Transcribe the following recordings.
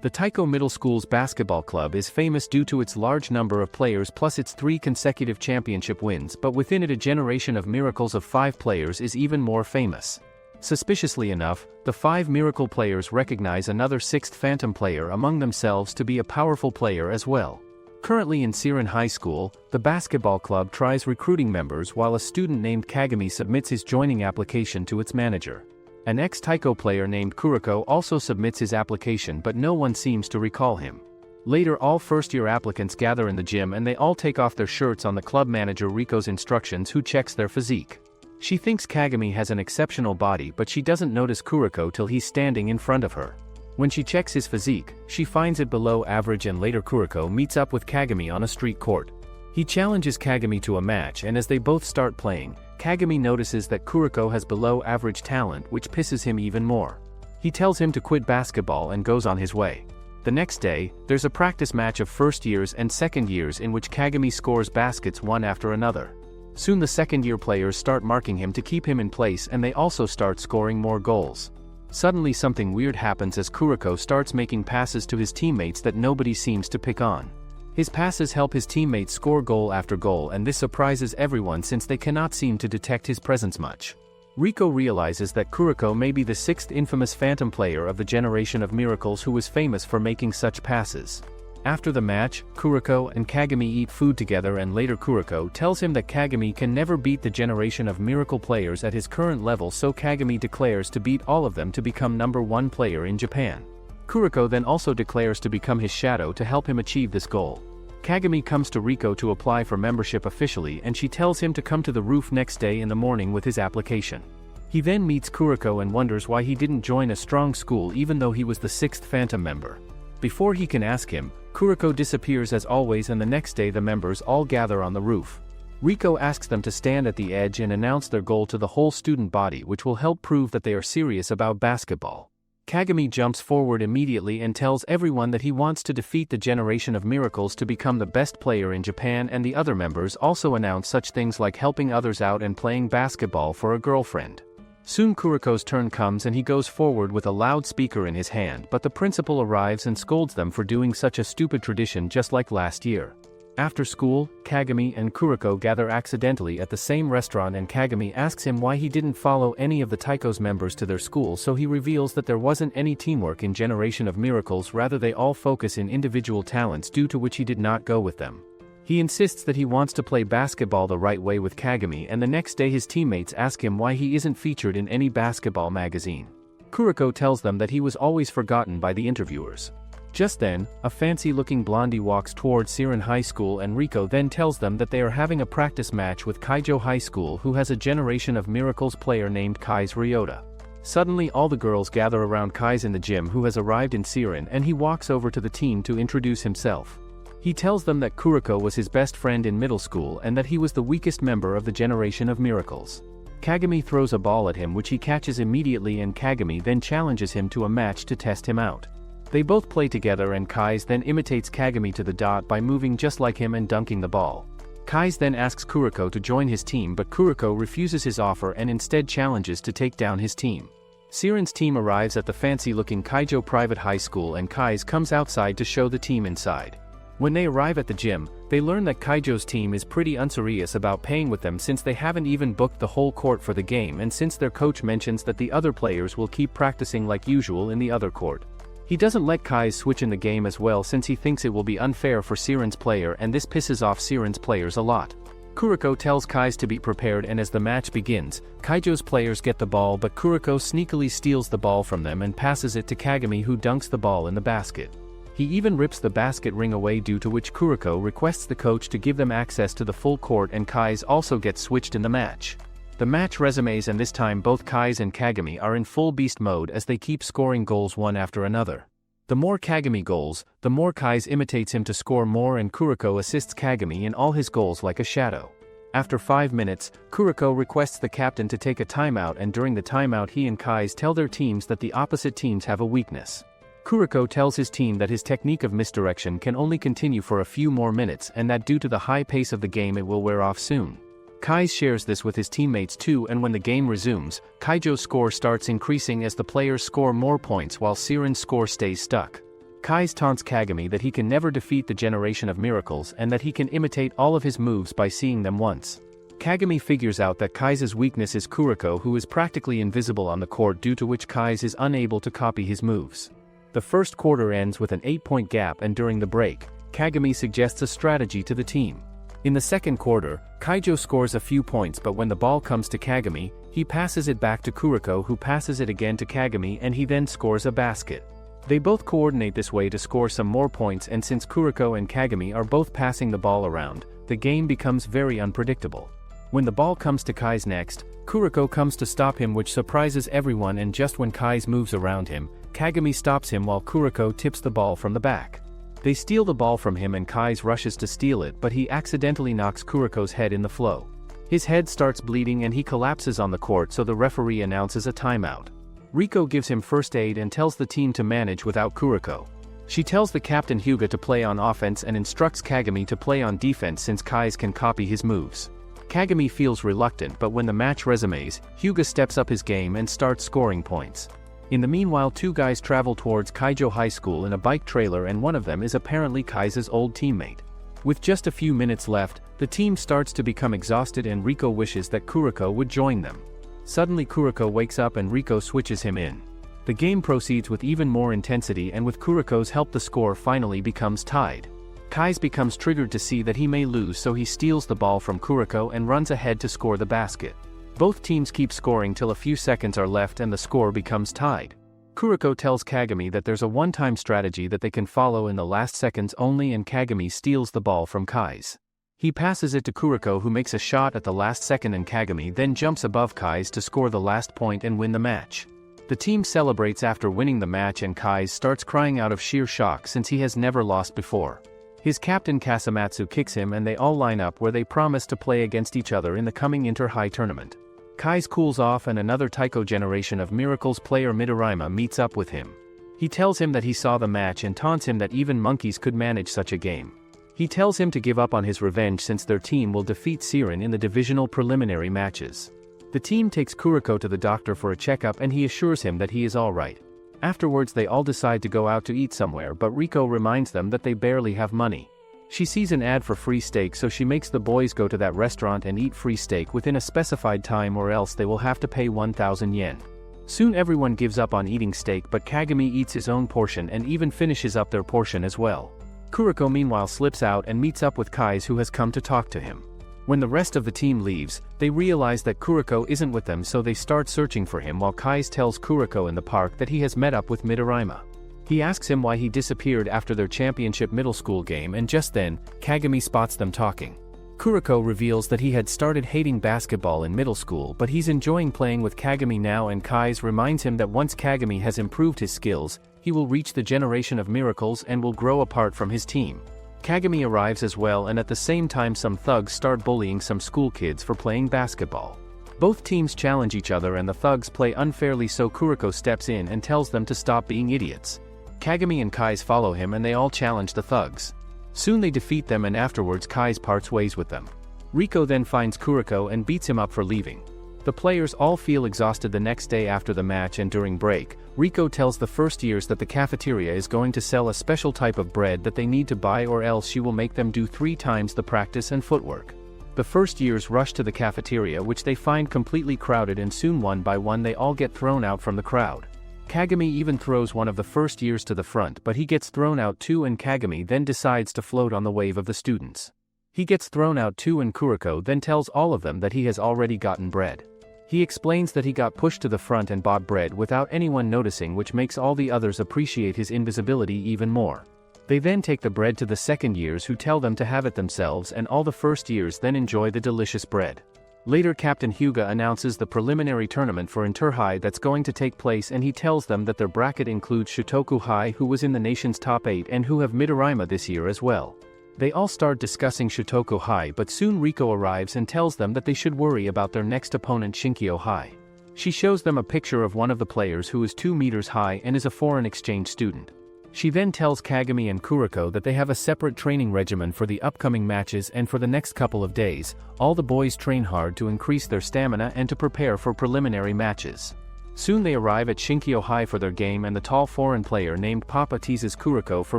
The Taiko Middle School's basketball club is famous due to its large number of players plus its 3 consecutive championship wins, but within it a generation of miracles of 5 players is even more famous. Suspiciously enough, the 5 miracle players recognize another 6th phantom player among themselves to be a powerful player as well. Currently in Siren High School, the basketball club tries recruiting members while a student named Kagami submits his joining application to its manager. An ex-Taiko player named Kuriko also submits his application, but no one seems to recall him. Later, all first-year applicants gather in the gym and they all take off their shirts on the club manager Riko's instructions, who checks their physique. She thinks Kagami has an exceptional body, but she doesn't notice Kuriko till he's standing in front of her. When she checks his physique, she finds it below average, and later Kuriko meets up with Kagami on a street court. He challenges Kagami to a match, and as they both start playing, Kagami notices that Kuriko has below average talent, which pisses him even more. He tells him to quit basketball and goes on his way. The next day, there's a practice match of first years and second years in which Kagami scores baskets one after another. Soon the second-year players start marking him to keep him in place, and they also start scoring more goals. Suddenly something weird happens as Kuriko starts making passes to his teammates that nobody seems to pick on. His passes help his teammates score goal after goal, and this surprises everyone since they cannot seem to detect his presence much. Riko realizes that Kuriko may be the 6th infamous phantom player of the generation of miracles who was famous for making such passes. After the match, Kuriko and Kagami eat food together, and later Kuriko tells him that Kagami can never beat the generation of miracle players at his current level, so Kagami declares to beat all of them to become #1 player in Japan. Kuriko then also declares to become his shadow to help him achieve this goal. Kagami comes to Riko to apply for membership officially, and she tells him to come to the roof next day in the morning with his application. He then meets Kuriko and wonders why he didn't join a strong school even though he was the 6th phantom member. Before he can ask him, Kuriko disappears as always, and the next day the members all gather on the roof. Riko asks them to stand at the edge and announce their goal to the whole student body, which will help prove that they are serious about basketball. Kagami jumps forward immediately and tells everyone that he wants to defeat the generation of miracles to become the best player in Japan, and the other members also announce such things like helping others out and playing basketball for a girlfriend. Soon Kuriko's turn comes and he goes forward with a loudspeaker in his hand, but the principal arrives and scolds them for doing such a stupid tradition just like last year. After school, Kagami and Kuriko gather accidentally at the same restaurant, and Kagami asks him why he didn't follow any of the Taiko's members to their school, so he reveals that there wasn't any teamwork in Generation of Miracles, rather they all focus in individual talents, due to which he did not go with them. He insists that he wants to play basketball the right way with Kagami, and the next day his teammates ask him why he isn't featured in any basketball magazine. Kuriko tells them that he was always forgotten by the interviewers. Just then, a fancy-looking blondie walks towards Siren High School, and Riko then tells them that they are having a practice match with Kaijo High School, who has a Generation of Miracles player named Kai's Ryota. Suddenly all the girls gather around Kai's in the gym, who has arrived in Siren, and he walks over to the team to introduce himself. He tells them that Kuriko was his best friend in middle school and that he was the weakest member of the Generation of Miracles. Kagami throws a ball at him which he catches immediately, and Kagami then challenges him to a match to test him out. They both play together, and Kai's then imitates Kagami to the dot by moving just like him and dunking the ball. Kai's then asks Kuriko to join his team, but Kuriko refuses his offer and instead challenges to take down his team. Siren's team arrives at the fancy-looking Kaijo Private High School, and Kai's comes outside to show the team inside. When they arrive at the gym, they learn that Kaijo's team is pretty unserious about paying with them, since they haven't even booked the whole court for the game, and since their coach mentions that the other players will keep practicing like usual in the other court. He doesn't let Kai's switch in the game as well, since he thinks it will be unfair for Siren's player, and this pisses off Siren's players a lot. Kuriko tells Kai's to be prepared, and as the match begins, Kaijo's players get the ball, but Kuriko sneakily steals the ball from them and passes it to Kagami, who dunks the ball in the basket. He even rips the basket ring away, due to which Kuriko requests the coach to give them access to the full court, and Kai's also gets switched in the match. The match resumes, and this time both Kai's and Kagami are in full beast mode as they keep scoring goals one after another. The more Kagami goals, the more Kai's imitates him to score more, and Kuriko assists Kagami in all his goals like a shadow. After 5 minutes, Kuriko requests the captain to take a timeout, and during the timeout he and Kai's tell their teams that the opposite teams have a weakness. Kuriko tells his team that his technique of misdirection can only continue for a few more minutes, and that due to the high pace of the game it will wear off soon. Kai's shares this with his teammates too, and when the game resumes, Kaijo's score starts increasing as the players score more points while Siren's score stays stuck. Kai's taunts Kagami that he can never defeat the generation of miracles and that he can imitate all of his moves by seeing them once. Kagami figures out that Kai's weakness is Kuriko, who is practically invisible on the court, due to which Kai's is unable to copy his moves. The first quarter ends with an 8-point gap, and during the break, Kagami suggests a strategy to the team. In the second quarter, Kaijo scores a few points, but when the ball comes to Kagami, he passes it back to Kuriko, who passes it again to Kagami, and he then scores a basket. They both coordinate this way to score some more points, and since Kuriko and Kagami are both passing the ball around, the game becomes very unpredictable. When the ball comes to Kai's next, Kuriko comes to stop him, which surprises everyone, and just when Kai's moves around him, Kagami stops him while Kuriko tips the ball from the back. They steal the ball from him and Kai's rushes to steal it, but he accidentally knocks Kuriko's head in the flow. His head starts bleeding and he collapses on the court, so the referee announces a timeout. Riko gives him first aid and tells the team to manage without Kuriko. She tells the captain Hyuga to play on offense and instructs Kagami to play on defense since Kai's can copy his moves. Kagami feels reluctant, but when the match resumes, Hyuga steps up his game and starts scoring points. In the meanwhile, two guys travel towards Kaijo High School in a bike trailer, and one of them is apparently Kai's old teammate. With just a few minutes left, the team starts to become exhausted and Riko wishes that Kuriko would join them. Suddenly Kuriko wakes up and Riko switches him in. The game proceeds with even more intensity, and with Kuriko's help the score finally becomes tied. Kai's becomes triggered to see that he may lose, so he steals the ball from Kuriko and runs ahead to score the basket. Both teams keep scoring till a few seconds are left and the score becomes tied. Kuriko tells Kagami that there's a one-time strategy that they can follow in the last seconds only, and Kagami steals the ball from Kai's. He passes it to Kuriko, who makes a shot at the last second, and Kagami then jumps above Kai's to score the last point and win the match. The team celebrates after winning the match, and Kai's starts crying out of sheer shock since he has never lost before. His captain Kasamatsu kicks him and they all line up where they promise to play against each other in the coming inter-high tournament. Kai's cools off and another Taiko Generation of Miracles player Midorima meets up with him. He tells him that he saw the match and taunts him that even monkeys could manage such a game. He tells him to give up on his revenge since their team will defeat Siren in the divisional preliminary matches. The team takes Kuriko to the doctor for a checkup and he assures him that he is alright. Afterwards they all decide to go out to eat somewhere, but Riko reminds them that they barely have money. She sees an ad for free steak, so she makes the boys go to that restaurant and eat free steak within a specified time, or else they will have to pay 1,000 yen. Soon everyone gives up on eating steak, but Kagami eats his own portion and even finishes up their portion as well. Kuriko meanwhile slips out and meets up with Kai's, who has come to talk to him. When the rest of the team leaves, they realize that Kuriko isn't with them, so they start searching for him while Kai's tells Kuriko in the park that he has met up with Midorima. He asks him why he disappeared after their championship middle school game, and just then, Kagami spots them talking. Kuriko reveals that he had started hating basketball in middle school, but he's enjoying playing with Kagami now, and Kai's reminds him that once Kagami has improved his skills, he will reach the Generation of Miracles and will grow apart from his team. Kagami arrives as well, and at the same time some thugs start bullying some school kids for playing basketball. Both teams challenge each other and the thugs play unfairly, so Kuriko steps in and tells them to stop being idiots. Kagami and Kai's follow him and they all challenge the thugs. Soon they defeat them, and afterwards Kai's parts ways with them. Riko then finds Kuriko and beats him up for leaving. The players all feel exhausted the next day after the match, and during break, Riko tells the first years that the cafeteria is going to sell a special type of bread that they need to buy, or else she will make them do 3 times the practice and footwork. The first years rush to the cafeteria, which they find completely crowded, and soon one by one they all get thrown out from the crowd. Kagami even throws one of the first years to the front, but he gets thrown out too, and Kagami then decides to float on the wave of the students. He gets thrown out too, and Kuriko then tells all of them that he has already gotten bread. He explains that he got pushed to the front and bought bread without anyone noticing, which makes all the others appreciate his invisibility even more. They then take the bread to the second years, who tell them to have it themselves, and all the first years then enjoy the delicious bread. Later Captain Hyuga announces the preliminary tournament for Inter-High that's going to take place, and he tells them that their bracket includes Shotoku High, who was in the nation's top 8 and who have Midorima this year as well. They all start discussing Shotoku High, but soon Riko arrives and tells them that they should worry about their next opponent, Shinkyo High. She shows them a picture of one of the players who is 2 meters high and is a foreign exchange student. She then tells Kagami and Kuriko that they have a separate training regimen for the upcoming matches, and for the next couple of days, all the boys train hard to increase their stamina and to prepare for preliminary matches. Soon they arrive at Shinkyo High for their game and the tall foreign player named Papa teases Kuriko for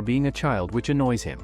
being a child, which annoys him.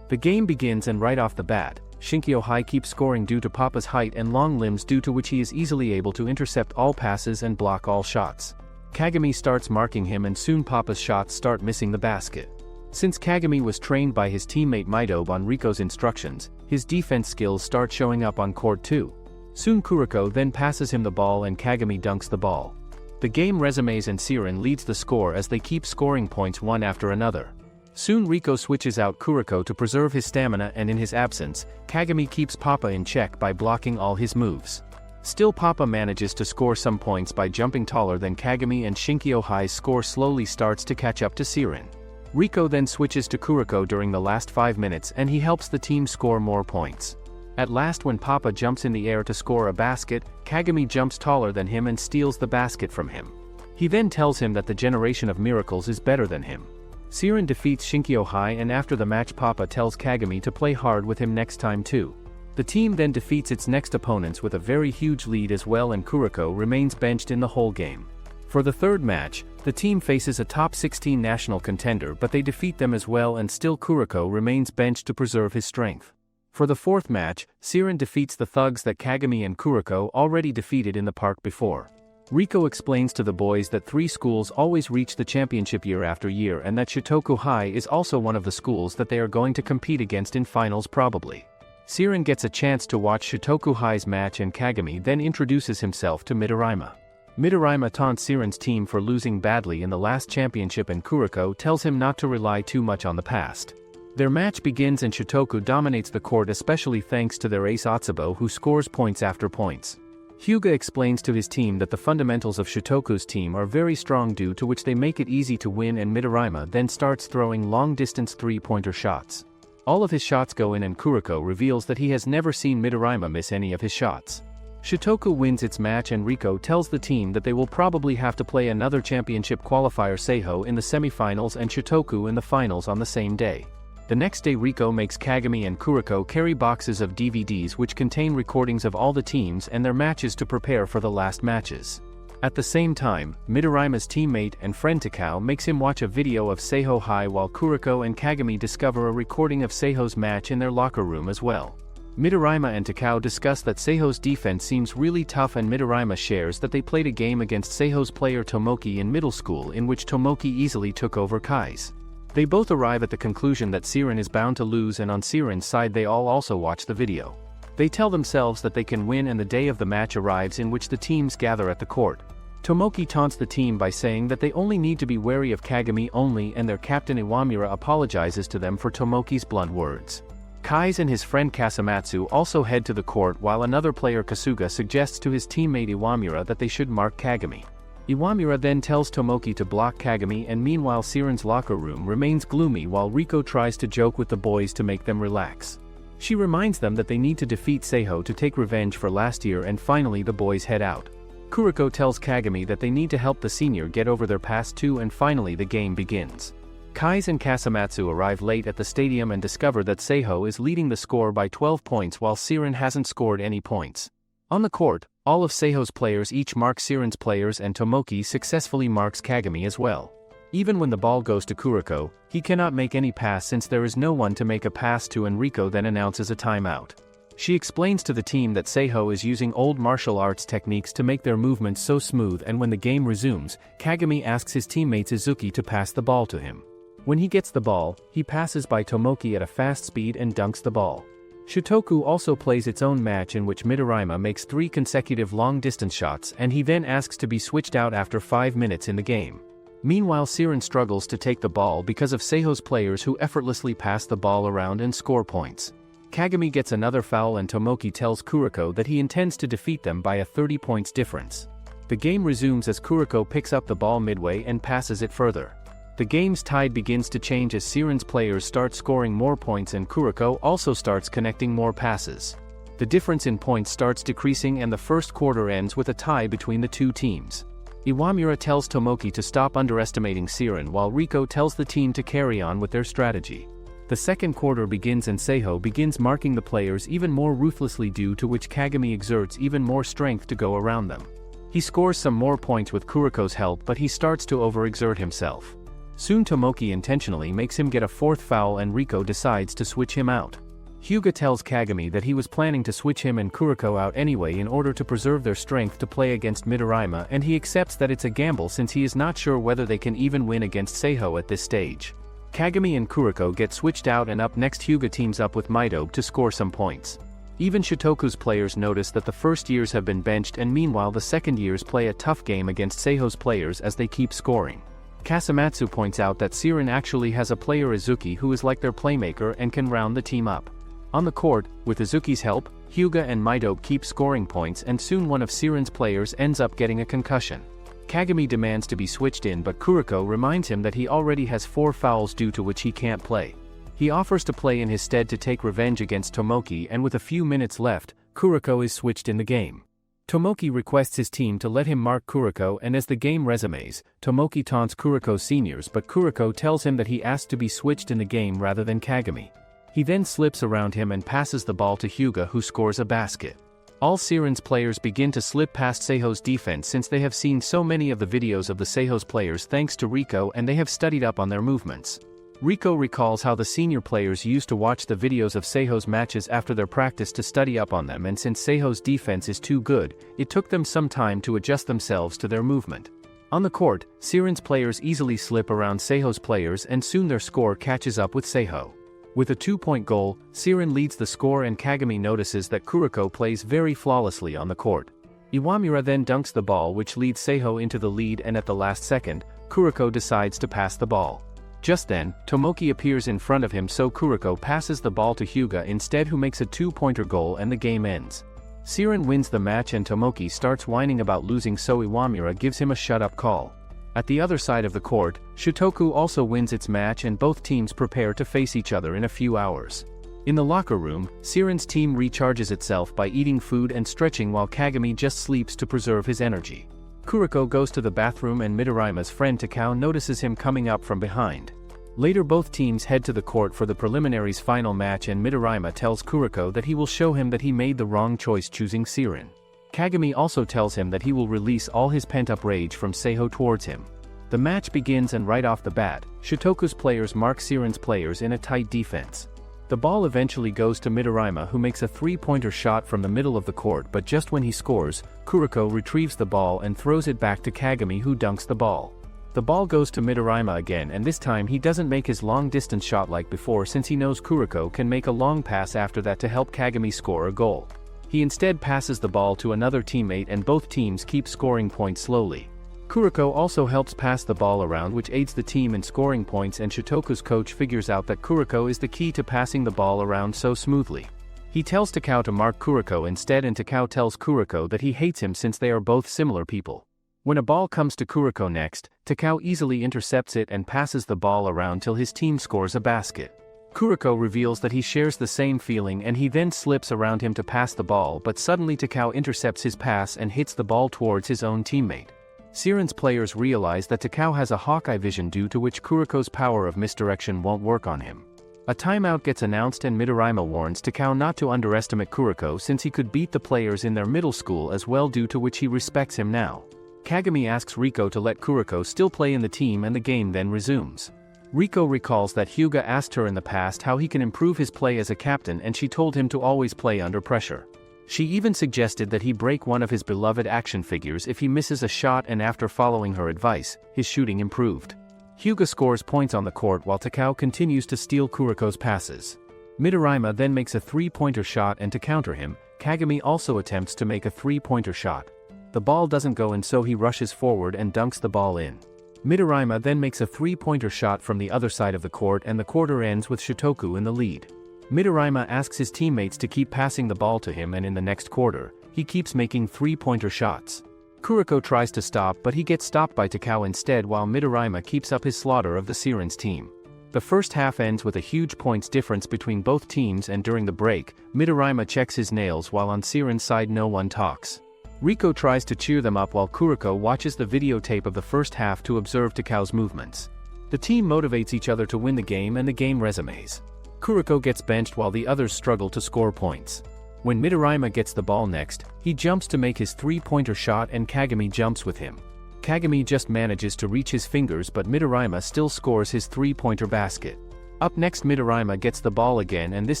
The game begins and right off the bat, Shinkyo High keeps scoring due to Papa's height and long limbs, due to which he is easily able to intercept all passes and block all shots. Kagami starts marking him and soon Papa's shots start missing the basket. Since Kagami was trained by his teammate Midobe on Riko's instructions, his defense skills start showing up on court too. Soon Kuriko then passes him the ball and Kagami dunks the ball. The game resumes and Siren leads the score as they keep scoring points one after another. Soon Riko switches out Kuriko to preserve his stamina, and in his absence, Kagami keeps Papa in check by blocking all his moves. Still, Papa manages to score some points by jumping taller than Kagami, and Shinkyo High's score slowly starts to catch up to Siren. Riko then switches to Kuriko during the last 5 minutes and he helps the team score more points. At last, when Papa jumps in the air to score a basket, Kagami jumps taller than him and steals the basket from him. He then tells him that the generation of miracles is better than him. Siren defeats Shinkyo High, and after the match Papa tells Kagami to play hard with him next time too. The team then defeats its next opponents with a very huge lead as well, and Kuriko remains benched in the whole game. For the third match, the team faces a top 16 national contender, but they defeat them as well, and still Kuriko remains benched to preserve his strength. For the fourth match, Siren defeats the thugs that Kagami and Kuriko already defeated in the park before. Riko explains to the boys that 3 schools always reach the championship year after year, and that Shotoku High is also one of the schools that they are going to compete against in finals probably. Siren gets a chance to watch Shotoku High's match, and Kagami then introduces himself to Midorima. Midorima taunts Siren's team for losing badly in the last championship, and Kuriko tells him not to rely too much on the past. Their match begins and Shotoku dominates the court, especially thanks to their ace Atsubo, who scores points after points. Hyuga explains to his team that the fundamentals of Shotoku's team are very strong, due to which they make it easy to win, and Midorima then starts throwing long-distance three-pointer shots. All of his shots go in, and Kuriko reveals that he has never seen Midorima miss any of his shots. Shotoku wins its match, and Riko tells the team that they will probably have to play another championship qualifier, Seiho, in the semifinals and Shotoku in the finals on the same day. The next day, Riko makes Kagami and Kuriko carry boxes of DVDs which contain recordings of all the teams and their matches to prepare for the last matches. At the same time, Midorima's teammate and friend Takao makes him watch a video of Seiho High, while Kuriko and Kagami discover a recording of Seiho's match in their locker room as well. Midorima and Takao discuss that Seiho's defense seems really tough, and Midorima shares that they played a game against Seiho's player Tomoki in middle school in which Tomoki easily took over Kai's. They both arrive at the conclusion that Siren is bound to lose, and on Siren's side they all also watch the video. They tell themselves that they can win, and the day of the match arrives in which the teams gather at the court. Tomoki taunts the team by saying that they only need to be wary of Kagami only, and their captain Iwamura apologizes to them for Tomoki's blunt words. Kai's and his friend Kasamatsu also head to the court, while another player Kasuga suggests to his teammate Iwamura that they should mark Kagami. Iwamura then tells Tomoki to block Kagami, and meanwhile Siren's locker room remains gloomy while Riko tries to joke with the boys to make them relax. She reminds them that they need to defeat Seiho to take revenge for last year, and finally the boys head out. Kuriko tells Kagami that they need to help the senior get over their past too, and finally the game begins. Kai's and Kasamatsu arrive late at the stadium and discover that Seiho is leading the score by 12 points while Siren hasn't scored any points. On the court, all of Seiho's players each mark Siren's players, and Tomoki successfully marks Kagami as well. Even when the ball goes to Kuriko, he cannot make any pass since there is no one to make a pass to, and Riko then announces a timeout. She explains to the team that Seiho is using old martial arts techniques to make their movements so smooth, and when the game resumes, Kagami asks his teammate Suzuki to pass the ball to him. When he gets the ball, he passes by Tomoki at a fast speed and dunks the ball. Shotoku also plays its own match in which Midorima makes 3 consecutive long-distance shots, and he then asks to be switched out after 5 minutes in the game. Meanwhile, Siren struggles to take the ball because of Seiho's players who effortlessly pass the ball around and score points. Kagami gets another foul, and Tomoki tells Kuriko that he intends to defeat them by a 30 points difference. The game resumes as Kuriko picks up the ball midway and passes it further. The game's tide begins to change as Siren's players start scoring more points, and Kuriko also starts connecting more passes. The difference in points starts decreasing, and the first quarter ends with a tie between the two teams. Iwamura tells Tomoki to stop underestimating Siren, while Riko tells the team to carry on with their strategy. The second quarter begins and Seiho begins marking the players even more ruthlessly, due to which Kagami exerts even more strength to go around them. He scores some more points with Kuroko's help, but he starts to overexert himself. Soon Tomoki intentionally makes him get a fourth foul and Riko decides to switch him out. Hyuga tells Kagami that he was planning to switch him and Kuroko out anyway in order to preserve their strength to play against Midorima, and he accepts that it's a gamble since he is not sure whether they can even win against Seiho at this stage. Kagami and Kuroko get switched out, and up next Hyuga teams up with Mido to score some points. Even Shotoku's players notice that the first years have been benched, and meanwhile the second years play a tough game against Seiho's players as they keep scoring. Kasamatsu points out that Siren actually has a player Izuki who is like their playmaker and can round the team up. On the court, with Izuki's help, Hyuga and Mido keep scoring points, and soon one of Siren's players ends up getting a concussion. Kagami demands to be switched in, but Kuroko reminds him that he already has 4 fouls due to which he can't play. He offers to play in his stead to take revenge against Tomoki, and with a few minutes left, Kuroko is switched in the game. Tomoki requests his team to let him mark Kuroko, and as the game resumes, Tomoki taunts Kuroko's seniors, but Kuroko tells him that he asked to be switched in the game rather than Kagami. He then slips around him and passes the ball to Hyuga, who scores a basket. All Siren's players begin to slip past Seiho's defense since they have seen so many of the videos of the Seiho's players thanks to Riko, and they have studied up on their movements. Riko recalls how the senior players used to watch the videos of Seiho's matches after their practice to study up on them, and since Seiho's defense is too good, it took them some time to adjust themselves to their movement. On the court, Siren's players easily slip around Seiho's players, and soon their score catches up with Seiho. With a 2-point goal, Siren leads the score, and Kagami notices that Kuroko plays very flawlessly on the court. Iwamura then dunks the ball, which leads Seiho into the lead, and at the last second, Kuroko decides to pass the ball. Just then, Tomoki appears in front of him, so Kuroko passes the ball to Hyuga instead, who makes a 2-pointer goal, and the game ends. Siren wins the match and Tomoki starts whining about losing, so Iwamura gives him a shut-up call. At the other side of the court, Shotoku also wins its match, and both teams prepare to face each other in a few hours. In the locker room, Siren's team recharges itself by eating food and stretching while Kagami just sleeps to preserve his energy. Kuroko goes to the bathroom, and Midorima's friend Takao notices him coming up from behind. Later both teams head to the court for the preliminaries final match, and Midorima tells Kuroko that he will show him that he made the wrong choice choosing Siren. Kagami also tells him that he will release all his pent-up rage from Seiho towards him. The match begins, and right off the bat, Shotoku's players mark Siren's players in a tight defense. The ball eventually goes to Midorima, who makes a 3-pointer shot from the middle of the court, but just when he scores, Kuroko retrieves the ball and throws it back to Kagami, who dunks the ball. The ball goes to Midorima again, and this time he doesn't make his long-distance shot like before since he knows Kuroko can make a long pass after that to help Kagami score a goal. He instead passes the ball to another teammate, and both teams keep scoring points slowly. Kuroko also helps pass the ball around, which aids the team in scoring points, and Shotoku's coach figures out that Kuroko is the key to passing the ball around so smoothly. He tells Takao to mark Kuroko instead, and Takao tells Kuroko that he hates him since they are both similar people. When a ball comes to Kuroko next, Takao easily intercepts it and passes the ball around till his team scores a basket. Kuroko reveals that he shares the same feeling, and he then slips around him to pass the ball, but suddenly Takao intercepts his pass and hits the ball towards his own teammate. Siren's players realize that Takao has a Hawkeye vision, due to which Kuroko's power of misdirection won't work on him. A timeout gets announced, and Midorima warns Takao not to underestimate Kuroko since he could beat the players in their middle school as well, due to which he respects him now. Kagami asks Riko to let Kuroko still play in the team, and the game then resumes. Riko recalls that Hyuga asked her in the past how he can improve his play as a captain, and she told him to always play under pressure. She even suggested that he break one of his beloved action figures if he misses a shot, and after following her advice, his shooting improved. Hyuga scores points on the court while Takao continues to steal Kuroko's passes. Midorima then makes a 3-pointer shot, and to counter him, Kagami also attempts to make a 3-pointer shot. The ball doesn't go in, so he rushes forward and dunks the ball in. Midorima then makes a 3-pointer shot from the other side of the court, and the quarter ends with Shotoku in the lead. Midorima asks his teammates to keep passing the ball to him, and in the next quarter, he keeps making 3-pointer shots. Kuroko tries to stop, but he gets stopped by Takao instead, while Midorima keeps up his slaughter of the Siren's team. The first half ends with a huge points difference between both teams, and during the break, Midorima checks his nails while on Siren's side no one talks. Riko tries to cheer them up while Kuroko watches the videotape of the first half to observe Takao's movements. The team motivates each other to win the game, and the game resumes. Kuroko gets benched while the others struggle to score points. When Midorima gets the ball next, he jumps to make his three-pointer shot and Kagami jumps with him. Kagami just manages to reach his fingers but Midorima still scores his three-pointer basket. Up next Midorima gets the ball again and this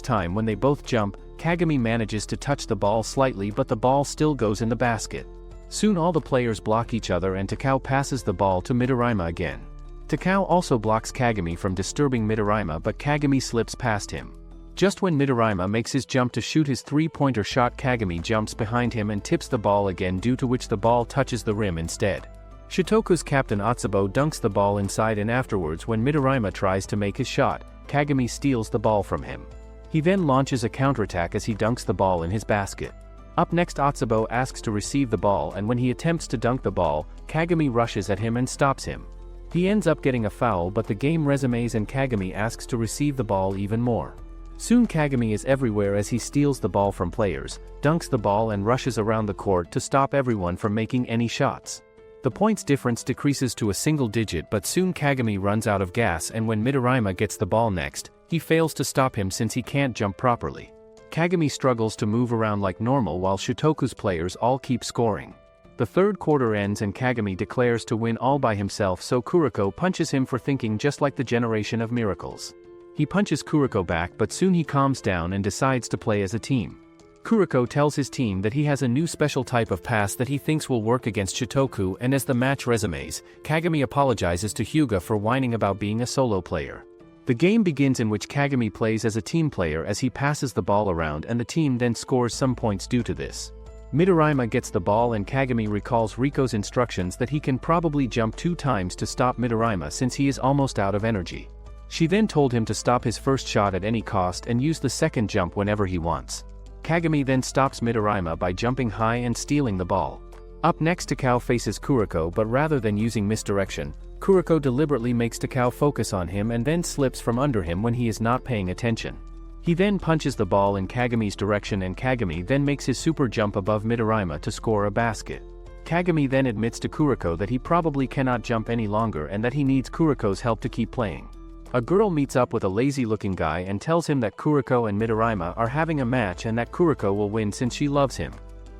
time when they both jump, Kagami manages to touch the ball slightly but the ball still goes in the basket. Soon all the players block each other and Takao passes the ball to Midorima again. Takao also blocks Kagami from disturbing Midorima but Kagami slips past him. Just when Midorima makes his jump to shoot his three-pointer shot, Kagami jumps behind him and tips the ball again, due to which the ball touches the rim instead. Shotoku's captain Atsubo dunks the ball inside and afterwards when Midorima tries to make his shot, Kagami steals the ball from him. He then launches a counterattack as he dunks the ball in his basket. Up next Atsubo asks to receive the ball and when he attempts to dunk the ball, Kagami rushes at him and stops him. He ends up getting a foul but the game resumes and Kagami asks to receive the ball even more. Soon Kagami is everywhere as he steals the ball from players, dunks the ball and rushes around the court to stop everyone from making any shots. The points difference decreases to a single digit but soon Kagami runs out of gas and when Midorima gets the ball next, he fails to stop him since he can't jump properly. Kagami struggles to move around like normal while Shotoku's players all keep scoring. The third quarter ends and Kagami declares to win all by himself, so Kuroko punches him for thinking just like the Generation of Miracles. He punches Kuroko back but soon he calms down and decides to play as a team. Kuroko tells his team that he has a new special type of pass that he thinks will work against Shotoku, and as the match resumes, Kagami apologizes to Hyuga for whining about being a solo player. The game begins, in which Kagami plays as a team player as he passes the ball around and the team then scores some points due to this. Midorima gets the ball and Kagami recalls Riko's instructions that he can probably jump 2 times to stop Midorima since he is almost out of energy. She then told him to stop his first shot at any cost and use the second jump whenever he wants. Kagami then stops Midorima by jumping high and stealing the ball. Up next Takao faces Kuroko but rather than using misdirection, Kuroko deliberately makes Takao focus on him and then slips from under him when he is not paying attention. He then punches the ball in Kagami's direction and Kagami then makes his super jump above Midorima to score a basket. Kagami then admits to Kuroko that he probably cannot jump any longer and that he needs Kuroko's help to keep playing. A girl meets up with a lazy-looking guy and tells him that Kuroko and Midorima are having a match and that Kuroko will win since she loves him.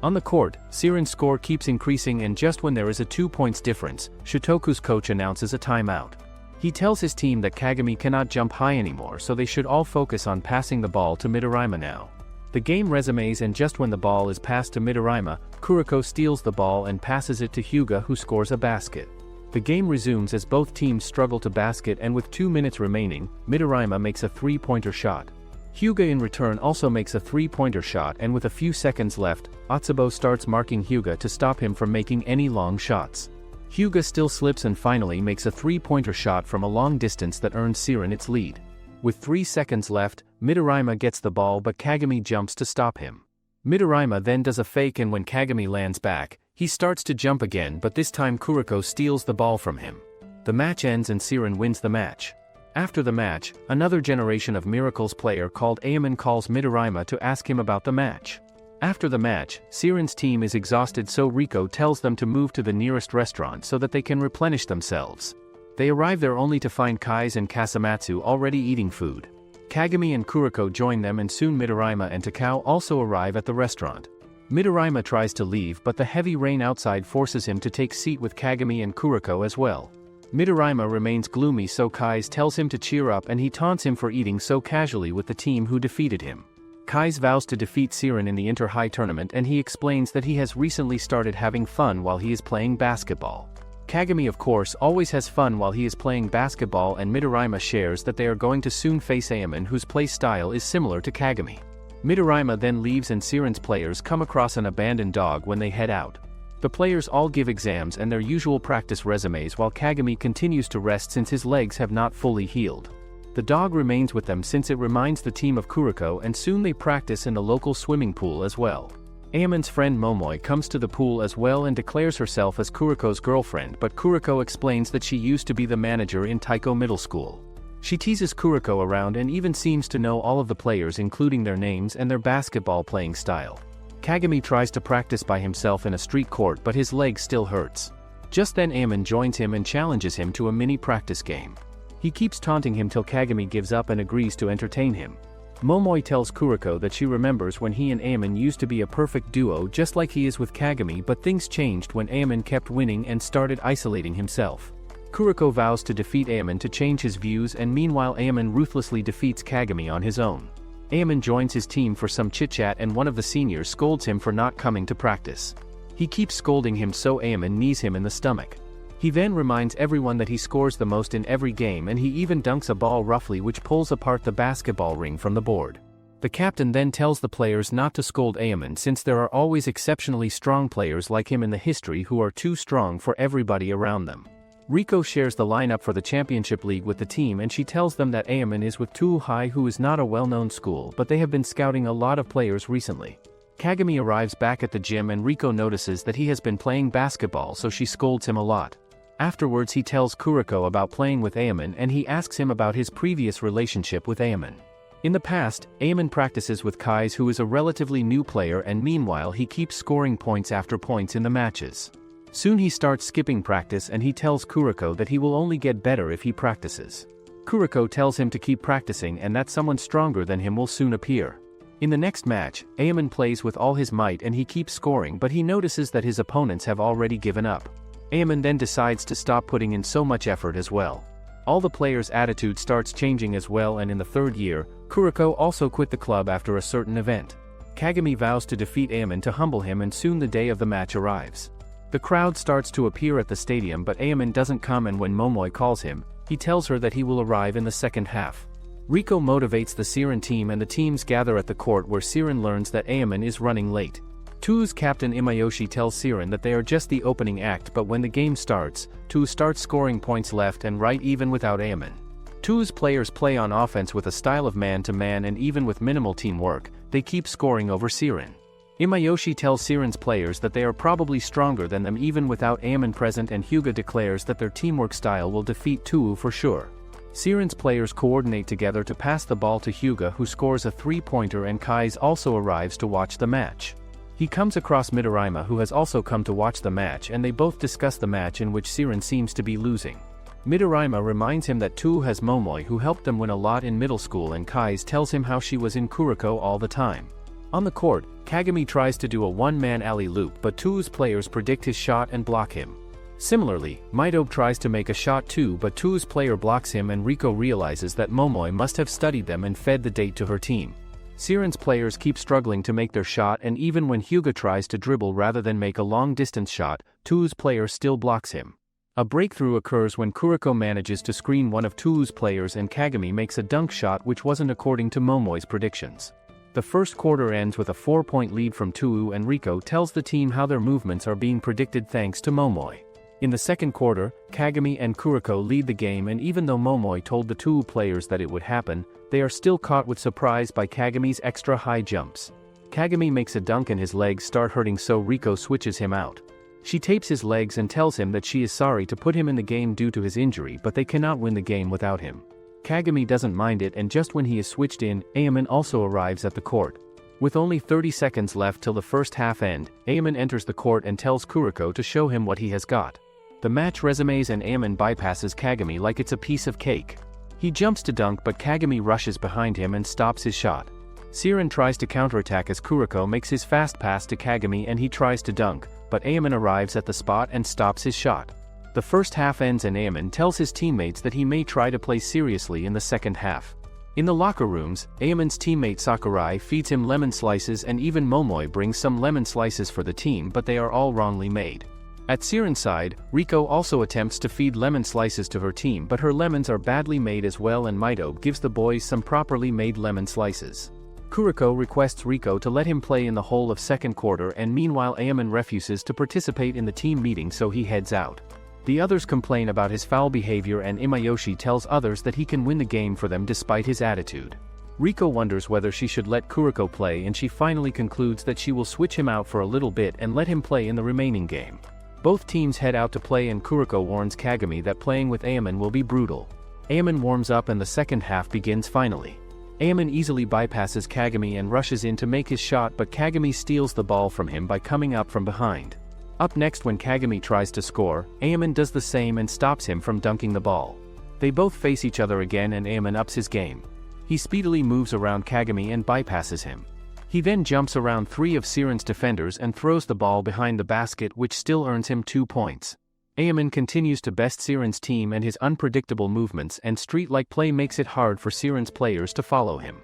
On the court, Siren's score keeps increasing and just when there is a 2 points difference, Shotoku's coach announces a timeout. He tells his team that Kagami cannot jump high anymore, so they should all focus on passing the ball to Midorima now. The game resumes and just when the ball is passed to Midorima, Kuroko steals the ball and passes it to Hyuga, who scores a basket. The game resumes as both teams struggle to basket and with 2 minutes remaining, Midorima makes a 3-pointer shot. Hyuga in return also makes a 3-pointer shot and with a few seconds left, Atsubo starts marking Hyuga to stop him from making any long shots. Hyuga still slips and finally makes a 3-pointer shot from a long distance that earns Siren its lead. With 3 seconds left, Midorima gets the ball but Kagami jumps to stop him. Midorima then does a fake and when Kagami lands back, he starts to jump again but this time Kuroko steals the ball from him. The match ends and Siren wins the match. After the match, another Generation of Miracles player called Animaan calls Midorima to ask him about the match. After the match, Siren's team is exhausted, so Riko tells them to move to the nearest restaurant so that they can replenish themselves. They arrive there only to find Kai's and Kasamatsu already eating food. Kagami and Kuroko join them and soon Midorima and Takao also arrive at the restaurant. Midorima tries to leave but the heavy rain outside forces him to take seat with Kagami and Kuroko as well. Midorima remains gloomy, so Kai's tells him to cheer up and he taunts him for eating so casually with the team who defeated him. Kai's vows to defeat Siren in the Inter-High tournament and he explains that he has recently started having fun while he is playing basketball. Kagami of course always has fun while he is playing basketball and Midorima shares that they are going to soon face Animaan, whose play style is similar to Kagami. Midorima then leaves and Siren's players come across an abandoned dog when they head out. The players all give exams and their usual practice resumes while Kagami continues to rest since his legs have not fully healed. The dog remains with them since it reminds the team of Kuroko and soon they practice in the local swimming pool as well. Animaan's friend Momoi comes to the pool as well and declares herself as Kuroko's girlfriend, but Kuroko explains that she used to be the manager in Taiko Middle School. She teases Kuroko around and even seems to know all of the players, including their names and their basketball playing style. Kagami tries to practice by himself in a street court but his leg still hurts. Just then Animaan joins him and challenges him to a mini practice game. He keeps taunting him till Kagami gives up and agrees to entertain him. Momoi tells Kuriko that she remembers when he and Animaan used to be a perfect duo just like he is with Kagami, but things changed when Animaan kept winning and started isolating himself. Kuriko vows to defeat Animaan to change his views, and meanwhile Animaan ruthlessly defeats Kagami on his own. Animaan joins his team for some chit-chat and one of the seniors scolds him for not coming to practice. He keeps scolding him so Animaan knees him in the stomach. He then reminds everyone that he scores the most in every game, and he even dunks a ball roughly which pulls apart the basketball ring from the board. The captain then tells the players not to scold Animaan since there are always exceptionally strong players like him in the history who are too strong for everybody around them. Riko shares the lineup for the championship league with the team, and she tells them that Animaan is with Tuu High, who is not a well-known school, but they have been scouting a lot of players recently. Kagami arrives back at the gym and Riko notices that he has been playing basketball, so she scolds him a lot. Afterwards he tells Kuriko about playing with Animaan, and he asks him about his previous relationship with Animaan. In the past, Animaan practices with Kais, who is a relatively new player, and meanwhile he keeps scoring points after points in the matches. Soon he starts skipping practice, and he tells Kuriko that he will only get better if he practices. Kuriko tells him to keep practicing and that someone stronger than him will soon appear. In the next match, Animaan plays with all his might and he keeps scoring, but he notices that his opponents have already given up. Animaan then decides to stop putting in so much effort as well. All the players' attitude starts changing as well, and in the third year, Kuriko also quit the club after a certain event. Kagami vows to defeat Animaan to humble him, and soon the day of the match arrives. The crowd starts to appear at the stadium, but Animaan doesn't come, and when Momoi calls him, he tells her that he will arrive in the second half. Riko motivates the Siren team and the teams gather at the court, where Siren learns that Animaan is running late. Tuu's captain Imayoshi tells Siren that they are just the opening act, but when the game starts, Tuu starts scoring points left and right even without Animaan. Tuu's players play on offense with a style of man-to-man, and even with minimal teamwork, they keep scoring over Siren. Imayoshi tells Siren's players that they are probably stronger than them even without Animaan present, and Hyuga declares that their teamwork style will defeat Tuu for sure. Siren's players coordinate together to pass the ball to Hyuga, who scores a three-pointer, and Kais also arrives to watch the match. He comes across Midorima, who has also come to watch the match, and they both discuss the match in which Siren seems to be losing. Midorima reminds him that Tuu has Momoi, who helped them win a lot in middle school, and Kais tells him how she was in Kuriko all the time. On the court, Kagami tries to do a one-man alley-oop, but Tuu's players predict his shot and block him. Similarly, Maidobe tries to make a shot too, but Tuu's player blocks him, and Riko realizes that Momoi must have studied them and fed the date to her team. Siren's players keep struggling to make their shot, and even when Hyuga tries to dribble rather than make a long-distance shot, Tuu's player still blocks him. A breakthrough occurs when Kuriko manages to screen one of Tuu's players, and Kagami makes a dunk shot which wasn't according to Momoi's predictions. The first quarter ends with a 4-point lead from Tuu, and Riko tells the team how their movements are being predicted thanks to Momoi. In the second quarter, Kagami and Kuriko lead the game, and even though Momoi told the Tuu players that it would happen, they are still caught with surprise by Kagami's extra high jumps. Kagami makes a dunk and his legs start hurting, so Riko switches him out. She tapes his legs and tells him that she is sorry to put him in the game due to his injury, but they cannot win the game without him. Kagami doesn't mind it, and just when he is switched in, Animaan also arrives at the court. With only 30 seconds left till the first half end, Animaan enters the court and tells Kuriko to show him what he has got. The match resumes, and Animaan bypasses Kagami like it's a piece of cake. He jumps to dunk, but Kagami rushes behind him and stops his shot. Siren tries to counterattack as Kuriko makes his fast pass to Kagami, and he tries to dunk, but Animaan arrives at the spot and stops his shot. The first half ends, and Animaan tells his teammates that he may try to play seriously in the second half. In the locker rooms, Animaan's teammate Sakurai feeds him lemon slices, and even Momoi brings some lemon slices for the team, but they are all wrongly made. At Siren's side, Riko also attempts to feed lemon slices to her team, but her lemons are badly made as well, and Maidobe gives the boys some properly made lemon slices. Kuriko requests Riko to let him play in the whole of second quarter, and meanwhile Animaan refuses to participate in the team meeting, so he heads out. The others complain about his foul behavior, and Imayoshi tells others that he can win the game for them despite his attitude. Riko wonders whether she should let Kuriko play, and she finally concludes that she will switch him out for a little bit and let him play in the remaining game. Both teams head out to play, and Kuriko warns Kagami that playing with Animaan will be brutal. Animaan warms up and the second half begins finally. Animaan easily bypasses Kagami and rushes in to make his shot, but Kagami steals the ball from him by coming up from behind. Up next, when Kagami tries to score, Animaan does the same and stops him from dunking the ball. They both face each other again, and Animaan ups his game. He speedily moves around Kagami and bypasses him. He then jumps around 3 of Siren's defenders and throws the ball behind the basket, which still earns him 2 points. Animaan continues to best Siren's team, and his unpredictable movements and street-like play makes it hard for Siren's players to follow him.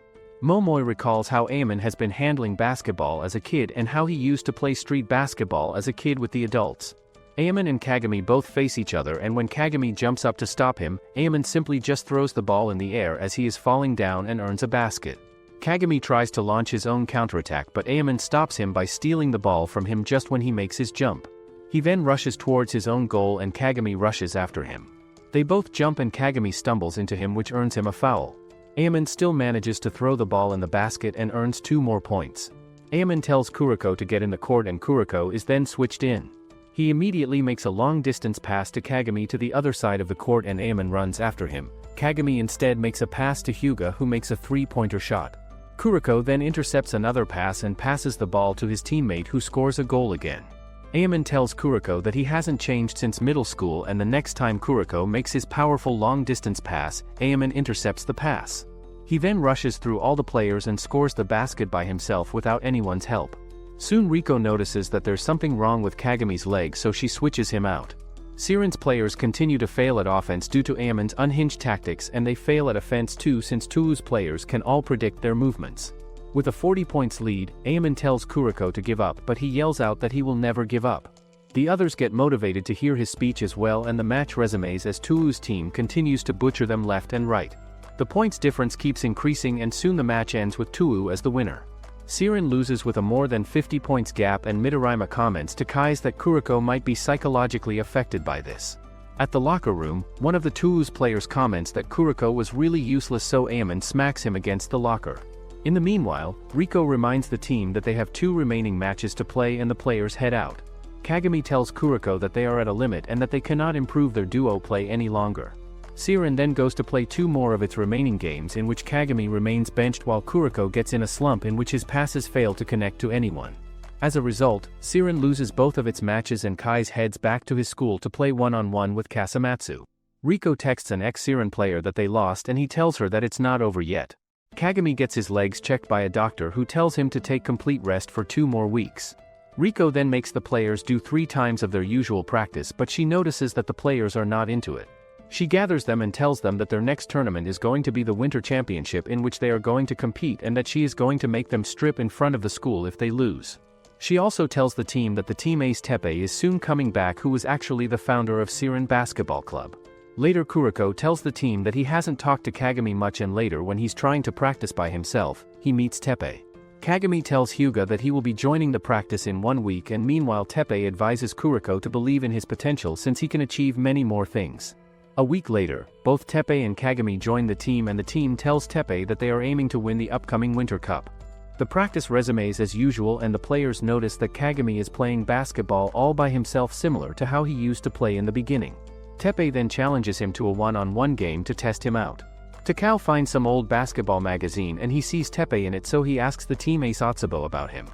Momoy recalls how Animaan has been handling basketball as a kid and how he used to play street basketball as a kid with the adults. Animaan and Kagami both face each other, and when Kagami jumps up to stop him, Animaan simply just throws the ball in the air as he is falling down and earns a basket. Kagami tries to launch his own counterattack, but Animaan stops him by stealing the ball from him just when he makes his jump. He then rushes towards his own goal and Kagami rushes after him. They both jump and Kagami stumbles into him, which earns him a foul. Animaan still manages to throw the ball in the basket and earns 2 more points. Animaan tells Kuroko to get in the court and Kuroko is then switched in. He immediately makes a long-distance pass to Kagami to the other side of the court and Animaan runs after him. Kagami instead makes a pass to Hyuga, who makes a 3-pointer shot. Kuroko then intercepts another pass and passes the ball to his teammate, who scores a goal again. Animaan tells Kuroko that he hasn't changed since middle school, and the next time Kuroko makes his powerful long-distance pass, Animaan intercepts the pass. He then rushes through all the players and scores the basket by himself without anyone's help. Soon Riko notices that there's something wrong with Kagami's leg, so she switches him out. Siren's players continue to fail at offense due to Animaan's unhinged tactics, and they fail at offense too since Tuu's players can all predict their movements. With a 40 points lead, Animaan tells Kuroko to give up, but he yells out that he will never give up. The others get motivated to hear his speech as well, and the match resumes as Tuu's team continues to butcher them left and right. The points difference keeps increasing, and soon the match ends with Tuu as the winner. Siren loses with a more than 50 points gap, and Midorima comments to Kai's that Kuroko might be psychologically affected by this. At the locker room, one of the Tuu's players comments that Kuroko was really useless, so Animaan smacks him against the locker. In the meanwhile, Riko reminds the team that they have 2 remaining matches to play and the players head out. Kagami tells Kuroko that they are at a limit and that they cannot improve their duo play any longer. Siren then goes to play 2 more of its remaining games, in which Kagami remains benched while Kuroko gets in a slump in which his passes fail to connect to anyone. As a result, Siren loses both of its matches and Kai's heads back to his school to play one-on-one with Kasamatsu. Riko texts an ex-Siren player that they lost, and he tells her that it's not over yet. Kagami gets his legs checked by a doctor who tells him to take complete rest for 2 more weeks. Riko then makes the players do 3 times of their usual practice, but she notices that the players are not into it. She gathers them and tells them that their next tournament is going to be the Winter Championship, in which they are going to compete, and that she is going to make them strip in front of the school if they lose. She also tells the team that the team ace Teppei is soon coming back, who was actually the founder of Siren Basketball Club. Later Kuroko tells the team that he hasn't talked to Kagami much, and later when he's trying to practice by himself, he meets Teppei. Kagami tells Hyuga that he will be joining the practice in 1 week, and meanwhile Teppei advises Kuroko to believe in his potential since he can achieve many more things. A week later, both Teppei and Kagami join the team, and the team tells Teppei that they are aiming to win the upcoming Winter Cup. The practice resumes as usual, and the players notice that Kagami is playing basketball all by himself, similar to how he used to play in the beginning. Teppei then challenges him to a one-on-one game to test him out. Takao finds some old basketball magazine and he sees Teppei in it, so he asks the team ace Atsubo about him.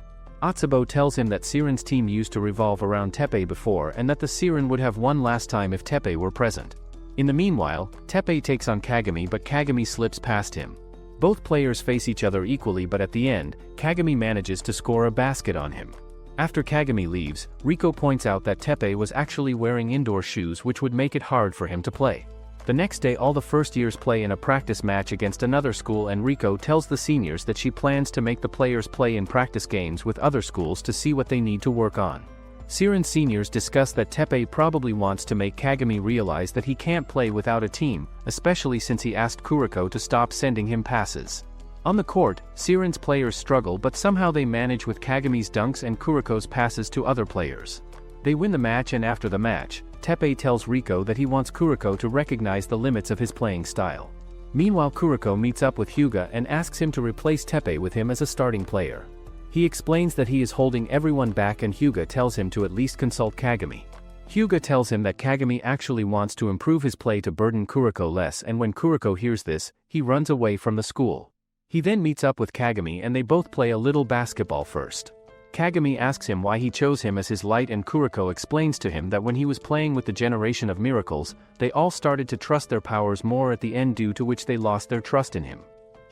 Atsubo tells him that Siren's team used to revolve around Teppei before, and that the Siren would have won last time if Teppei were present. In the meanwhile, Teppei takes on Kagami, but Kagami slips past him. Both players face each other equally, but at the end, Kagami manages to score a basket on him. After Kagami leaves, Riko points out that Teppei was actually wearing indoor shoes, which would make it hard for him to play. The next day all the first years play in a practice match against another school, and Riko tells the seniors that she plans to make the players play in practice games with other schools to see what they need to work on. Siren seniors discuss that Teppei probably wants to make Kagami realize that he can't play without a team, especially since he asked Kuroko to stop sending him passes. On the court, Siren's players struggle, but somehow they manage with Kagami's dunks and Kuroko's passes to other players. They win the match, and after the match, Teppei tells Riko that he wants Kuroko to recognize the limits of his playing style. Meanwhile, Kuroko meets up with Hyuga and asks him to replace Teppei with him as a starting player. He explains that he is holding everyone back, and Hyuga tells him to at least consult Kagami. Hyuga tells him that Kagami actually wants to improve his play to burden Kuroko less, and when Kuroko hears this, he runs away from the school. He then meets up with Kagami and they both play a little basketball first. Kagami asks him why he chose him as his light, and Kuroko explains to him that when he was playing with the Generation of Miracles, they all started to trust their powers more at the end, due to which they lost their trust in him.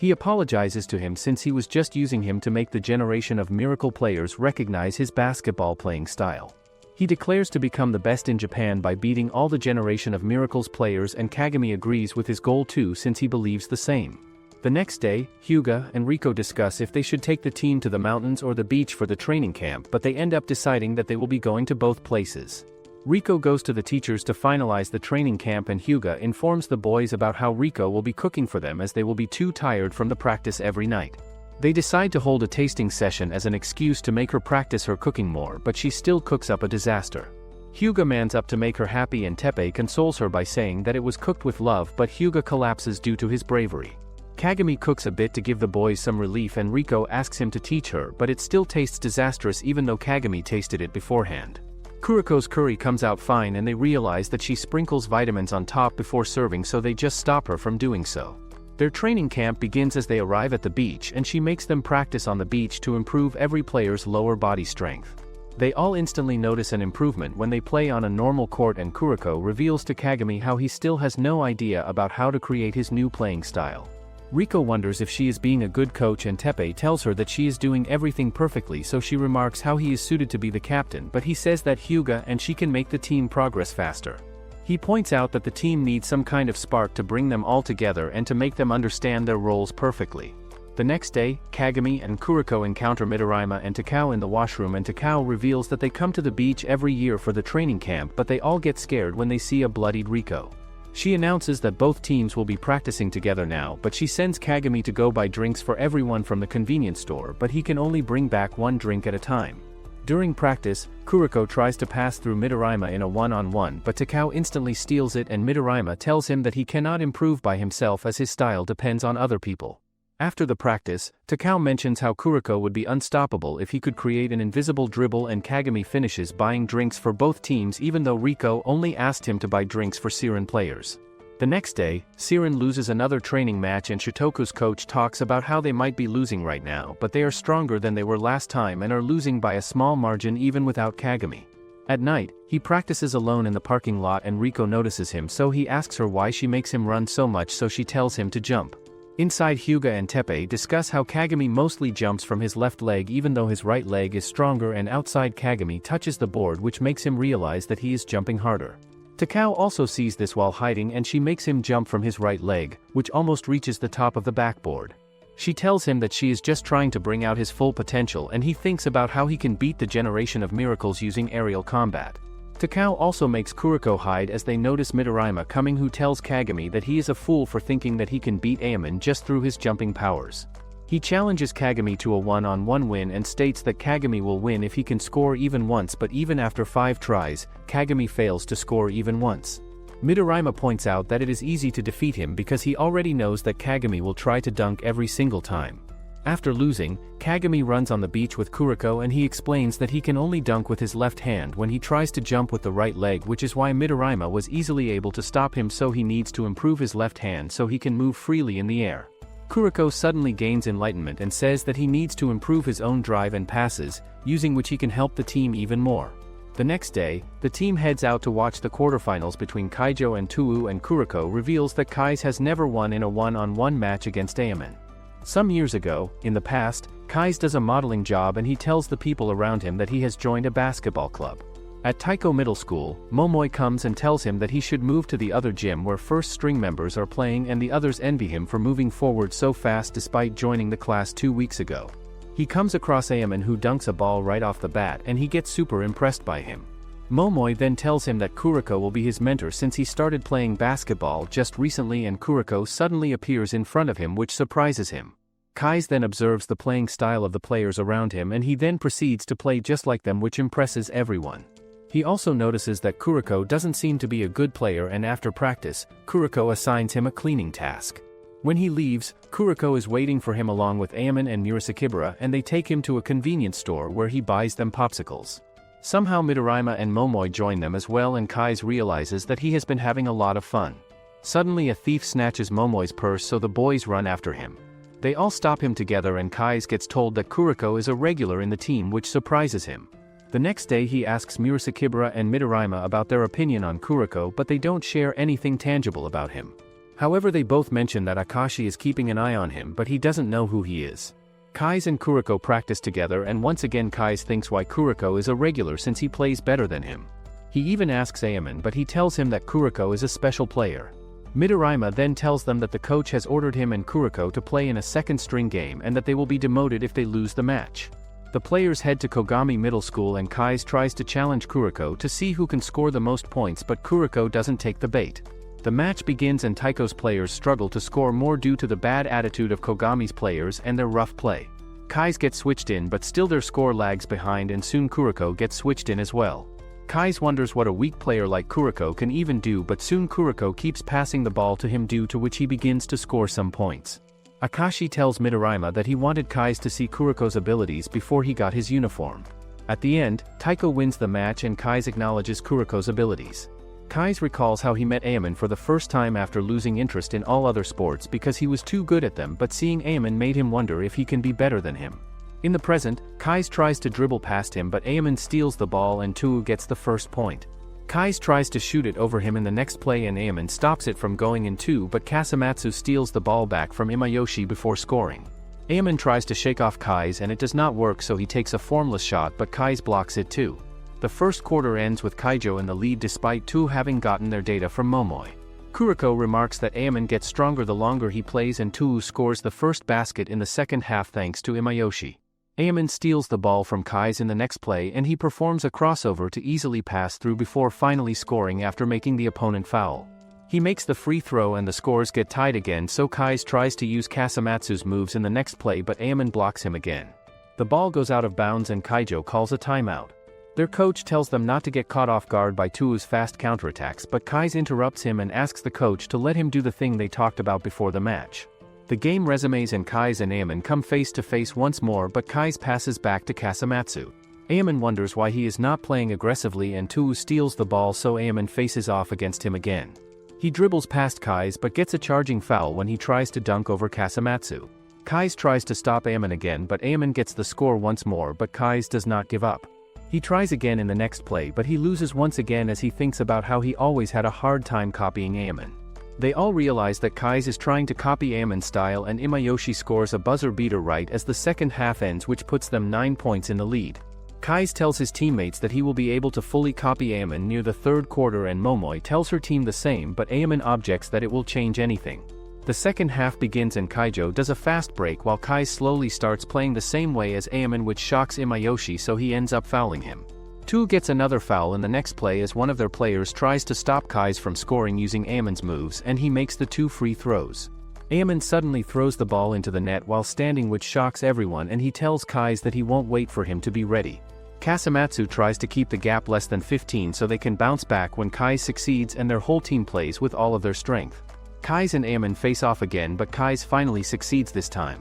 He apologizes to him since he was just using him to make the generation of miracle players recognize his basketball playing style. He declares to become the best in Japan by beating all the generation of miracles players, and Kagami agrees with his goal too since he believes the same. The next day, Hyuga and Riko discuss if they should take the team to the mountains or the beach for the training camp, but they end up deciding that they will be going to both places. Riko goes to the teachers to finalize the training camp, and Hyuga informs the boys about how Riko will be cooking for them as they will be too tired from the practice every night. They decide to hold a tasting session as an excuse to make her practice her cooking more, but she still cooks up a disaster. Hyuga mans up to make her happy, and Teppei consoles her by saying that it was cooked with love, but Hyuga collapses due to his bravery. Kagami cooks a bit to give the boys some relief, and Riko asks him to teach her, but it still tastes disastrous even though Kagami tasted it beforehand. Kuriko's curry comes out fine, and they realize that she sprinkles vitamins on top before serving, so they just stop her from doing so. Their training camp begins as they arrive at the beach, and she makes them practice on the beach to improve every player's lower body strength. They all instantly notice an improvement when they play on a normal court, and Kuriko reveals to Kagami how he still has no idea about how to create his new playing style. Riko wonders if she is being a good coach, and Teppei tells her that she is doing everything perfectly, so she remarks how he is suited to be the captain, but he says that Hyuga and she can make the team progress faster. He points out that the team needs some kind of spark to bring them all together and to make them understand their roles perfectly. The next day, Kagami and Kuriko encounter Midorima and Takao in the washroom, and Takao reveals that they come to the beach every year for the training camp, but they all get scared when they see a bloodied Riko. She announces that both teams will be practicing together now, but she sends Kagami to go buy drinks for everyone from the convenience store, but he can only bring back one drink at a time. During practice, Kuriko tries to pass through Midorima in a one-on-one, but Takao instantly steals it, and Midorima tells him that he cannot improve by himself as his style depends on other people. After the practice, Takao mentions how Kuriko would be unstoppable if he could create an invisible dribble, and Kagami finishes buying drinks for both teams even though Riko only asked him to buy drinks for Siren players. The next day, Siren loses another training match, and Shotoku's coach talks about how they might be losing right now, but they are stronger than they were last time and are losing by a small margin even without Kagami. At night, he practices alone in the parking lot, and Riko notices him, so he asks her why she makes him run so much, so she tells him to jump. Inside, Hyuga and Teppei discuss how Kagami mostly jumps from his left leg even though his right leg is stronger, and outside Kagami touches the board, which makes him realize that he is jumping harder. Takao also sees this while hiding, and she makes him jump from his right leg, which almost reaches the top of the backboard. She tells him that she is just trying to bring out his full potential, and he thinks about how he can beat the generation of miracles using aerial combat. Takao also makes Kuriko hide as they notice Midorima coming, who tells Kagami that he is a fool for thinking that he can beat Animaan just through his jumping powers. He challenges Kagami to a one-on-one win and states that Kagami will win if he can score even once, but even after 5 tries, Kagami fails to score even once. Midorima points out that it is easy to defeat him because he already knows that Kagami will try to dunk every single time. After losing, Kagami runs on the beach with Kuriko, and he explains that he can only dunk with his left hand when he tries to jump with the right leg, which is why Midorima was easily able to stop him, so he needs to improve his left hand so he can move freely in the air. Kuriko suddenly gains enlightenment and says that he needs to improve his own drive and passes, using which he can help the team even more. The next day, the team heads out to watch the quarterfinals between Kaijo and Tuu, and Kuriko reveals that Kai's has never won in a one-on-one match against Animaan. Some years ago, in the past, Kai's does a modeling job, and he tells the people around him that he has joined a basketball club. At Taiko Middle School, Momoi comes and tells him that he should move to the other gym where first-string members are playing, and the others envy him for moving forward so fast despite joining the class 2 weeks ago. He comes across Animaan, who dunks a ball right off the bat, and he gets super impressed by him. Momoi then tells him that Kuriko will be his mentor since he started playing basketball just recently, and Kuriko suddenly appears in front of him, which surprises him. Kai's then observes the playing style of the players around him, and he then proceeds to play just like them, which impresses everyone. He also notices that Kuriko doesn't seem to be a good player, and after practice, Kuriko assigns him a cleaning task. When he leaves, Kuriko is waiting for him along with Animaan and Murasakibara, and they take him to a convenience store where he buys them popsicles. Somehow Midorima and Momoi join them as well, and Kai's realizes that he has been having a lot of fun. Suddenly a thief snatches Momoi's purse, so the boys run after him. They all stop him together, and Kai's gets told that Kuriko is a regular in the team, which surprises him. The next day he asks Murasakibara and Midorima about their opinion on Kuriko, but they don't share anything tangible about him. However, they both mention that Akashi is keeping an eye on him, but he doesn't know who he is. Kai's and Kuriko practice together, and once again Kai's thinks why Kuriko is a regular since he plays better than him. He even asks Ayaman, but he tells him that Kuriko is a special player. Midorima then tells them that the coach has ordered him and Kuriko to play in a second-string game and that they will be demoted if they lose the match. The players head to Kogami Middle School and Kai's tries to challenge Kuriko to see who can score the most points, but Kuriko doesn't take the bait. The match begins and Taiko's players struggle to score more due to the bad attitude of Kogami's players and their rough play. Kai's gets switched in, but still their score lags behind and soon Kuriko gets switched in as well. Kai's wonders what a weak player like Kuriko can even do, but soon Kuriko keeps passing the ball to him, due to which he begins to score some points. Akashi tells Midorima that he wanted Kai's to see Kuriko's abilities before he got his uniform. At the end, Taiko wins the match and Kai's acknowledges Kuriko's abilities. Kai's recalls how he met Ayaman for the first time after losing interest in all other sports because he was too good at them, but seeing Ayaman made him wonder if he can be better than him. In the present, Kai's tries to dribble past him, but Ayaman steals the ball and Tuu gets the first point. Kai's tries to shoot it over him in the next play and Ayaman stops it from going in too, but Kasamatsu steals the ball back from Imayoshi before scoring. Ayaman tries to shake off Kai's and it does not work, so he takes a formless shot, but Kai's blocks it too. The first quarter ends with Kaijo in the lead despite Tuu having gotten their data from Momoi. Kuriko remarks that Ayaman gets stronger the longer he plays and Tuu scores the first basket in the second half thanks to Imayoshi. Ayaman steals the ball from Kai's in the next play and he performs a crossover to easily pass through before finally scoring after making the opponent foul. He makes the free throw and the scores get tied again, so Kai's tries to use Kasamatsu's moves in the next play, but Ayaman blocks him again. The ball goes out of bounds and Kaijo calls a timeout. Their coach tells them not to get caught off guard by Tuu's fast counterattacks, but Kai's interrupts him and asks the coach to let him do the thing they talked about before the match. The game resumes and Kai's and Ayaman come face to face once more, but Kai's passes back to Kasamatsu. Ayaman wonders why he is not playing aggressively and Tuu steals the ball, so Ayaman faces off against him again. He dribbles past Kai's but gets a charging foul when he tries to dunk over Kasamatsu. Kai's tries to stop Ayaman again, but Ayaman gets the score once more, but Kai's does not give up. He tries again in the next play, but he loses once again as he thinks about how he always had a hard time copying Ayaman. They all realize that Kai's is trying to copy Ayaman's style and Imayoshi scores a buzzer beater right as the second half ends, which puts them 9 points in the lead. Kai's tells his teammates that he will be able to fully copy Ayaman near the third quarter and Momoi tells her team the same, but Ayaman objects that it will change anything. The second half begins and Kaijo does a fast break while Kai slowly starts playing the same way as Ayaman, which shocks Imayoshi, so he ends up fouling him. Tuu gets another foul in the next play as one of their players tries to stop Kai's from scoring using Ayaman's moves, and he makes the 2 free throws. Ayaman suddenly throws the ball into the net while standing, which shocks everyone, and he tells Kai's that he won't wait for him to be ready. Kasamatsu tries to keep the gap less than 15 so they can bounce back when Kai succeeds and their whole team plays with all of their strength. Kai's and Ayaman face off again, but Kai's finally succeeds this time.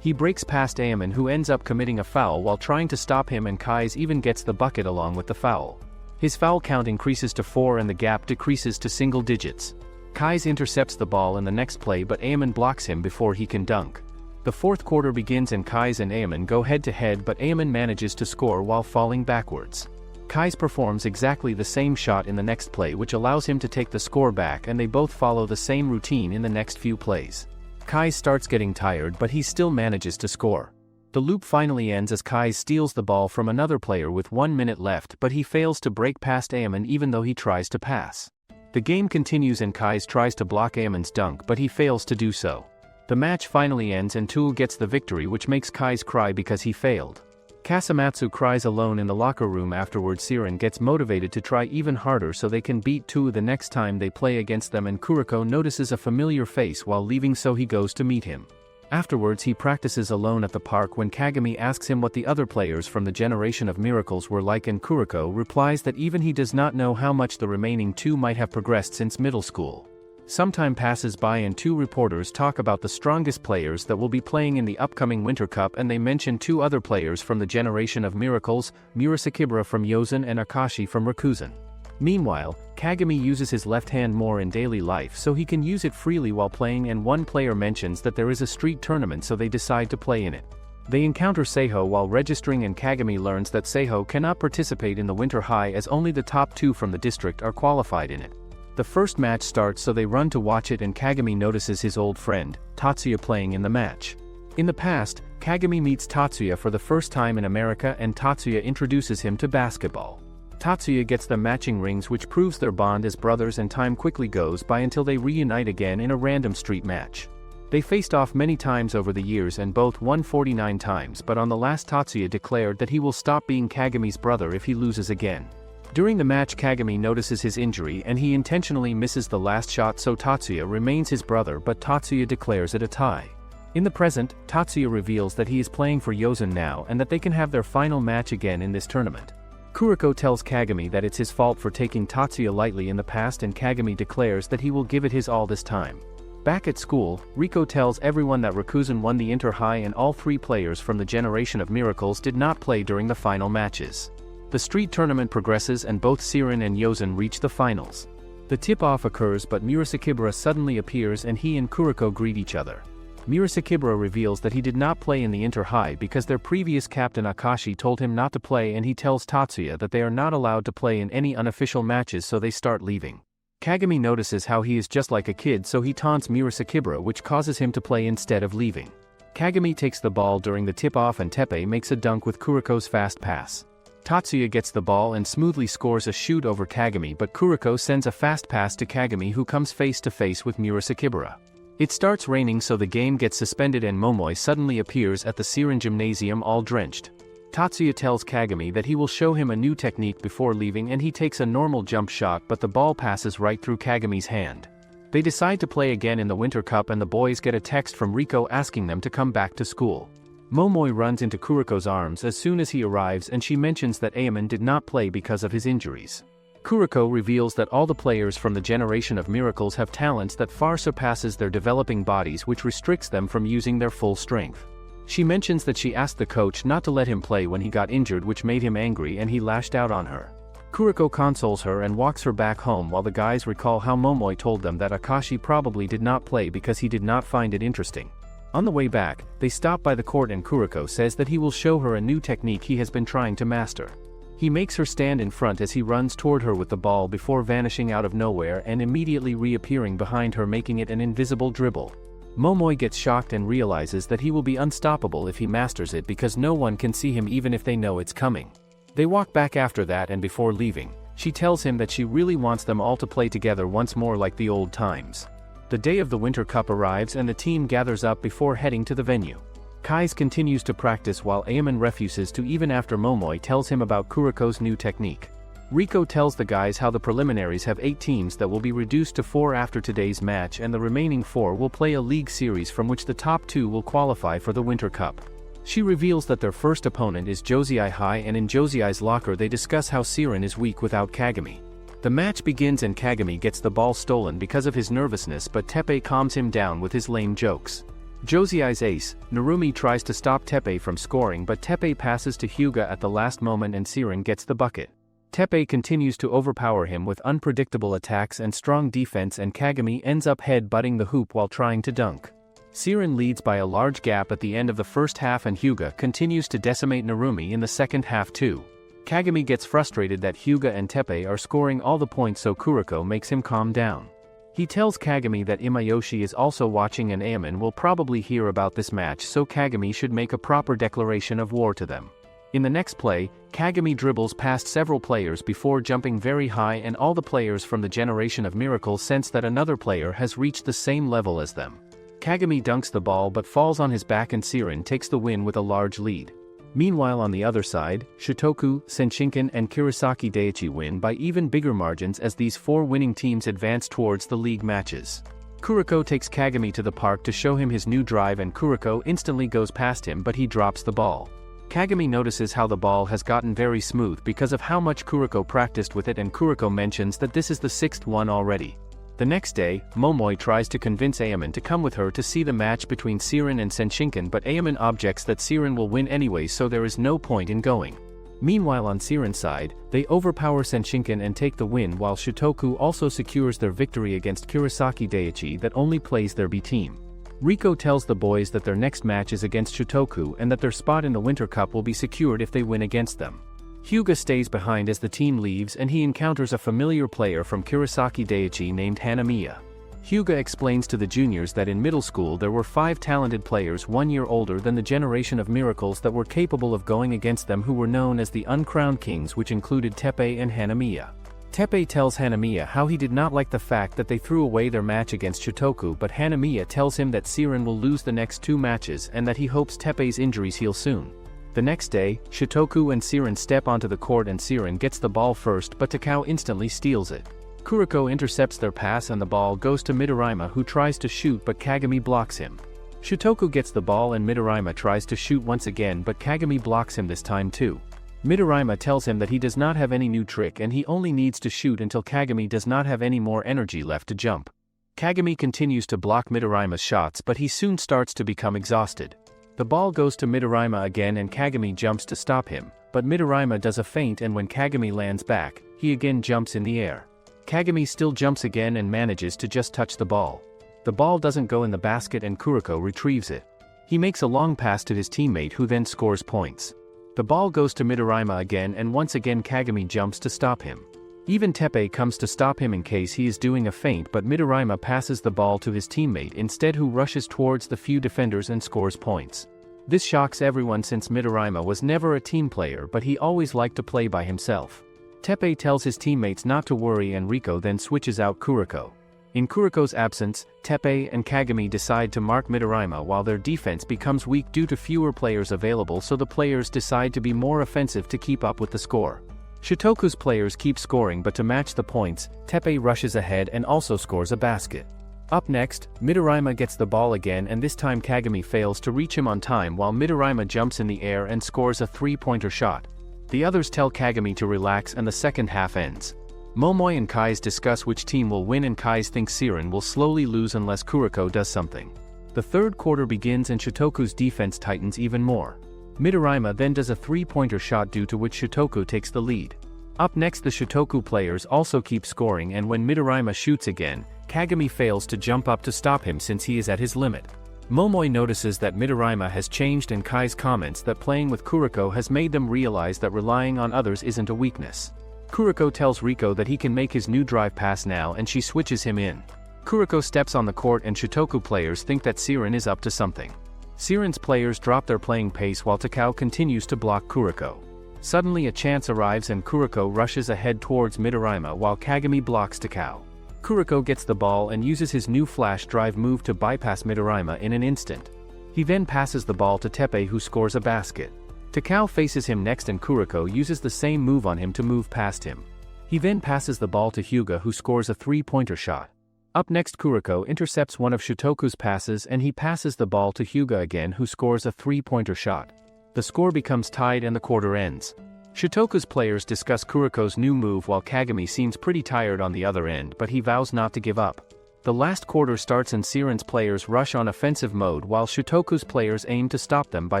He breaks past Ayaman, who ends up committing a foul while trying to stop him, and Kai's even gets the bucket along with the foul. His foul count increases to 4 and the gap decreases to single digits. Kai's intercepts the ball in the next play, but Ayaman blocks him before he can dunk. The fourth quarter begins and Kai's and Ayaman go head to head, but Ayaman manages to score while falling backwards. Kai's performs exactly the same shot in the next play, which allows him to take the score back, and they both follow the same routine in the next few plays. Kai starts getting tired, but he still manages to score. The loop finally ends as Kai steals the ball from another player with 1 minute left, but he fails to break past Ayaman even though he tries to pass. The game continues and Kai tries to block Ayaman's dunk, but he fails to do so. The match finally ends and Tuu gets the victory, which makes Kai cry because he failed. Kasamatsu cries alone in the locker room afterwards. Siren gets motivated to try even harder so they can beat Tuu the next time they play against them, and Kuriko notices a familiar face while leaving, so he goes to meet him. Afterwards he practices alone at the park when Kagami asks him what the other players from the Generation of Miracles were like, and Kuriko replies that even he does not know how much the remaining 2 might have progressed since middle school. Some time passes by and 2 reporters talk about the strongest players that will be playing in the upcoming Winter Cup, and they mention 2 other players from the Generation of Miracles, Murasakibara from Yosen and Akashi from Rakuzen. Meanwhile, Kagami uses his left hand more in daily life so he can use it freely while playing, and one player mentions that there is a street tournament, so they decide to play in it. They encounter Seiho while registering, and Kagami learns that Seiho cannot participate in the Winter High as only the top 2 from the district are qualified in it. The first match starts, so they run to watch it, and Kagami notices his old friend, Tatsuya, playing in the match. In the past, Kagami meets Tatsuya for the first time in America, and Tatsuya introduces him to basketball. Tatsuya gets them matching rings, which proves their bond as brothers, and time quickly goes by until they reunite again in a random street match. They faced off many times over the years and both won 49 times, but on the last Tatsuya declared that he will stop being Kagami's brother if he loses again. During the match, Kagami notices his injury and he intentionally misses the last shot, so Tatsuya remains his brother, but Tatsuya declares it a tie. In the present, Tatsuya reveals that he is playing for Yosen now and that they can have their final match again in this tournament. Kuriko tells Kagami that it's his fault for taking Tatsuya lightly in the past, and Kagami declares that he will give it his all this time. Back at school, Riko tells everyone that Rikuzen won the Inter-High and all 3 players from the Generation of Miracles did not play during the final matches. The street tournament progresses and both Siren and Yosen reach the finals. The tip-off occurs, but Murasakibara suddenly appears and he and Kuriko greet each other. Murasakibara reveals that he did not play in the Inter-High because their previous captain Akashi told him not to play, and he tells Tatsuya that they are not allowed to play in any unofficial matches, so they start leaving. Kagami notices how he is just like a kid, so he taunts Murasakibara, which causes him to play instead of leaving. Kagami takes the ball during the tip-off and Teppei makes a dunk with Kuriko's fast pass. Tatsuya gets the ball and smoothly scores a shoot over Kagami, but Kuriko sends a fast pass to Kagami, who comes face to face with Murasakibara. It starts raining, so the game gets suspended and Momoi suddenly appears at the Siren gymnasium all drenched. Tatsuya tells Kagami that he will show him a new technique before leaving, and he takes a normal jump shot, but the ball passes right through Kagami's hand. They decide to play again in the Winter Cup, and the boys get a text from Riko asking them to come back to school. Momoi runs into Kuriko's arms as soon as he arrives, and she mentions that Ayaman did not play because of his injuries. Kuriko reveals that all the players from the Generation of Miracles have talents that far surpasses their developing bodies, which restricts them from using their full strength. She mentions that she asked the coach not to let him play when he got injured, which made him angry and he lashed out on her. Kuriko consoles her and walks her back home, while the guys recall how Momoi told them that Akashi probably did not play because he did not find it interesting. On the way back, they stop by the court and Kuriko says that he will show her a new technique he has been trying to master. He makes her stand in front as he runs toward her with the ball before vanishing out of nowhere and immediately reappearing behind her, making it an invisible dribble. Momoi gets shocked and realizes that he will be unstoppable if he masters it because no one can see him even if they know it's coming. They walk back after that, and before leaving, she tells him that she really wants them all to play together once more like the old times. The day of the Winter Cup arrives and the team gathers up before heading to the venue. Kais continues to practice while Ayaman refuses to, even after Momoi tells him about Kuriko's new technique. Riko tells the guys how the preliminaries have 8 teams that will be reduced to 4 after today's match, and the remaining 4 will play a league series from which the top 2 will qualify for the Winter Cup. She reveals that their first opponent is Josei High, and in Josei's locker they discuss how Siren is weak without Kagami. The match begins and Kagami gets the ball stolen because of his nervousness, but Teppei calms him down with his lame jokes. Josei's ace, Narumi, tries to stop Teppei from scoring, but Teppei passes to Hyuga at the last moment and Siren gets the bucket. Teppei continues to overpower him with unpredictable attacks and strong defense, and Kagami ends up head-butting the hoop while trying to dunk. Siren leads by a large gap at the end of the first half, and Hyuga continues to decimate Narumi in the second half too. Kagami gets frustrated that Hyuga and Teppei are scoring all the points, so Kuriko makes him calm down. He tells Kagami that Imayoshi is also watching and Ayaman will probably hear about this match, so Kagami should make a proper declaration of war to them. In the next play, Kagami dribbles past several players before jumping very high, and all the players from the Generation of Miracles sense that another player has reached the same level as them. Kagami dunks the ball but falls on his back, and Siren takes the win with a large lead. Meanwhile, on the other side, Shotoku, Senshinkan and Kurosaki Daiichi win by even bigger margins as these 4 winning teams advance towards the league matches. Kuriko takes Kagami to the park to show him his new drive, and Kuriko instantly goes past him, but he drops the ball. Kagami notices how the ball has gotten very smooth because of how much Kuriko practiced with it, and Kuriko mentions that this is the 6th one already. The next day, Momoi tries to convince Ayaman to come with her to see the match between Siren and Senshinkan, but Ayaman objects that Siren will win anyway, so there is no point in going. Meanwhile, on Siren's side, they overpower Senshinkan and take the win, while Shotoku also secures their victory against Kurosaki Daiichi that only plays their B team. Riko tells the boys that their next match is against Shotoku and that their spot in the Winter Cup will be secured if they win against them. Hyuga stays behind as the team leaves and he encounters a familiar player from Kurosaki Daiichi named Hanamiya. Hyuga explains to the juniors that in middle school there were 5 talented players 1 year older than the generation of miracles that were capable of going against them who were known as the Uncrowned Kings, which included Teppei and Hanamiya. Teppei tells Hanamiya how he did not like the fact that they threw away their match against Shotoku, but Hanamiya tells him that Siren will lose the next 2 matches and that he hopes Teppei's injuries heal soon. The next day, Shotoku and Siren step onto the court and Siren gets the ball first, but Takao instantly steals it. Kuriko intercepts their pass and the ball goes to Midorima, who tries to shoot but Kagami blocks him. Shotoku gets the ball and Midorima tries to shoot once again, but Kagami blocks him this time too. Midorima tells him that he does not have any new trick and he only needs to shoot until Kagami does not have any more energy left to jump. Kagami continues to block Midorima's shots, but he soon starts to become exhausted. The ball goes to Midorima again and Kagami jumps to stop him, but Midorima does a feint and when Kagami lands back, he again jumps in the air. Kagami still jumps again and manages to just touch the ball. The ball doesn't go in the basket and Kuriko retrieves it. He makes a long pass to his teammate who then scores points. The ball goes to Midorima again and once again Kagami jumps to stop him. Even Teppei comes to stop him in case he is doing a feint, but Midorima passes the ball to his teammate instead, who rushes towards the few defenders and scores points. This shocks everyone since Midorima was never a team player, but he always liked to play by himself. Teppei tells his teammates not to worry and Riko then switches out Kuriko. In Kuriko's absence, Teppei and Kagami decide to mark Midorima while their defense becomes weak due to fewer players available, so the players decide to be more offensive to keep up with the score. Shotoku's players keep scoring, but to match the points, Teppei rushes ahead and also scores a basket. Up next, Midorima gets the ball again and this time Kagami fails to reach him on time while Midorima jumps in the air and scores a 3-pointer shot. The others tell Kagami to relax and the second half ends. Momoi and Kai's discuss which team will win and Kai's thinks Siren will slowly lose unless Kuriko does something. The third quarter begins and Shotoku's defense tightens even more. Midorima then does a 3-pointer shot, due to which Shotoku takes the lead. Up next, the Shotoku players also keep scoring and when Midorima shoots again, Kagami fails to jump up to stop him since he is at his limit. Momoi notices that Midorima has changed and Kai's comments that playing with Kuriko has made them realize that relying on others isn't a weakness. Kuriko tells Riko that he can make his new drive pass now and she switches him in. Kuriko steps on the court and Shotoku players think that Siren is up to something. Siren's players drop their playing pace while Takao continues to block Kuriko. Suddenly a chance arrives and Kuriko rushes ahead towards Midorima while Kagami blocks Takao. Kuriko gets the ball and uses his new flash drive move to bypass Midorima in an instant. He then passes the ball to Teppei, who scores a basket. Takao faces him next and Kuriko uses the same move on him to move past him. He then passes the ball to Hyuga, who scores a 3-pointer shot. Up next, Kuriko intercepts one of Shotoku's passes and he passes the ball to Hyuga again, who scores a 3-pointer shot. The score becomes tied and the quarter ends. Shotoku's players discuss Kuriko's new move while Kagami seems pretty tired on the other end, but he vows not to give up. The last quarter starts and Siren's players rush on offensive mode while Shotoku's players aim to stop them by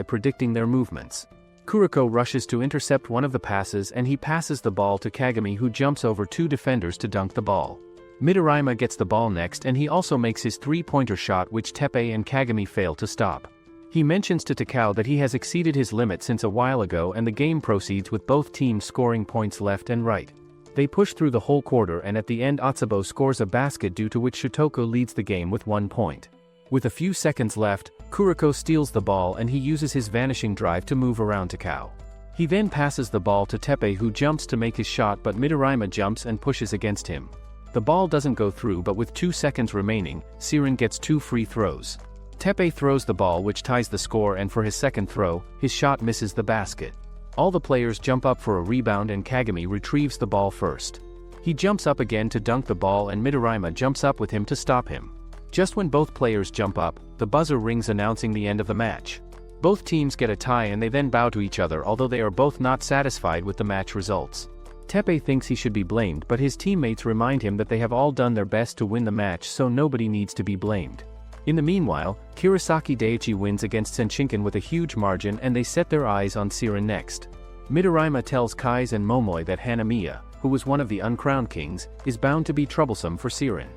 predicting their movements. Kuriko rushes to intercept one of the passes and he passes the ball to Kagami, who jumps over 2 defenders to dunk the ball. Midorima gets the ball next and he also makes his 3-pointer shot, which Teppei and Kagami fail to stop. He mentions to Takao that he has exceeded his limit since a while ago and the game proceeds with both teams scoring points left and right. They push through the whole quarter and at the end Atsubo scores a basket, due to which Shotoku leads the game with 1 point. With a few seconds left, Kuriko steals the ball and he uses his vanishing drive to move around Takao. He then passes the ball to Teppei, who jumps to make his shot, but Midorima jumps and pushes against him. The ball doesn't go through, but with 2 seconds remaining, Siren gets 2 free throws. Teppei throws the ball, which ties the score, and for his second throw, his shot misses the basket. All the players jump up for a rebound and Kagami retrieves the ball first. He jumps up again to dunk the ball and Midorima jumps up with him to stop him. Just when both players jump up, the buzzer rings announcing the end of the match. Both teams get a tie and they then bow to each other, although they are both not satisfied with the match results. Teppei thinks he should be blamed, but his teammates remind him that they have all done their best to win the match, so nobody needs to be blamed. In the meanwhile, Kurosaki Daiichi wins against Senshinkan with a huge margin and they set their eyes on Siren next. Midorima tells Kai's and Momoi that Hanamiya, who was one of the Uncrowned Kings, is bound to be troublesome for Siren.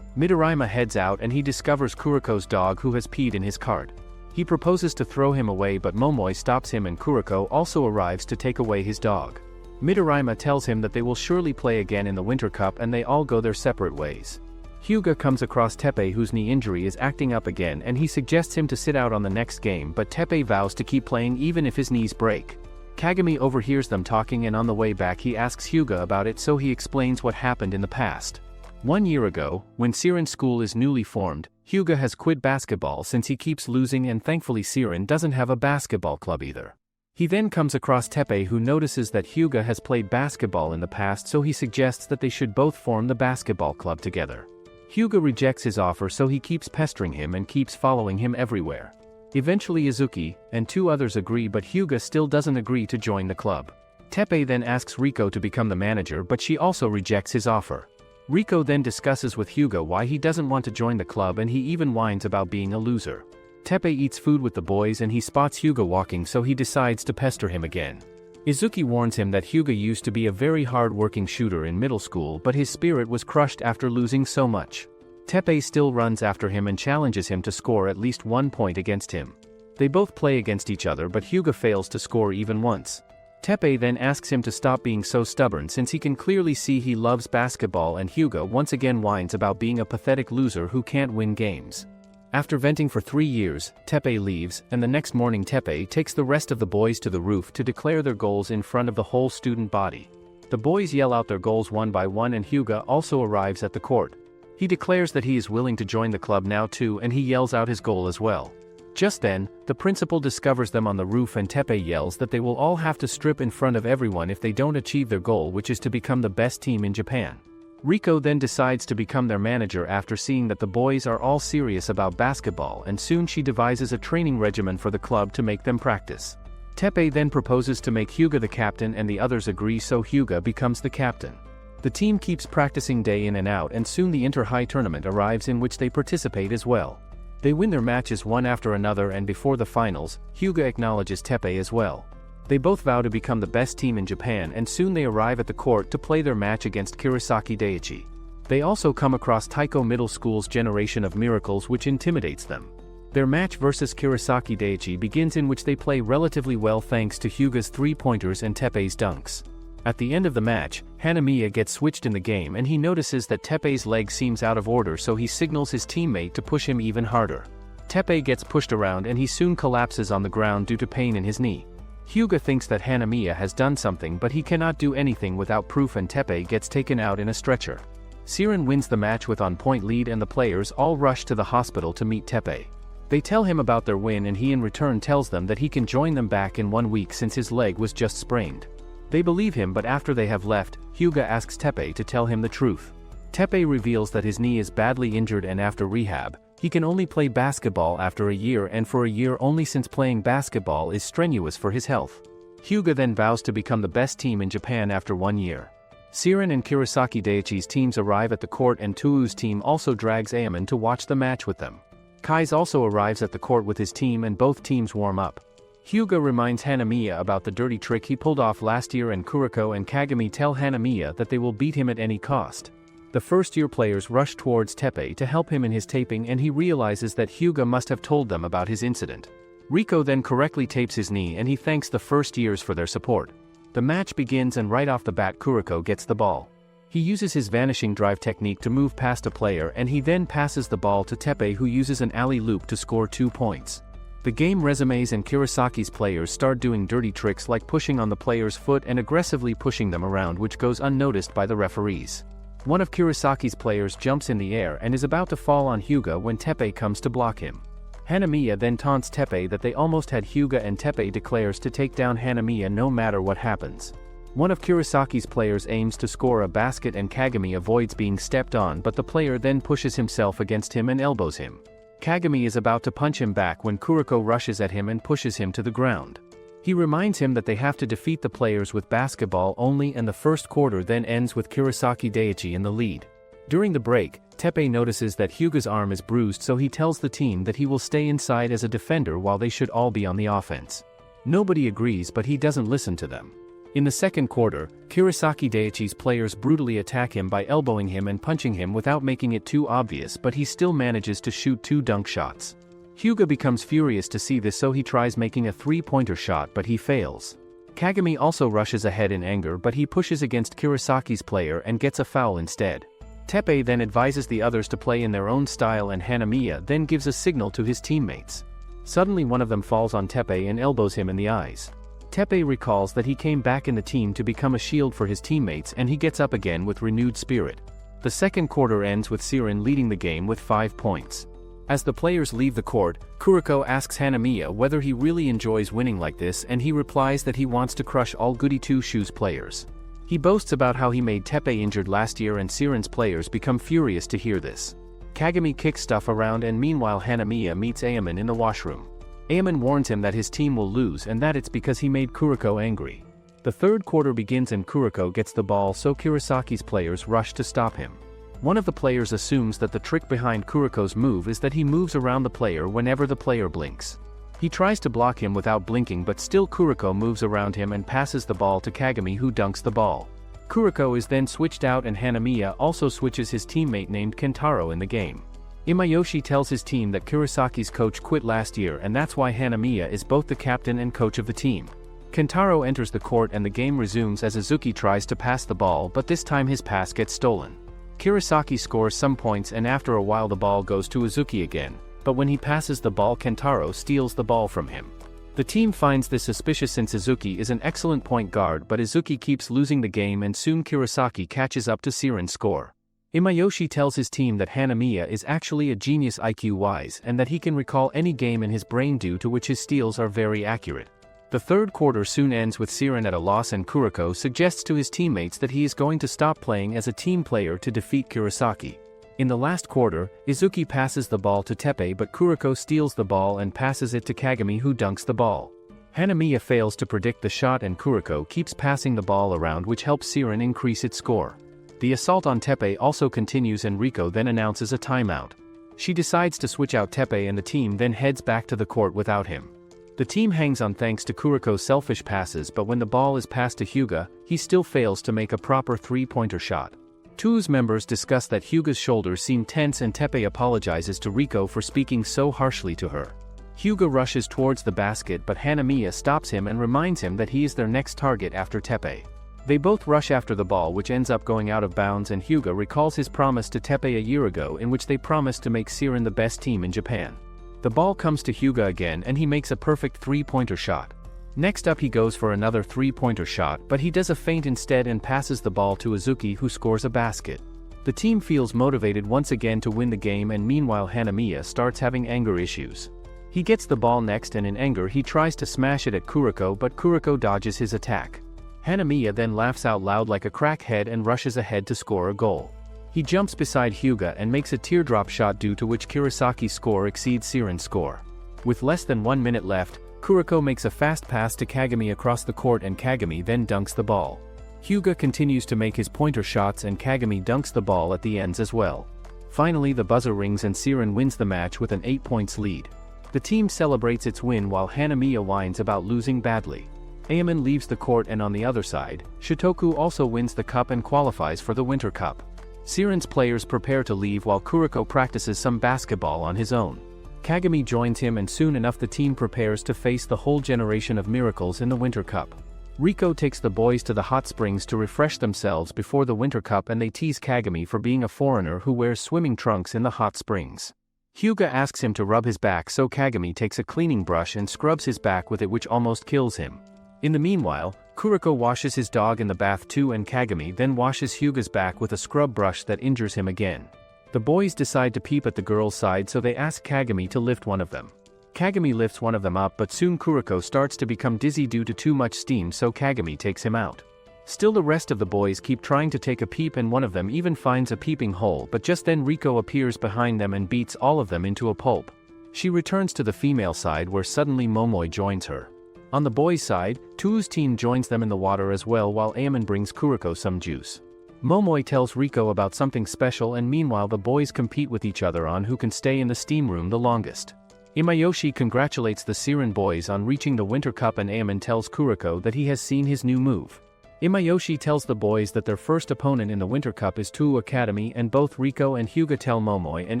Midorima heads out and he discovers Kuriko's dog, who has peed in his cart. He proposes to throw him away, but Momoi stops him and Kuriko also arrives to take away his dog. Midorima tells him that they will surely play again in the Winter Cup and they all go their separate ways. Hyuga comes across Teppei whose knee injury is acting up again and he suggests him to sit out on the next game, but Teppei vows to keep playing even if his knees break. Kagami overhears them talking and on the way back he asks Hyuga about it, so he explains what happened in the past. 1 year ago, when Siren's school is newly formed, Hyuga has quit basketball since he keeps losing, and thankfully Siren doesn't have a basketball club either. He then comes across Teppei who notices that Hyuga has played basketball in the past, so he suggests that they should both form the basketball club together. Hyuga rejects his offer, so he keeps pestering him and keeps following him everywhere. Eventually Izuki and 2 others agree, but Hyuga still doesn't agree to join the club. Teppei then asks Riko to become the manager, but she also rejects his offer. Riko then discusses with Hyuga why he doesn't want to join the club and he even whines about being a loser. Teppei eats food with the boys and he spots Hyuga walking, so he decides to pester him again. Izuki warns him that Hyuga used to be a very hard-working shooter in middle school, but his spirit was crushed after losing so much. Teppei still runs after him and challenges him to score at least 1 point against him. They both play against each other, but Hyuga fails to score even once. Teppei then asks him to stop being so stubborn since he can clearly see he loves basketball, and Hyuga once again whines about being a pathetic loser who can't win games. After venting for 3 years, Teppei leaves, and the next morning Teppei takes the rest of the boys to the roof to declare their goals in front of the whole student body. The boys yell out their goals one by one and Hyuga also arrives at the court. He declares that he is willing to join the club now too, and he yells out his goal as well. Just then, the principal discovers them on the roof and Teppei yells that they will all have to strip in front of everyone if they don't achieve their goal, which is to become the best team in Japan. Riko then decides to become their manager after seeing that the boys are all serious about basketball, and soon she devises a training regimen for the club to make them practice. Teppei then proposes to make Hyuga the captain and the others agree, so Hyuga becomes the captain. The team keeps practicing day in and out, and soon the Inter-High tournament arrives in which they participate as well. They win their matches one after another, and before the finals, Hyuga acknowledges Teppei as well. They both vow to become the best team in Japan, and soon they arrive at the court to play their match against Kurosaki Daiichi. They also come across Taiko Middle School's Generation of Miracles, which intimidates them. Their match versus Kurosaki Daiichi begins, in which they play relatively well thanks to Hyuga's 3-pointers and Teppei's dunks. At the end of the match, Hanamiya gets switched in the game and he notices that Teppei's leg seems out of order, so he signals his teammate to push him even harder. Teppei gets pushed around and he soon collapses on the ground due to pain in his knee. Hyuga thinks that Hanamiya has done something, but he cannot do anything without proof, and Teppei gets taken out in a stretcher. Siren wins the match with on-point lead and the players all rush to the hospital to meet Teppei. They tell him about their win and he in return tells them that he can join them back in 1 week since his leg was just sprained. They believe him, but after they have left, Hyuga asks Teppei to tell him the truth. Teppei reveals that his knee is badly injured and after rehab, he can only play basketball after a year, and for a year only, since playing basketball is strenuous for his health. Hyuga then vows to become the best team in Japan after 1 year. Siren and Kurosaki Daiichi's teams arrive at the court and Tuu's team also drags Aemon to watch the match with them. Kai's also arrives at the court with his team and both teams warm up. Hyuga reminds Hanamiya about the dirty trick he pulled off last year, and Kuriko and Kagami tell Hanamiya that they will beat him at any cost. The first-year players rush towards Teppei to help him in his taping, and he realizes that Hyuga must have told them about his incident. Riko then correctly tapes his knee and he thanks the first years for their support. The match begins and right off the bat Kuriko gets the ball. He uses his vanishing drive technique to move past a player and he then passes the ball to Teppei, who uses an alley-oop to score 2 points. The game resumes and Kurosaki's players start doing dirty tricks like pushing on the player's foot and aggressively pushing them around, which goes unnoticed by the referees. One of Kurosaki's players jumps in the air and is about to fall on Hyuga when Teppei comes to block him. Hanamiya then taunts Teppei that they almost had Hyuga, and Teppei declares to take down Hanamiya no matter what happens. One of Kurosaki's players aims to score a basket and Kagami avoids being stepped on, but the player then pushes himself against him and elbows him. Kagami is about to punch him back when Kuriko rushes at him and pushes him to the ground. He reminds him that they have to defeat the players with basketball only, and the first quarter then ends with Kurosaki Daiichi in the lead. During the break, Teppei notices that Hyuga's arm is bruised, so he tells the team that he will stay inside as a defender while they should all be on the offense. Nobody agrees, but he doesn't listen to them. In the second quarter, Kurosaki Daiichi's players brutally attack him by elbowing him and punching him without making it too obvious, but he still manages to shoot 2 dunk shots. Hyuga becomes furious to see this, so he tries making a 3-pointer shot, but he fails. Kagami also rushes ahead in anger, but he pushes against Kurasaki's player and gets a foul instead. Teppei then advises the others to play in their own style, and Hanamiya then gives a signal to his teammates. Suddenly one of them falls on Teppei and elbows him in the eyes. Teppei recalls that he came back in the team to become a shield for his teammates, and he gets up again with renewed spirit. The second quarter ends with Siren leading the game with 5 points. As the players leave the court, Kuriko asks Hanamiya whether he really enjoys winning like this, and he replies that he wants to crush all Goody Two Shoes players. He boasts about how he made Teppei injured last year, and Siren's players become furious to hear this. Kagami kicks stuff around, and meanwhile Hanamiya meets Ayaman in the washroom. Ayaman warns him that his team will lose and that it's because he made Kuriko angry. The third quarter begins and Kuriko gets the ball, so Kurasaki's players rush to stop him. One of the players assumes that the trick behind Kuriko's move is that he moves around the player whenever the player blinks. He tries to block him without blinking, but still Kuriko moves around him and passes the ball to Kagami, who dunks the ball. Kuriko is then switched out, and Hanamiya also switches his teammate named Kentaro in the game. Imayoshi tells his team that Kurasaki's coach quit last year, and that's why Hanamiya is both the captain and coach of the team. Kentaro enters the court and the game resumes as Izuki tries to pass the ball, but this time his pass gets stolen. Kurosaki scores some points, and after a while the ball goes to Izuki again, but when he passes the ball, Kentaro steals the ball from him. The team finds this suspicious since Izuki is an excellent point guard, but Izuki keeps losing the game and soon Kurosaki catches up to Siren's score. Imayoshi tells his team that Hanamiya is actually a genius IQ-wise and that he can recall any game in his brain, due to which his steals are very accurate. The third quarter soon ends with Siren at a loss, and Kuriko suggests to his teammates that he is going to stop playing as a team player to defeat Kurosaki. In the last quarter, Izuki passes the ball to Teppei, but Kuriko steals the ball and passes it to Kagami, who dunks the ball. Hanamiya fails to predict the shot and Kuriko keeps passing the ball around, which helps Siren increase its score. The assault on Teppei also continues, and Riko then announces a timeout. She decides to switch out Teppei, and the team then heads back to the court without him. The team hangs on thanks to Kuriko's selfish passes, but when the ball is passed to Hyuga, he still fails to make a proper three-pointer shot. TWO's members discuss that Hyuga's shoulders seem tense, and Teppei apologizes to Riko for speaking so harshly to her. Hyuga rushes towards the basket, but Hanamiya stops him and reminds him that he is their next target after Teppei. They both rush after the ball, which ends up going out of bounds, and Hyuga recalls his promise to Teppei a year ago, in which they promised to make Siren the best team in Japan. The ball comes to Hyuga again, and he makes a perfect three-pointer shot. Next up he goes for another three-pointer shot, but he does a feint instead and passes the ball to Izuki, who scores a basket. The team feels motivated once again to win the game, and meanwhile Hanamiya starts having anger issues. He gets the ball next, and in anger he tries to smash it at Kuriko, but Kuriko dodges his attack. Hanamiya then laughs out loud like a crackhead and rushes ahead to score a goal. He jumps beside Hyuga and makes a teardrop shot, due to which Kurosaki's score exceeds Siren's score. With less than 1 minute left, Kuriko makes a fast pass to Kagami across the court, and Kagami then dunks the ball. Hyuga continues to make his pointer shots, and Kagami dunks the ball at the ends as well. Finally the buzzer rings and Siren wins the match with an 8 points lead. The team celebrates its win while Hanamiya whines about losing badly. Ayaman leaves the court, and on the other side, Shotoku also wins the cup and qualifies for the Winter Cup. Siren's players prepare to leave while Kuriko practices some basketball on his own. Kagami joins him, and soon enough the team prepares to face the whole generation of miracles in the Winter Cup. Riko takes the boys to the hot springs to refresh themselves before the Winter Cup, and they tease Kagami for being a foreigner who wears swimming trunks in the hot springs. Hyuga asks him to rub his back, so Kagami takes a cleaning brush and scrubs his back with it, which almost kills him. In the meanwhile, Kuriko washes his dog in the bath too, and Kagami then washes Hyuga's back with a scrub brush that injures him again. The boys decide to peep at the girl's side, so they ask Kagami to lift one of them. Kagami lifts one of them up, but soon Kuriko starts to become dizzy due to too much steam, so Kagami takes him out. Still the rest of the boys keep trying to take a peep, and one of them even finds a peeping hole, but just then Riko appears behind them and beats all of them into a pulp. She returns to the female side, where suddenly Momoi joins her. On the boys' side, TWO's team joins them in the water as well, while Ayaman brings Kuriko some juice. Momoi tells Riko about something special, and meanwhile the boys compete with each other on who can stay in the steam room the longest. Imayoshi congratulates the Siren boys on reaching the Winter Cup, and Ayaman tells Kuriko that he has seen his new move. Imayoshi tells the boys that their first opponent in the Winter Cup is TWO Academy, and both Riko and Hyuga tell Momoi and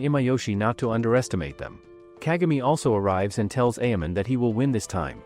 Imayoshi not to underestimate them. Kagami also arrives and tells Ayaman that he will win this time.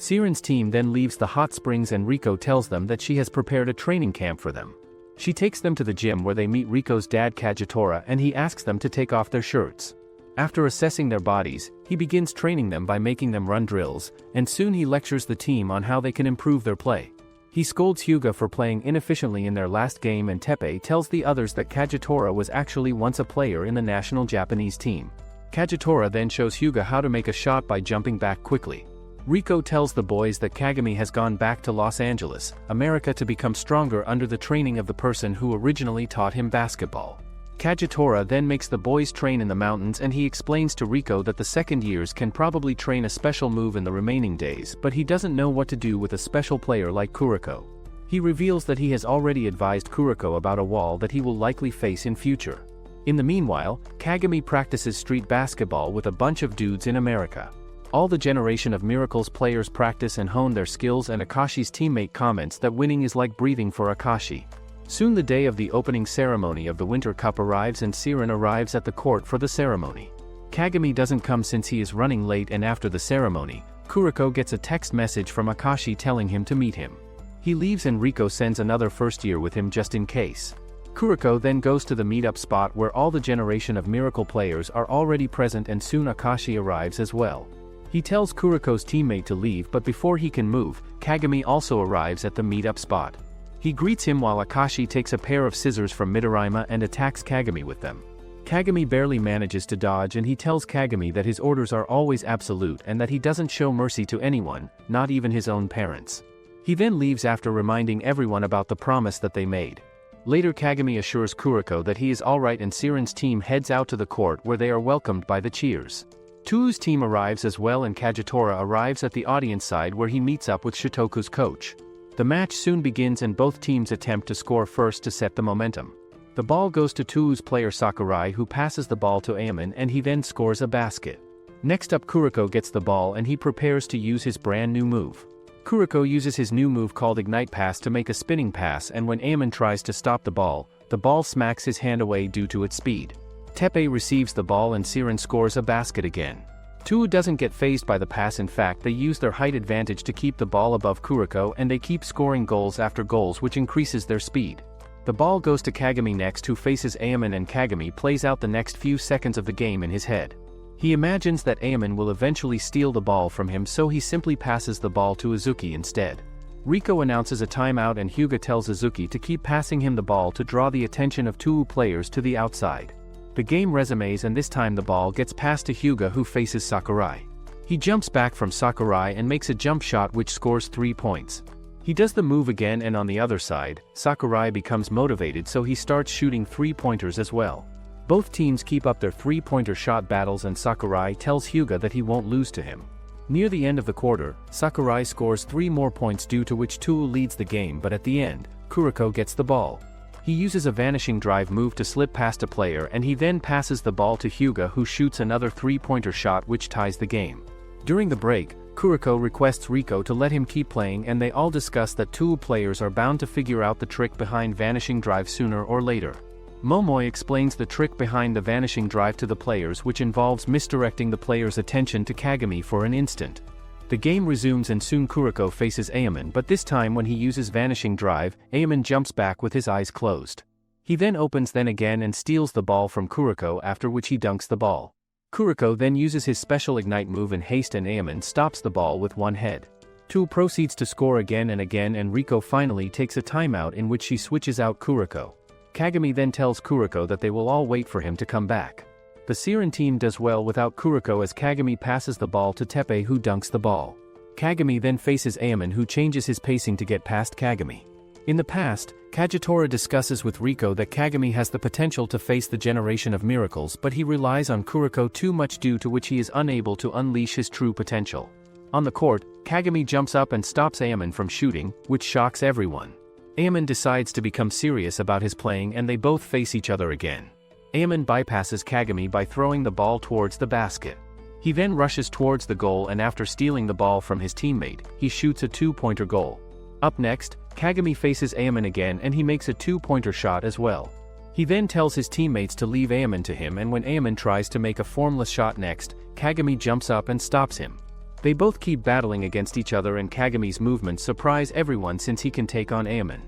Siren's team then leaves the hot springs and Riko tells them that she has prepared a training camp for them. She takes them to the gym where they meet Riko's dad Kagetora and he asks them to take off their shirts. After assessing their bodies, he begins training them by making them run drills, and soon he lectures the team on how they can improve their play. He scolds Hyuga for playing inefficiently in their last game and Teppei tells the others that Kagetora was actually once a player in the national Japanese team. Kagetora then shows Hyuga how to make a shot by jumping back quickly. Riko tells the boys that Kagami has gone back to Los Angeles, America to become stronger under the training of the person who originally taught him basketball. Kagetora then makes the boys train in the mountains and he explains to Riko that the second years can probably train a special move in the remaining days, but he doesn't know what to do with a special player like Kuriko. He reveals that he has already advised Kuriko about a wall that he will likely face in future. In the meanwhile, Kagami practices street basketball with a bunch of dudes in America. All the Generation of Miracles players practice and hone their skills and Akashi's teammate comments that winning is like breathing for Akashi. Soon the day of the opening ceremony of the Winter Cup arrives and Siren arrives at the court for the ceremony. Kagami doesn't come since he is running late and after the ceremony, Kuriko gets a text message from Akashi telling him to meet him. He leaves and Riko sends another first year with him just in case. Kuriko then goes to the meetup spot where all the Generation of Miracle players are already present and soon Akashi arrives as well. He tells Kuriko's teammate to leave but before he can move, Kagami also arrives at the meetup spot. He greets him while Akashi takes a pair of scissors from Midorima and attacks Kagami with them. Kagami barely manages to dodge and he tells Kagami that his orders are always absolute and that he doesn't show mercy to anyone, not even his own parents. He then leaves after reminding everyone about the promise that they made. Later Kagami assures Kuriko that he is alright and Siren's team heads out to the court where they are welcomed by the cheers. Tuu's team arrives as well and Kagetora arrives at the audience side where he meets up with Shotoku's coach. The match soon begins and both teams attempt to score first to set the momentum. The ball goes to Tuu's player Sakurai who passes the ball to Aemon and he then scores a basket. Next up Kuriko gets the ball and he prepares to use his brand new move. Kuriko uses his new move called Ignite Pass to make a spinning pass and when Aemon tries to stop the ball smacks his hand away due to its speed. Teppei receives the ball and Siren scores a basket again. Tuu doesn't get fazed by the pass, in fact they use their height advantage to keep the ball above Kuriko and they keep scoring goals after goals which increases their speed. The ball goes to Kagami next who faces Aemon and Kagami plays out the next few seconds of the game in his head. He imagines that Aemon will eventually steal the ball from him so he simply passes the ball to Izuki instead. Riko announces a timeout and Hyuga tells Izuki to keep passing him the ball to draw the attention of Tuu players to the outside. The game resumes and this time the ball gets passed to Hyuga who faces Sakurai. He jumps back from Sakurai and makes a jump shot which scores 3 points. He does the move again and on the other side, Sakurai becomes motivated so he starts shooting 3-pointers as well. Both teams keep up their 3-pointer shot battles and Sakurai tells Hyuga that he won't lose to him. Near the end of the quarter, Sakurai scores 3 more points due to which Tuu leads the game but at the end, Kuriko gets the ball. He uses a vanishing drive move to slip past a player and he then passes the ball to Hyuga who shoots another 3-pointer shot which ties the game. During the break, Kuriko requests Riko to let him keep playing and they all discuss that Tuu players are bound to figure out the trick behind vanishing drive sooner or later. Momoi explains the trick behind the vanishing drive to the players which involves misdirecting the player's attention to Kagami for an instant. The game resumes and soon Kuriko faces Aemon but this time when he uses vanishing drive, Aemon jumps back with his eyes closed. He then opens then again and steals the ball from Kuriko after which he dunks the ball. Kuriko then uses his special ignite move in haste and Aemon stops the ball with one head. Tuu proceeds to score again and Riko finally takes a timeout in which she switches out Kuriko. Kagami then tells Kuriko that they will all wait for him to come back. The Siren team does well without Kuriko as Kagami passes the ball to Teppei who dunks the ball. Kagami then faces Aemon who changes his pacing to get past Kagami. In the past, Kagetora discusses with Riko that Kagami has the potential to face the Generation of Miracles but he relies on Kuriko too much due to which he is unable to unleash his true potential. On the court, Kagami jumps up and stops Aemon from shooting, which shocks everyone. Aemon decides to become serious about his playing and they both face each other again. Aemon bypasses Kagami by throwing the ball towards the basket. He then rushes towards the goal and after stealing the ball from his teammate, he shoots a 2-pointer goal. Up next, Kagami faces Aemon again and he makes a 2-pointer shot as well. He then tells his teammates to leave Aemon to him and when Aemon tries to make a formless shot next, Kagami jumps up and stops him. They both keep battling against each other and Kagami's movements surprise everyone since he can take on Animaan.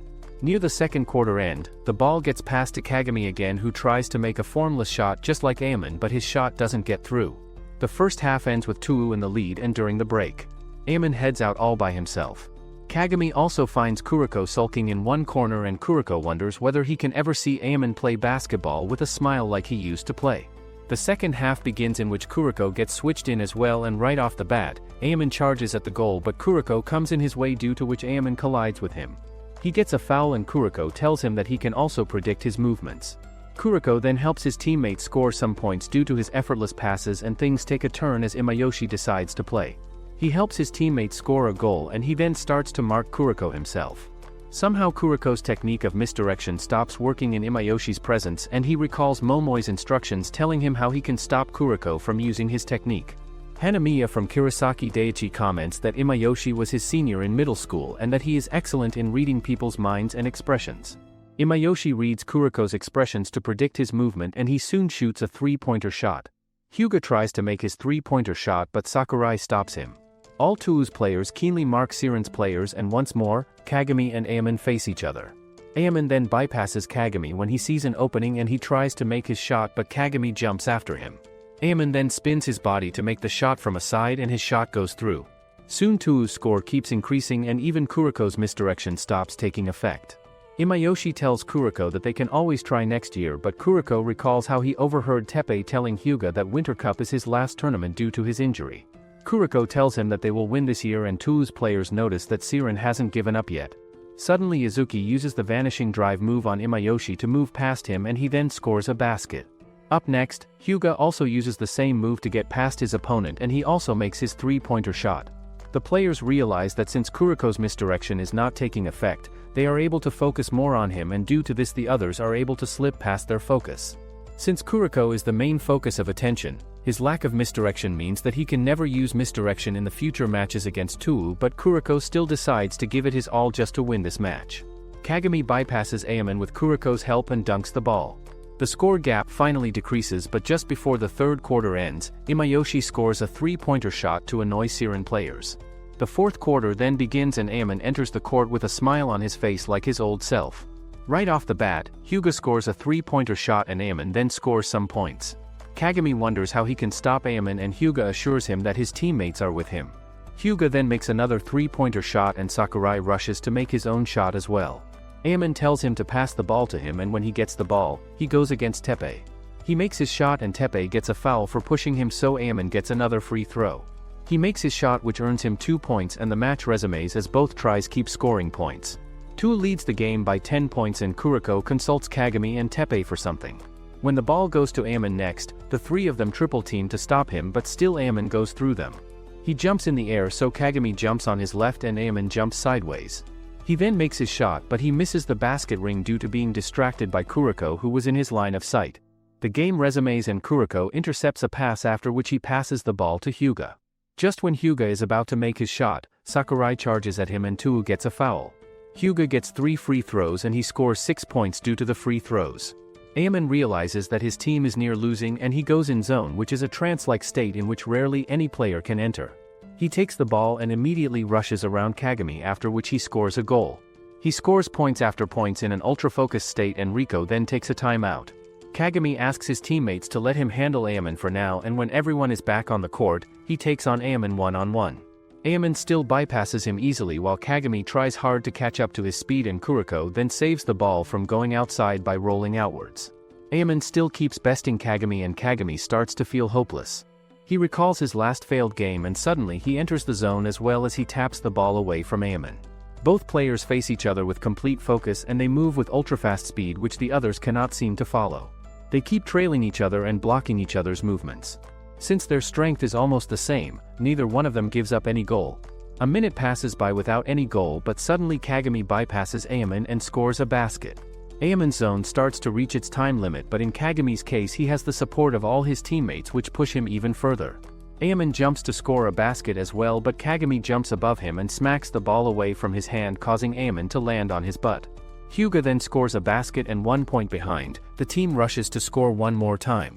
Near the second quarter end, the ball gets passed to Kagami again, who tries to make a formless shot just like Animaan, but his shot doesn't get through. The first half ends with Tuu in the lead, and during the break, Animaan heads out all by himself. Kagami also finds Kuriko sulking in one corner, and Kuriko wonders whether he can ever see Animaan play basketball with a smile like he used to play. The second half begins, in which Kuriko gets switched in as well, and right off the bat, Animaan charges at the goal, but Kuriko comes in his way, due to which Animaan collides with him. He gets a foul and Kuriko tells him that he can also predict his movements. Kuriko then helps his teammate score some points due to his effortless passes, and things take a turn as Imayoshi decides to play. He helps his teammate score a goal, and he then starts to mark Kuriko himself. Somehow Kuriko's technique of misdirection stops working in Imayoshi's presence, and he recalls Momoi's instructions telling him how he can stop Kuriko from using his technique. Hanamiya from Kurosaki Daiichi comments that Imayoshi was his senior in middle school and that he is excellent in reading people's minds and expressions. Imayoshi reads Kuriko's expressions to predict his movement, and he soon shoots a three-pointer shot. Hyuga tries to make his three-pointer shot, but Sakurai stops him. All Tuu's players keenly mark Siren's players, and once more, Kagami and Animaan face each other. Animaan then bypasses Kagami when he sees an opening, and he tries to make his shot, but Kagami jumps after him. Animaan then spins his body to make the shot from a side, and his shot goes through. Soon Tuu's score keeps increasing, and even Kuriko's misdirection stops taking effect. Imayoshi tells Kuriko that they can always try next year, but Kuriko recalls how he overheard Teppei telling Hyuga that Winter Cup is his last tournament due to his injury. Kuriko tells him that they will win this year, and Tuu's players notice that Siren hasn't given up yet. Suddenly Izuki uses the vanishing drive move on Imayoshi to move past him, and he then scores a basket. Up next, Hyuga also uses the same move to get past his opponent, and he also makes his three-pointer shot. The players realize that since Kuriko's misdirection is not taking effect, they are able to focus more on him, and due to this the others are able to slip past their focus. Since Kuriko is the main focus of attention, his lack of misdirection means that he can never use misdirection in the future matches against Tuu, but Kuriko still decides to give it his all just to win this match. Kagami bypasses Animaan with Kuriko's help and dunks the ball. The score gap finally decreases, but just before the third quarter ends, Imayoshi scores a three-pointer shot to annoy Siren players. The fourth quarter then begins, and Animaan enters the court with a smile on his face like his old self. Right off the bat, Hyuga scores a three-pointer shot, and Animaan then scores some points. Kagami wonders how he can stop Animaan, and Hyuga assures him that his teammates are with him. Hyuga then makes another three-pointer shot, and Sakurai rushes to make his own shot as well. Animaan tells him to pass the ball to him, and when he gets the ball, he goes against Teppei. He makes his shot, and Teppei gets a foul for pushing him, so Animaan gets another free throw. He makes his shot, which earns him 2 points, and the match resumes as both tries keep scoring points. Tuu leads the game by 10 points, and Kuriko consults Kagami and Teppei for something. When the ball goes to Animaan next, the three of them triple team to stop him, but still Animaan goes through them. He jumps in the air, so Kagami jumps on his left and Animaan jumps sideways. He then makes his shot, but he misses the basket ring due to being distracted by Kuriko, who was in his line of sight. The game resumes, and Kuriko intercepts a pass, after which he passes the ball to Hyuga. Just when Hyuga is about to make his shot, Sakurai charges at him, and Tuu gets a foul. Hyuga gets 3 free throws, and he scores 6 points due to the free throws. Animaan realizes that his team is near losing, and he goes in zone, which is a trance-like state in which rarely any player can enter. He takes the ball and immediately rushes around Kagami, after which he scores a goal. He scores points after points in an ultra-focused state, and Riko then takes a timeout. Kagami asks his teammates to let him handle Animaan for now, and when everyone is back on the court, he takes on Animaan one-on-one. Animaan still bypasses him easily, while Kagami tries hard to catch up to his speed, and Kuriko then saves the ball from going outside by rolling outwards. Animaan still keeps besting Kagami, and Kagami starts to feel hopeless. He recalls his last failed game, and suddenly he enters the zone as well as he taps the ball away from Animaan. Both players face each other with complete focus, and they move with ultra-fast speed which the others cannot seem to follow. They keep trailing each other and blocking each other's movements. Since their strength is almost the same, neither one of them gives up any goal. A minute passes by without any goal, but suddenly Kagami bypasses Animaan and scores a basket. Animaan's zone starts to reach its time limit, but in Kagami's case he has the support of all his teammates which push him even further. Animaan jumps to score a basket as well, but Kagami jumps above him and smacks the ball away from his hand, causing Animaan to land on his butt. Hyuga then scores a basket, and 1 point behind, the team rushes to score one more time.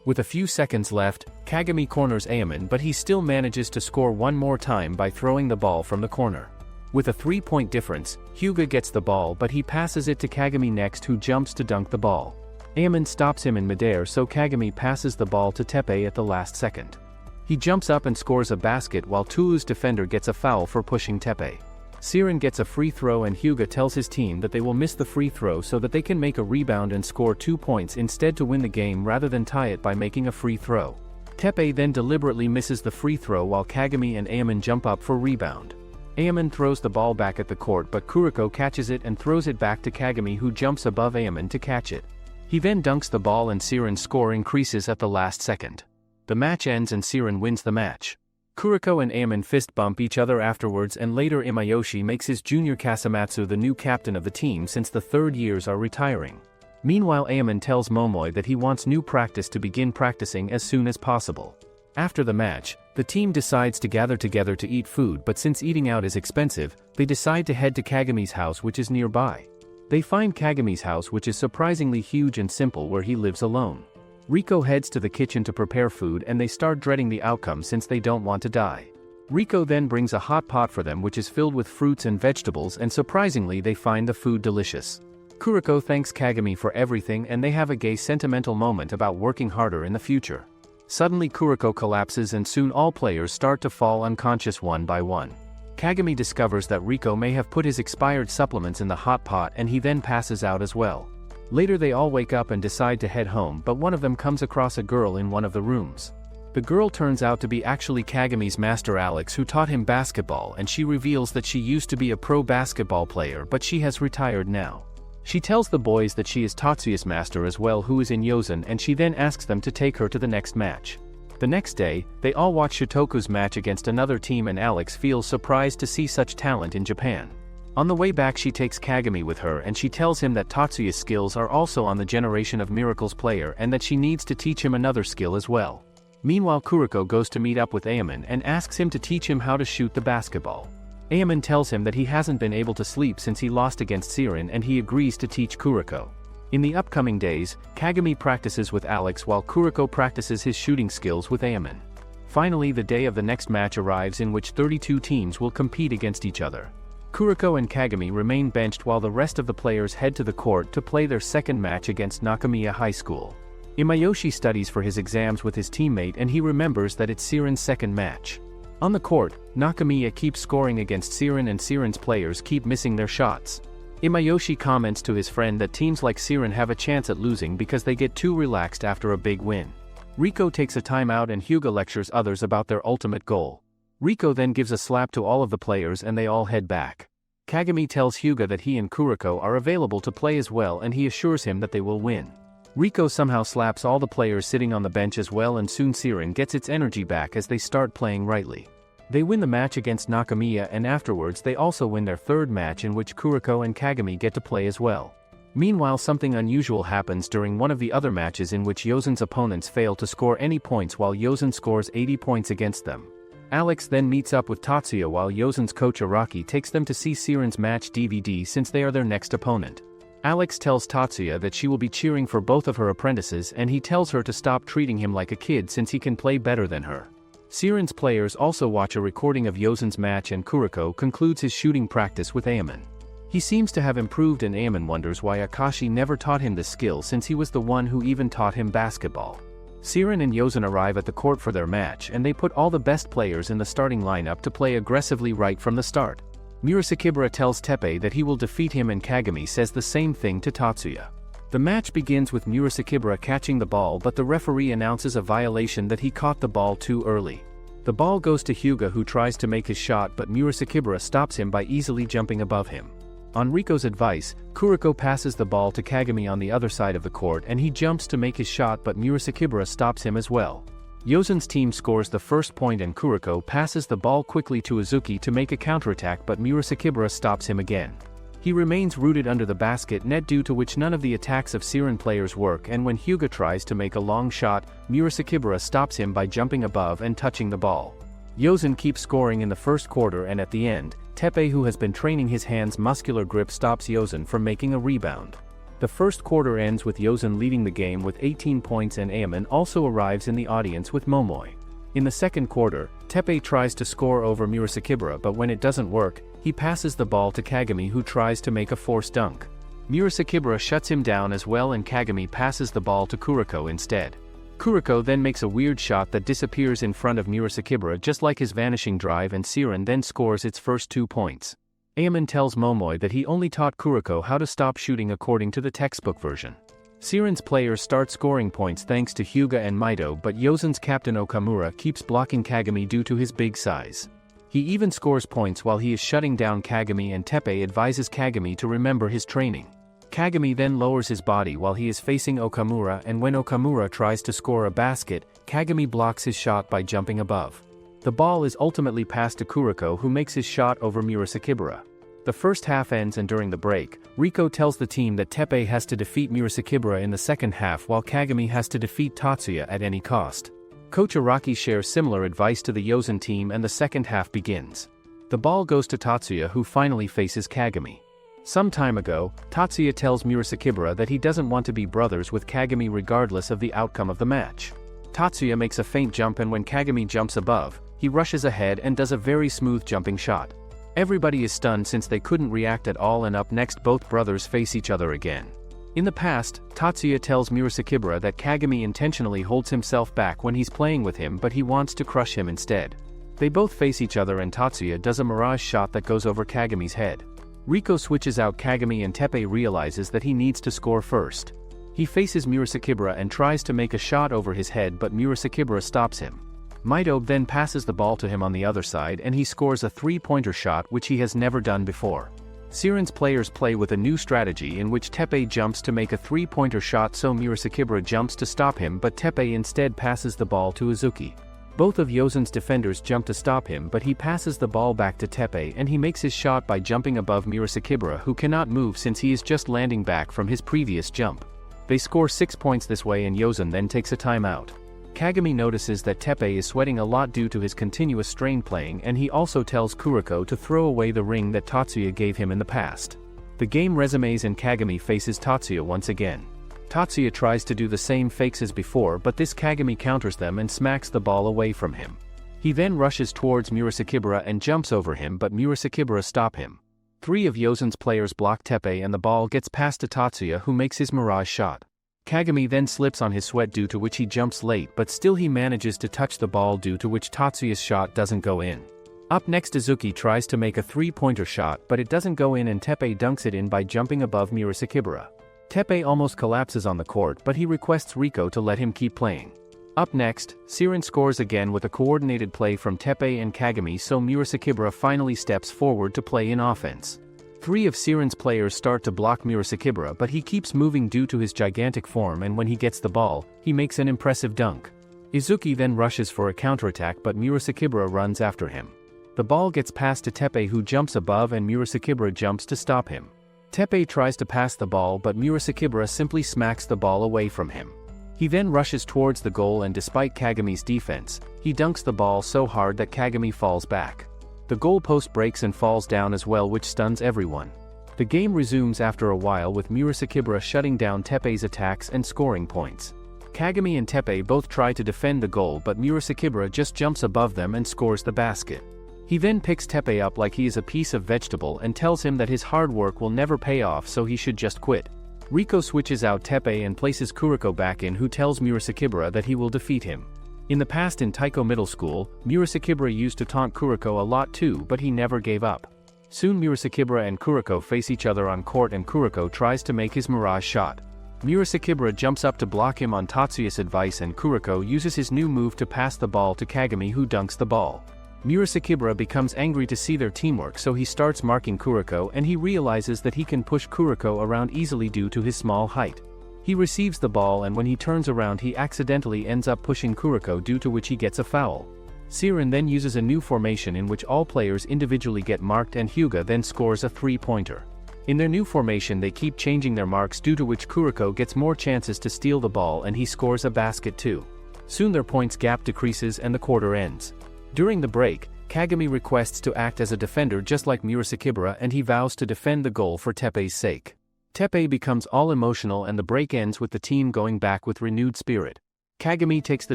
With a few seconds left, Kagami corners Animaan, but he still manages to score one more time by throwing the ball from the corner. With a 3-point difference, Hyuga gets the ball but he passes it to Kagami next, who jumps to dunk the ball. Animaan stops him in midair, so Kagami passes the ball to Teppei at the last second. He jumps up and scores a basket while Tulu's defender gets a foul for pushing Teppei. Siren gets a free throw and Hyuga tells his team that they will miss the free throw so that they can make a rebound and score 2 points instead to win the game rather than tie it by making a free throw. Teppei then deliberately misses the free throw while Kagami and Animaan jump up for rebound. Animaan throws the ball back at the court but Kuriko catches it and throws it back to Kagami, who jumps above Animaan to catch it. He then dunks the ball and Siren's score increases at the last second. The match ends and Siren wins the match. Kuriko and Animaan fist bump each other afterwards, and later Imayoshi makes his junior Kasamatsu the new captain of the team since the third years are retiring. Meanwhile, Animaan tells Momoi that he wants new practice to begin practicing as soon as possible. After the match, the team decides to gather together to eat food, but since eating out is expensive, they decide to head to Kagami's house, which is nearby. They find Kagami's house, which is surprisingly huge and simple, where he lives alone. Riko heads to the kitchen to prepare food and they start dreading the outcome since they don't want to die. Riko then brings a hot pot for them which is filled with fruits and vegetables, and surprisingly they find the food delicious. Kuriko thanks Kagami for everything and they have a gay sentimental moment about working harder in the future. Suddenly Kuriko collapses and soon all players start to fall unconscious one by one. Kagami discovers that Riko may have put his expired supplements in the hot pot and he then passes out as well. Later they all wake up and decide to head home, but one of them comes across a girl in one of the rooms. The girl turns out to be actually Kagami's master Alex, who taught him basketball, and she reveals that she used to be a pro basketball player but she has retired now. She tells the boys that she is Tatsuya's master as well, who is in Yosen, and she then asks them to take her to the next match. The next day, they all watch Shotoku's match against another team and Alex feels surprised to see such talent in Japan. On the way back she takes Kagami with her and she tells him that Tatsuya's skills are also on the Generation of Miracles player and that she needs to teach him another skill as well. Meanwhile Kuriko goes to meet up with Animaan and asks him to teach him how to shoot the basketball. Animaan tells him that he hasn't been able to sleep since he lost against Siren and he agrees to teach Kuriko. In the upcoming days, Kagami practices with Alex while Kuriko practices his shooting skills with Animaan. Finally, the day of the next match arrives in which 32 teams will compete against each other. Kuriko and Kagami remain benched while the rest of the players head to the court to play their second match against Nakamiya High School. Imayoshi studies for his exams with his teammate and he remembers that it's Siren's second match. On the court, Nakamiya keeps scoring against Siren and Siren's players keep missing their shots. Imayoshi comments to his friend that teams like Siren have a chance at losing because they get too relaxed after a big win. Riko takes a timeout and Hyuga lectures others about their ultimate goal. Riko then gives a slap to all of the players and they all head back. Kagami tells Hyuga that he and Kuriko are available to play as well and he assures him that they will win. Riko somehow slaps all the players sitting on the bench as well, and soon Siren gets its energy back as they start playing rightly. They win the match against Nakamiya and afterwards they also win their third match in which Kuriko and Kagami get to play as well. Meanwhile, something unusual happens during one of the other matches in which Yosen's opponents fail to score any points while Yosen scores 80 points against them. Alex then meets up with Tatsuya while Yosen's coach Araki takes them to see Siren's match DVD since they are their next opponent. Alex tells Tatsuya that she will be cheering for both of her apprentices and he tells her to stop treating him like a kid since he can play better than her. Siren's players also watch a recording of Yosen's match and Kuriko concludes his shooting practice with Animaan. He seems to have improved and Animaan wonders why Akashi never taught him the skill since he was the one who even taught him basketball. Siren and Yosen arrive at the court for their match and they put all the best players in the starting lineup to play aggressively right from the start. Murasakibara tells Teppei that he will defeat him and Kagami says the same thing to Tatsuya. The match begins with Murasakibara catching the ball, but the referee announces a violation that he caught the ball too early. The ball goes to Hyuga who tries to make his shot but Murasakibara stops him by easily jumping above him. On Riko's advice, Kuriko passes the ball to Kagami on the other side of the court and he jumps to make his shot but Murasakibara stops him as well. Yosen's team scores the first point and Kuriko passes the ball quickly to Uzuki to make a counterattack but Murasakibara stops him again. He remains rooted under the basket net due to which none of the attacks of Siren players work, and when Hyuga tries to make a long shot, Murasakibara stops him by jumping above and touching the ball. Yosen keeps scoring in the first quarter and at the end, Teppei, who has been training his hands' muscular grip, stops Yosen from making a rebound. The first quarter ends with Yosun leading the game with 18 points and Animaan also arrives in the audience with Momoi. In the second quarter, Teppei tries to score over Murasakibara, but when it doesn't work, he passes the ball to Kagami, who tries to make a forced dunk. Murasakibara shuts him down as well and Kagami passes the ball to Kuroko instead. Kuroko then makes a weird shot that disappears in front of Murasakibara just like his vanishing drive, and Siren then scores its first 2 points. Animaan tells Momoi that he only taught Kuroko how to stop shooting according to the textbook version. Siren's players start scoring points thanks to Hyuga and Maito, but Yosun's captain Okamura keeps blocking Kagami due to his big size. He even scores points while he is shutting down Kagami, and Teppei advises Kagami to remember his training. Kagami then lowers his body while he is facing Okamura, and when Okamura tries to score a basket, Kagami blocks his shot by jumping above. The ball is ultimately passed to Kuroko, who makes his shot over Murasakibara. The first half ends, and during the break, Riko tells the team that Teppei has to defeat Murasakibara in the second half while Kagami has to defeat Tatsuya at any cost. Coach Araki shares similar advice to the Yosun team and the second half begins. The ball goes to Tatsuya, who finally faces Kagami. Some time ago, Tatsuya tells Murasakibara that he doesn't want to be brothers with Kagami regardless of the outcome of the match. Tatsuya makes a feint jump, and when Kagami jumps above, he rushes ahead and does a very smooth jumping shot. Everybody is stunned since they couldn't react at all, and up next both brothers face each other again. In the past, Tatsuya tells Murasakibara that Kagami intentionally holds himself back when he's playing with him, but he wants to crush him instead. They both face each other and Tatsuya does a mirage shot that goes over Kagami's head. Riko switches out Kagami and Teppei realizes that he needs to score first. He faces Murasakibara and tries to make a shot over his head, but Murasakibara stops him. Maito then passes the ball to him on the other side and he scores a 3-pointer shot, which he has never done before. Siren's players play with a new strategy in which Teppei jumps to make a 3-pointer shot, so Murasakibara jumps to stop him, but Teppei instead passes the ball to Uzuki. Both of Yosun's defenders jump to stop him, but he passes the ball back to Teppei and he makes his shot by jumping above Murasakibara, who cannot move since he is just landing back from his previous jump. They score 6 points this way and Yosun then takes a timeout. Kagami notices that Teppei is sweating a lot due to his continuous strain playing, and he also tells Kuroko to throw away the ring that Tatsuya gave him in the past. The game resumes and Kagami faces Tatsuya once again. Tatsuya tries to do the same fakes as before, but this Kagami counters them and smacks the ball away from him. He then rushes towards Murasakibara and jumps over him, but Murasakibara stops him. 3 of Yosun's players block Teppei and the ball gets passed to Tatsuya, who makes his mirage shot. Kagami then slips on his sweat, due to which he jumps late, but still he manages to touch the ball, due to which Tatsuya's shot doesn't go in. Up next, Uzuki tries to make a 3-pointer shot, but it doesn't go in and Teppei dunks it in by jumping above Murasakibara. Teppei almost collapses on the court, but he requests Riko to let him keep playing. Up next, Siren scores again with a coordinated play from Teppei and Kagami, so Murasakibara finally steps forward to play in offense. 3 of Siren's players start to block Murasakibara, but he keeps moving due to his gigantic form, and when he gets the ball, he makes an impressive dunk. Uzuki then rushes for a counterattack, but Murasakibara runs after him. The ball gets passed to Teppei, who jumps above, and Murasakibara jumps to stop him. Teppei tries to pass the ball, but Murasakibara simply smacks the ball away from him. He then rushes towards the goal, and despite Kagami's defense, he dunks the ball so hard that Kagami falls back. The goalpost breaks and falls down as well, which stuns everyone. The game resumes after a while with Murasakibara shutting down Teppei's attacks and scoring points. Kagami and Teppei both try to defend the goal, but Murasakibara just jumps above them and scores the basket. He then picks Teppei up like he is a piece of vegetable and tells him that his hard work will never pay off, so he should just quit. Riko switches out Teppei and places Kuroko back in, who tells Murasakibara that he will defeat him. In the past in Taiko Middle School, Murasakibara used to taunt Kuroko a lot too, but he never gave up. Soon Murasakibara and Kuroko face each other on court and Kuroko tries to make his mirage shot. Murasakibara jumps up to block him on Tatsuya's advice, and Kuroko uses his new move to pass the ball to Kagami, who dunks the ball. Murasakibara becomes angry to see their teamwork, so he starts marking Kuroko, and he realizes that he can push Kuroko around easily due to his small height. He receives the ball, and when he turns around he accidentally ends up pushing Kuroko, due to which he gets a foul. Siren then uses a new formation in which all players individually get marked, and Hyuga then scores a 3-pointer. In their new formation they keep changing their marks, due to which Kuroko gets more chances to steal the ball and he scores a basket too. Soon their points gap decreases and the quarter ends. During the break, Kagami requests to act as a defender just like Murasakibara, and he vows to defend the goal for Teppei's sake. Teppei becomes all emotional and the break ends with the team going back with renewed spirit. Kagami takes the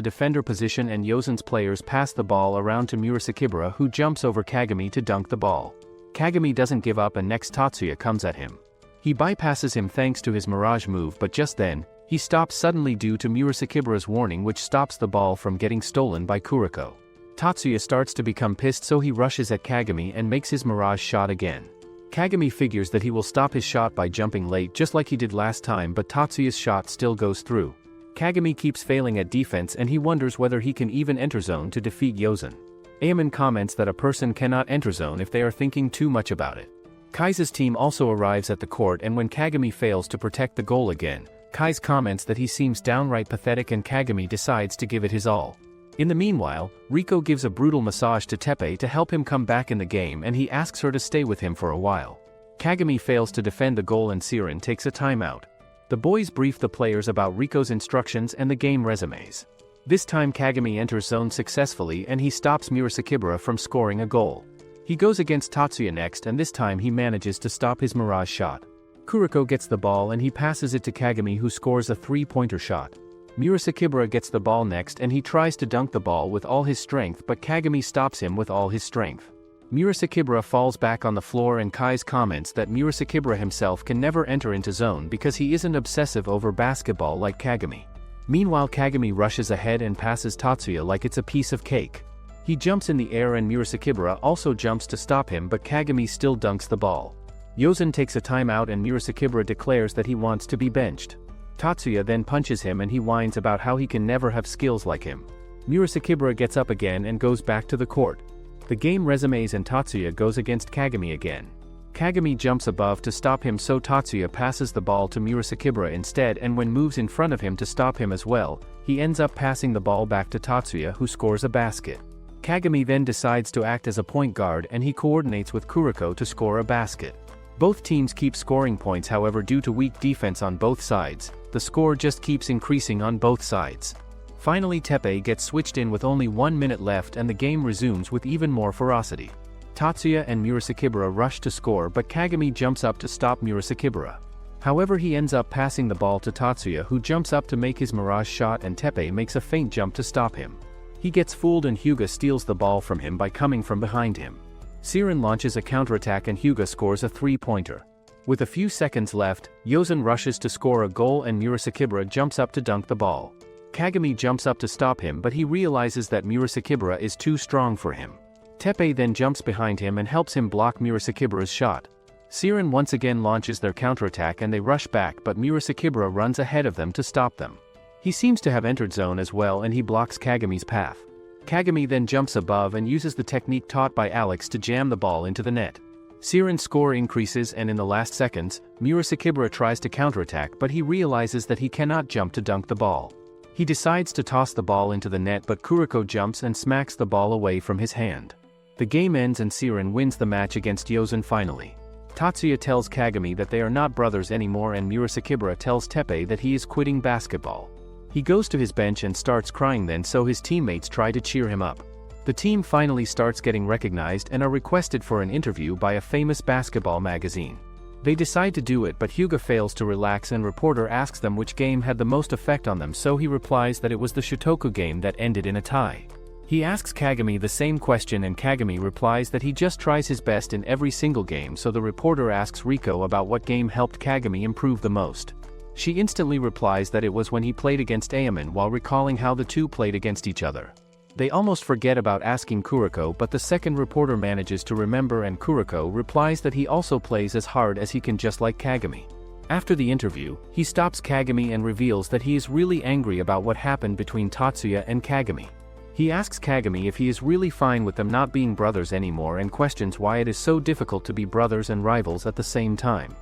defender position and Yozen's players pass the ball around to Murasakibara, who jumps over Kagami to dunk the ball. Kagami doesn't give up and next Tatsuya comes at him. He bypasses him thanks to his Mirage move, but just then, he stops suddenly due to Murasakibara's warning, which stops the ball from getting stolen by Kuriko. Tatsuya starts to become pissed, so he rushes at Kagami and makes his Mirage shot again. Kagami figures that he will stop his shot by jumping late just like he did last time, but Tatsuya's shot still goes through. Kagami keeps failing at defense and he wonders whether he can even enter zone to defeat Yozen. Ayaman comments that a person cannot enter zone if they are thinking too much about it. Kai's team also arrives at the court, and when Kagami fails to protect the goal again, Kai's comments that he seems downright pathetic and Kagami decides to give it his all. In the meanwhile, Riko gives a brutal massage to Teppei to help him come back in the game, and he asks her to stay with him for a while. Kagami fails to defend the goal and Siren takes a timeout. The boys brief the players about Riko's instructions and the game resumes. This time Kagami enters zone successfully and he stops Murasakibara from scoring a goal. He goes against Tatsuya next, and this time he manages to stop his Mirage shot. Kuriko gets the ball and he passes it to Kagami, who scores a three-pointer shot. Murasakibara gets the ball next and he tries to dunk the ball with all his strength, but Kagami stops him with all his strength. Murasakibara falls back on the floor and Kai's comments that Murasakibara himself can never enter into zone because he isn't obsessive over basketball like Kagami. Meanwhile, Kagami rushes ahead and passes Tatsuya like it's a piece of cake. He jumps in the air and Murasakibara also jumps to stop him, but Kagami still dunks the ball. Yozen takes a timeout and Murasakibara declares that he wants to be benched. Tatsuya then punches him and he whines about how he can never have skills like him. Murasakibara gets up again and goes back to the court. The game resumes and Tatsuya goes against Kagami again. Kagami jumps above to stop him, so Tatsuya passes the ball to Murasakibara instead, and when moves in front of him to stop him as well, he ends up passing the ball back to Tatsuya, who scores a basket. Kagami then decides to act as a point guard and he coordinates with Kuriko to score a basket. Both teams keep scoring points, however, due to weak defense on both sides, the score just keeps increasing on both sides. Finally, Teppei gets switched in with only 1 minute left and the game resumes with even more ferocity. Tatsuya and Murasakibara rush to score, but Kagami jumps up to stop Murasakibara. However, he ends up passing the ball to Tatsuya, who jumps up to make his Mirage shot, and Teppei makes a feint jump to stop him. He gets fooled and Hyuga steals the ball from him by coming from behind him. Siren launches a counterattack and Hyuga scores a three-pointer. With a few seconds left, Yozen rushes to score a goal and Murasakibara jumps up to dunk the ball. Kagami jumps up to stop him, but he realizes that Murasakibara is too strong for him. Teppei then jumps behind him and helps him block Murasakibara's shot. Siren once again launches their counterattack and they rush back, but Murasakibara runs ahead of them to stop them. He seems to have entered zone as well and he blocks Kagami's path. Kagami then jumps above and uses the technique taught by Alex to jam the ball into the net. Siren's score increases and in the last seconds, Murasakibara tries to counterattack, but he realizes that he cannot jump to dunk the ball. He decides to toss the ball into the net, but Kuriko jumps and smacks the ball away from his hand. The game ends and Siren wins the match against Yozen finally. Tatsuya tells Kagami that they are not brothers anymore and Murasakibara tells Teppei that he is quitting basketball. He goes to his bench and starts crying then, so his teammates try to cheer him up. The team finally starts getting recognized and are requested for an interview by a famous basketball magazine. They decide to do it, but Hyuga fails to relax and reporter asks them which game had the most effect on them, so he replies that it was the Shotoku game that ended in a tie. He asks Kagami the same question and Kagami replies that he just tries his best in every single game, so the reporter asks Riko about what game helped Kagami improve the most. She instantly replies that it was when he played against Ayaman, while recalling how the two played against each other. They almost forget about asking Kuriko, but the second reporter manages to remember and Kuriko replies that he also plays as hard as he can, just like Kagami. After the interview, he stops Kagami and reveals that he is really angry about what happened between Tatsuya and Kagami. He asks Kagami if he is really fine with them not being brothers anymore and questions why it is so difficult to be brothers and rivals at the same time.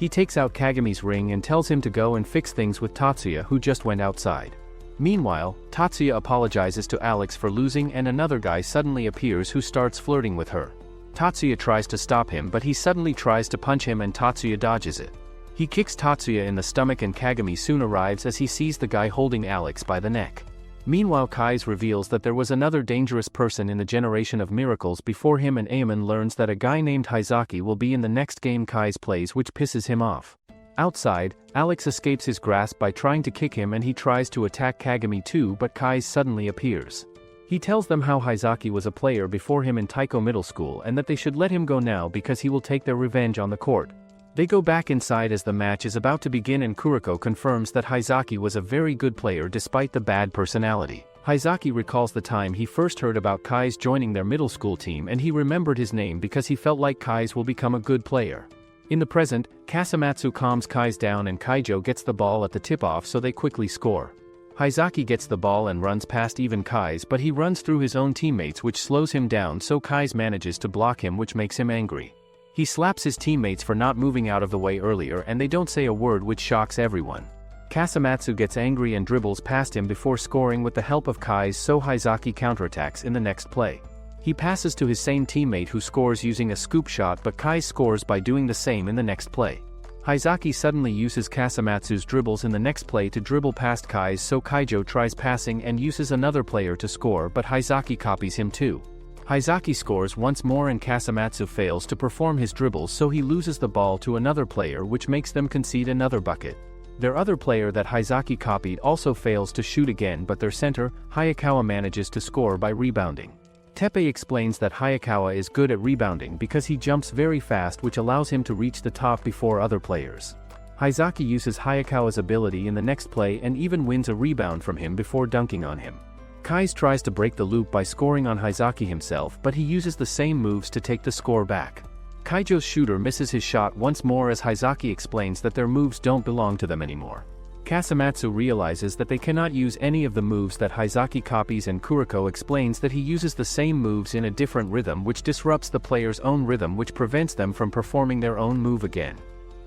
He takes out Kagami's ring and tells him to go and fix things with Tatsuya, who just went outside. Meanwhile, Tatsuya apologizes to Alex for losing and another guy suddenly appears who starts flirting with her. Tatsuya tries to stop him, but he suddenly tries to punch him and Tatsuya dodges it. He kicks Tatsuya in the stomach and Kagami soon arrives as he sees the guy holding Alex by the neck. Meanwhile, Kai's reveals that there was another dangerous person in the Generation of Miracles before him, and Ayaman learns that a guy named Hizaki will be in the next game Kai's plays, which pisses him off. Outside, Alex escapes his grasp by trying to kick him and he tries to attack Kagami too, but Kai's suddenly appears. He tells them how Haizaki was a player before him in Taiko Middle School and that they should let him go now because he will take their revenge on the court. They go back inside as the match is about to begin and Kuriko confirms that Haizaki was a very good player despite the bad personality. Haizaki recalls the time he first heard about Kai's joining their middle school team and he remembered his name because he felt like Kai's will become a good player. In the present, Kasamatsu calms Kai's down and Kaijo gets the ball at the tip-off so they quickly score. Haizaki gets the ball and runs past even Kai's but he runs through his own teammates which slows him down so Kai's manages to block him which makes him angry. He slaps his teammates for not moving out of the way earlier and they don't say a word which shocks everyone. Kasamatsu gets angry and dribbles past him before scoring with the help of Kai's so Haizaki counterattacks in the next play. He passes to his same teammate who scores using a scoop shot but Kai scores by doing the same in the next play. Haizaki suddenly uses Kasamatsu's dribbles in the next play to dribble past Kai's so Kaijo tries passing and uses another player to score but Haizaki copies him too. Haizaki scores once more and Kasamatsu fails to perform his dribbles so he loses the ball to another player which makes them concede another bucket. Their other player that Haizaki copied also fails to shoot again but their center, Hayakawa manages to score by rebounding. Teppei explains that Hayakawa is good at rebounding because he jumps very fast which allows him to reach the top before other players. Haizaki uses Hayakawa's ability in the next play and even wins a rebound from him before dunking on him. Kai's tries to break the loop by scoring on Haizaki himself but he uses the same moves to take the score back. Kaijo's shooter misses his shot once more as Haizaki explains that their moves don't belong to them anymore. Kasamatsu realizes that they cannot use any of the moves that Haizaki copies and Kuriko explains that he uses the same moves in a different rhythm which disrupts the player's own rhythm which prevents them from performing their own move again.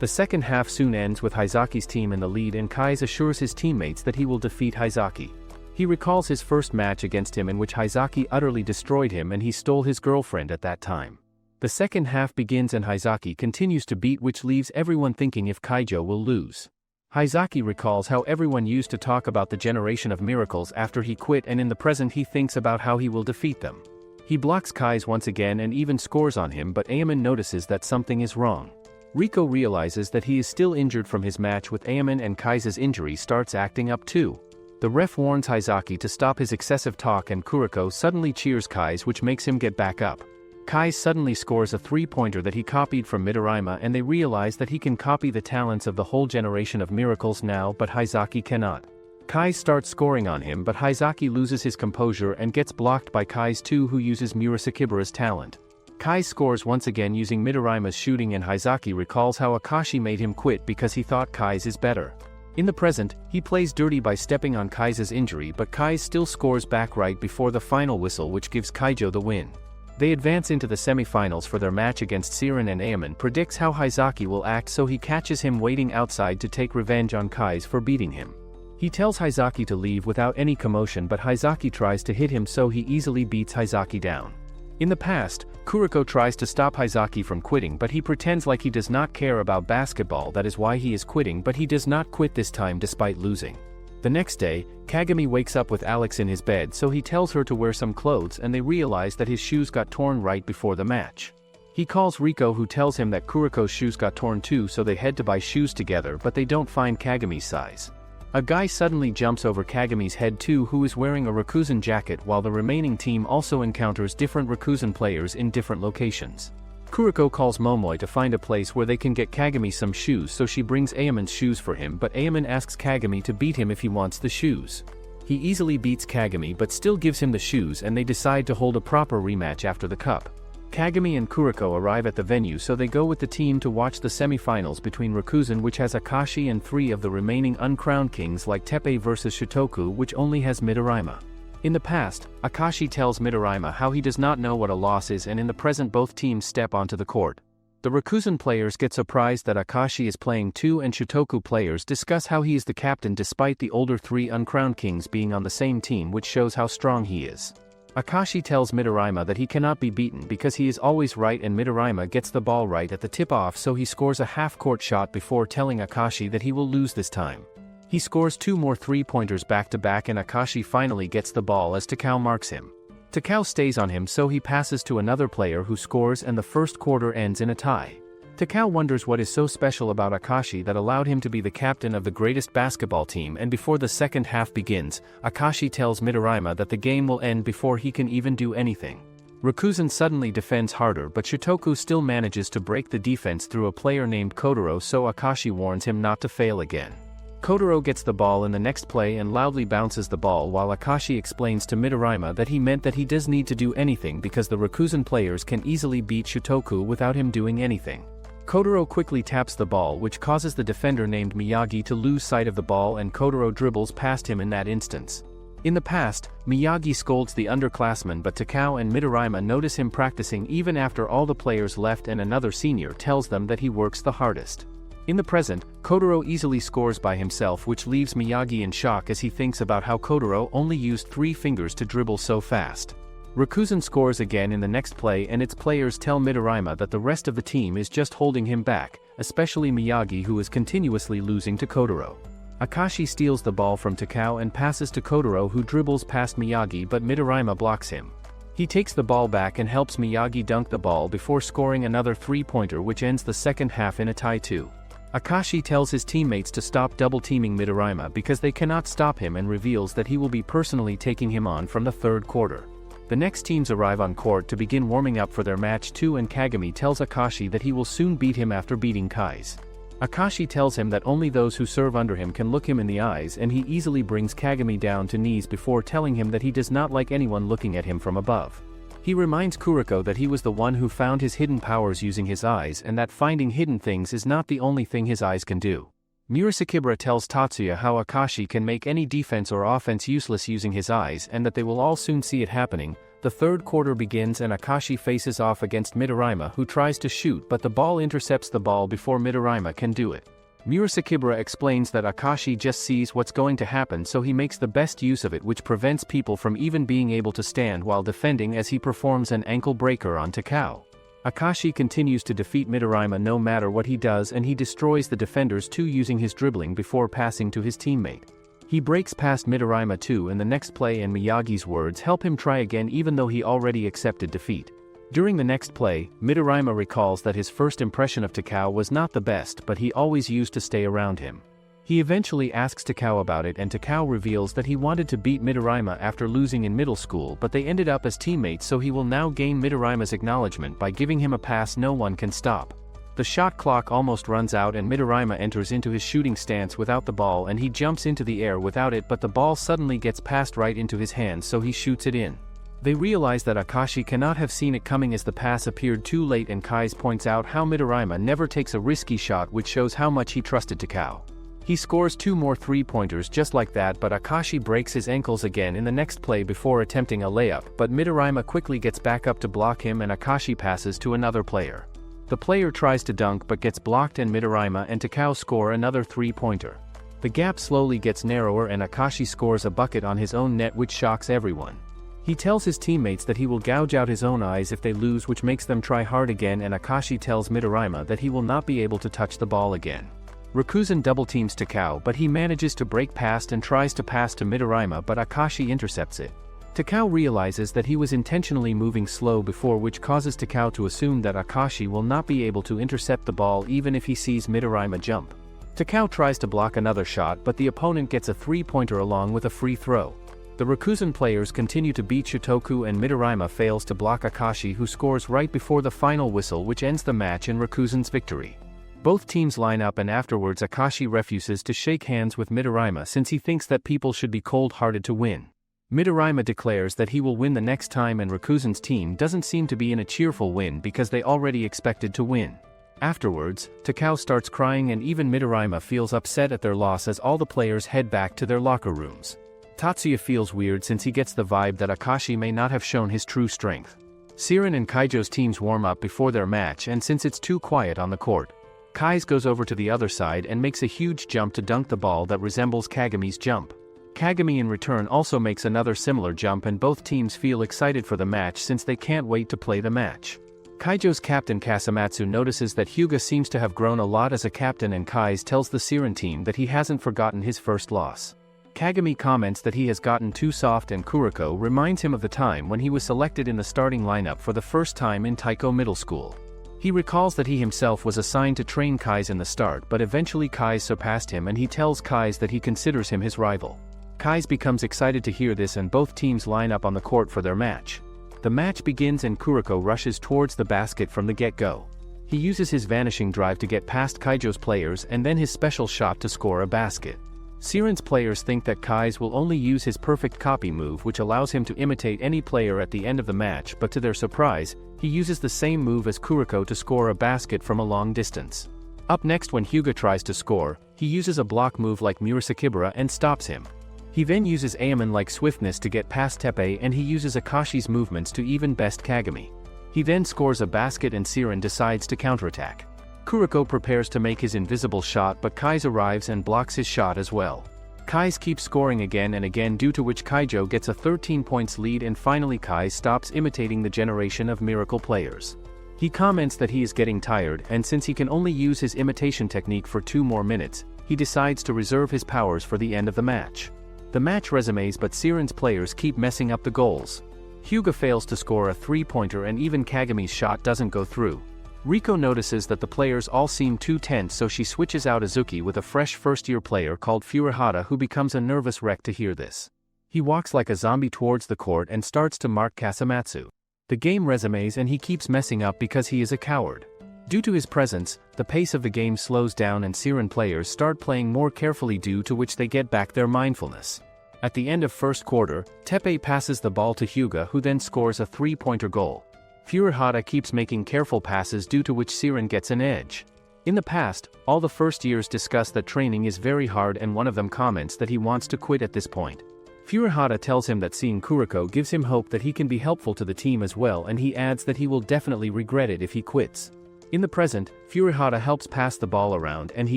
The second half soon ends with Haizaki's team in the lead and Kai's assures his teammates that he will defeat Haizaki. He recalls his first match against him in which Haizaki utterly destroyed him and he stole his girlfriend at that time. The second half begins and Haizaki continues to beat which leaves everyone thinking if Kaijo will lose. Haizaki recalls how everyone used to talk about the generation of miracles after he quit and in the present he thinks about how he will defeat them. He blocks Kai's once again and even scores on him but Ayaman notices that something is wrong. Riko realizes that he is still injured from his match with Ayaman and Kai's injury starts acting up too. The ref warns Haizaki to stop his excessive talk and Kuriko suddenly cheers Kai's which makes him get back up. Kai suddenly scores a three-pointer that he copied from Midorima and they realize that he can copy the talents of the whole generation of miracles now but Haizaki cannot. Kai starts scoring on him but Haizaki loses his composure and gets blocked by Kai's two who uses Murasakibara's talent. Kai scores once again using Midorima's shooting and Haizaki recalls how Akashi made him quit because he thought Kai's is better. In the present, he plays dirty by stepping on Kai's injury but Kai still scores back right before the final whistle which gives Kaijo the win. They advance into the semi-finals for their match against Siren and Ayaman predicts how Haizaki will act so he catches him waiting outside to take revenge on Kai's for beating him. He tells Haizaki to leave without any commotion but Haizaki tries to hit him so he easily beats Haizaki down. In the past, Kuriko tries to stop Haizaki from quitting but he pretends like he does not care about basketball that is why he is quitting but he does not quit this time despite losing. The next day, Kagami wakes up with Alex in his bed so he tells her to wear some clothes and they realize that his shoes got torn right before the match. He calls Riko who tells him that Kuriko's shoes got torn too so they head to buy shoes together but they don't find Kagami's size. A guy suddenly jumps over Kagami's head too who is wearing a Rakuzen jacket while the remaining team also encounters different Rakuzen players in different locations. Kuriko calls Momoi to find a place where they can get Kagami some shoes so she brings Ayaman's shoes for him but Ayaman asks Kagami to beat him if he wants the shoes. He easily beats Kagami but still gives him the shoes and they decide to hold a proper rematch after the cup. Kagami and Kuriko arrive at the venue so they go with the team to watch the semi-finals between Rakuzen which has Akashi and 3 of the remaining uncrowned kings like Teppei vs Shotoku which only has Midorima. In the past, Akashi tells Midorima how he does not know what a loss is and in the present both teams step onto the court. The Rakuzen players get surprised that Akashi is playing too and Shotoku players discuss how he is the captain despite the older 3 uncrowned kings being on the same team which shows how strong he is. Akashi tells Midorima that he cannot be beaten because he is always right and Midorima gets the ball right at the tip-off so he scores a half-court shot before telling Akashi that he will lose this time. He scores 2 more three-pointers back-to-back and Akashi finally gets the ball as Takao marks him. Takao stays on him so he passes to another player who scores and the first quarter ends in a tie. Takao wonders what is so special about Akashi that allowed him to be the captain of the greatest basketball team, and before the second half begins, Akashi tells Midorima that the game will end before he can even do anything. Rikuzen suddenly defends harder, but Shotoku still manages to break the defense through a player named Kotaro, so Akashi warns him not to fail again. Kotaro gets the ball in the next play and loudly bounces the ball, while Akashi explains to Midorima that he meant that he does need to do anything because the Rikuzen players can easily beat Shotoku without him doing anything. Kotaro quickly taps the ball, which causes the defender named Miyagi to lose sight of the ball, and Kotaro dribbles past him in that instance. In the past, Miyagi scolds the underclassmen, but Takao and Midorima notice him practicing even after all the players left, and another senior tells them that he works the hardest. In the present, Kotaro easily scores by himself, which leaves Miyagi in shock as he thinks about how Kotaro only used 3 fingers to dribble so fast. Rikuzen scores again in the next play, and its players tell Midorima that the rest of the team is just holding him back, especially Miyagi, who is continuously losing to Kotaro. Akashi steals the ball from Takao and passes to Kotaro, who dribbles past Miyagi, but Midorima blocks him. He takes the ball back and helps Miyagi dunk the ball before scoring another 3-pointer, which ends the second half in a tie 2. Akashi tells his teammates to stop double-teaming Midorima because they cannot stop him, and reveals that he will be personally taking him on from the third quarter. The next teams arrive on court to begin warming up for their match 2, and Kagami tells Akashi that he will soon beat him after beating Kai's. Akashi tells him that only those who serve under him can look him in the eyes, and he easily brings Kagami down to knees before telling him that he does not like anyone looking at him from above. He reminds Kuriko that he was the one who found his hidden powers using his eyes, and that finding hidden things is not the only thing his eyes can do. Murasakibara tells Tatsuya how Akashi can make any defense or offense useless using his eyes, and that they will all soon see it happening. The third quarter begins and Akashi faces off against Midorima, who tries to shoot, but the ball intercepts the ball before Midorima can do it. Murasakibara explains that Akashi just sees what's going to happen, so he makes the best use of it, which prevents people from even being able to stand while defending, as he performs an ankle breaker on Takao. Akashi continues to defeat Midorima no matter what he does, and he destroys the defenders too using his dribbling before passing to his teammate. He breaks past Midorima too in the next play, and Miyagi's words help him try again even though he already accepted defeat. During the next play, Midorima recalls that his first impression of Takao was not the best, but he always used to stay around him. He eventually asks Takao about it, and Takao reveals that he wanted to beat Midorima after losing in middle school, but they ended up as teammates, so he will now gain Midorima's acknowledgement by giving him a pass no one can stop. The shot clock almost runs out and Midorima enters into his shooting stance without the ball, and he jumps into the air without it, but the ball suddenly gets passed right into his hands, so he shoots it in. They realize that Akashi cannot have seen it coming as the pass appeared too late, and Kai's points out how Midorima never takes a risky shot, which shows how much he trusted Takao. He scores 2 more 3-pointers just like that, but Akashi breaks his ankles again in the next play before attempting a layup, but Midorima quickly gets back up to block him, and Akashi passes to another player. The player tries to dunk but gets blocked, and Midorima and Takao score another 3-pointer. The gap slowly gets narrower and Akashi scores a bucket on his own net, which shocks everyone. He tells his teammates that he will gouge out his own eyes if they lose, which makes them try hard again, and Akashi tells Midorima that he will not be able to touch the ball again. Rikuzen double-teams Takao, but he manages to break past and tries to pass to Midorima, but Akashi intercepts it. Takao realizes that he was intentionally moving slow before, which causes Takao to assume that Akashi will not be able to intercept the ball even if he sees Midorima jump. Takao tries to block another shot, but the opponent gets a 3-pointer along with a free throw. The Rikuzen players continue to beat Shotoku, and Midorima fails to block Akashi, who scores right before the final whistle, which ends the match in Rikuzen's victory. Both teams line up, and afterwards Akashi refuses to shake hands with Midorima since he thinks that people should be cold-hearted to win. Midorima declares that he will win the next time, and Rikuzen's team doesn't seem to be in a cheerful win because they already expected to win. Afterwards, Takao starts crying, and even Midorima feels upset at their loss as all the players head back to their locker rooms. Tatsuya feels weird since he gets the vibe that Akashi may not have shown his true strength. Siren and Kaijo's teams warm up before their match, and since it's too quiet on the court, Kai's goes over to the other side and makes a huge jump to dunk the ball that resembles Kagami's jump. Kagami in return also makes another similar jump, and both teams feel excited for the match since they can't wait to play the match. Kaijo's captain Kasamatsu notices that Hyuga seems to have grown a lot as a captain, and Kai's tells the Siren team that he hasn't forgotten his first loss. Kagami comments that he has gotten too soft, and Kuriko reminds him of the time when he was selected in the starting lineup for the first time in Taiko Middle School. He recalls that he himself was assigned to train Kais in the start, but eventually Kais surpassed him and he tells Kais that he considers him his rival. Kais becomes excited to hear this and both teams line up on the court for their match. The match begins and Kuriko rushes towards the basket from the get-go. He uses his vanishing drive to get past Kaijo's players and then his special shot to score a basket. Siren's players think that Kais will only use his perfect copy move, which allows him to imitate any player at the end of the match, but to their surprise, he uses the same move as Kuriko to score a basket from a long distance. Up next, when Hyuga tries to score, he uses a block move like Murasakibara and stops him. He then uses Animaan-like swiftness to get past Teppei and he uses Akashi's movements to even best Kagami. He then scores a basket and Siren decides to counterattack. Kuriko prepares to make his invisible shot, but Kais arrives and blocks his shot as well. Kais keeps scoring again and again, due to which Kaijo gets a 13 points lead and finally Kais stops imitating the generation of miracle players. He comments that he is getting tired and since he can only use his imitation technique for 2 more minutes, he decides to reserve his powers for the end of the match. The match resumes, but Siren's players keep messing up the goals. Hyuga fails to score a 3-pointer and even Kagami's shot doesn't go through. Riko notices that the players all seem too tense, so she switches out Azuki with a fresh first-year player called Furuhata, who becomes a nervous wreck to hear this. He walks like a zombie towards the court and starts to mark Kasamatsu. The game resumes and he keeps messing up because he is a coward. Due to his presence, the pace of the game slows down and Siren players start playing more carefully, due to which they get back their mindfulness. At the end of first quarter, Teppei passes the ball to Hyuga, who then scores a 3-pointer goal. Furuhata keeps making careful passes, due to which Siren gets an edge. In the past, all the first years discuss that training is very hard and one of them comments that he wants to quit at this point. Furuhata tells him that seeing Kuriko gives him hope that he can be helpful to the team as well, and he adds that he will definitely regret it if he quits. In the present, Furuhata helps pass the ball around and he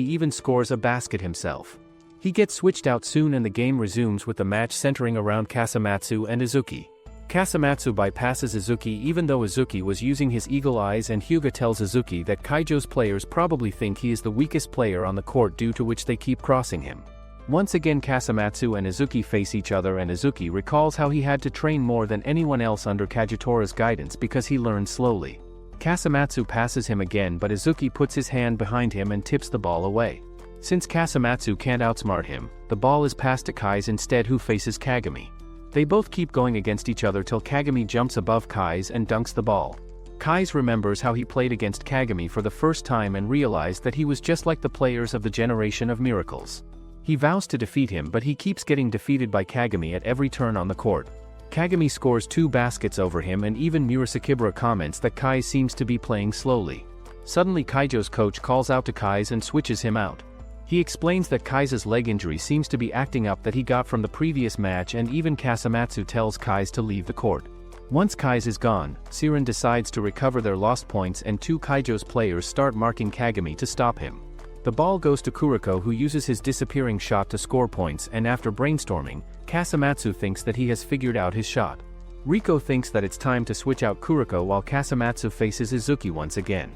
even scores a basket himself. He gets switched out soon and the game resumes with the match centering around Kasamatsu and Azuki. Kasamatsu bypasses Azuki even though Azuki was using his eagle eyes, and Hyuga tells Azuki that Kaijo's players probably think he is the weakest player on the court, due to which they keep crossing him. Once again Kasamatsu and Azuki face each other and Azuki recalls how he had to train more than anyone else under Kajitora's guidance because he learned slowly. Kasamatsu passes him again, but Azuki puts his hand behind him and tips the ball away. Since Kasamatsu can't outsmart him, the ball is passed to Kais instead, who faces Kagami. They both keep going against each other till Kagami jumps above Kais and dunks the ball. Kais remembers how he played against Kagami for the first time and realized that he was just like the players of the generation of miracles. He vows to defeat him, but he keeps getting defeated by Kagami at every turn on the court. Kagami scores 2 baskets over him and even Murasakibara comments that Kais seems to be playing slowly. Suddenly Kaijo's coach calls out to Kais and switches him out. He explains that Kais's leg injury seems to be acting up that he got from the previous match, and even Kasamatsu tells Kais to leave the court. Once Kais is gone, Siren decides to recover their lost points and 2 Kaijo's players start marking Kagami to stop him. The ball goes to Kuriko, who uses his disappearing shot to score points, and after brainstorming, Kasamatsu thinks that he has figured out his shot. Riko thinks that it's time to switch out Kuriko while Kasamatsu faces Izuki once again.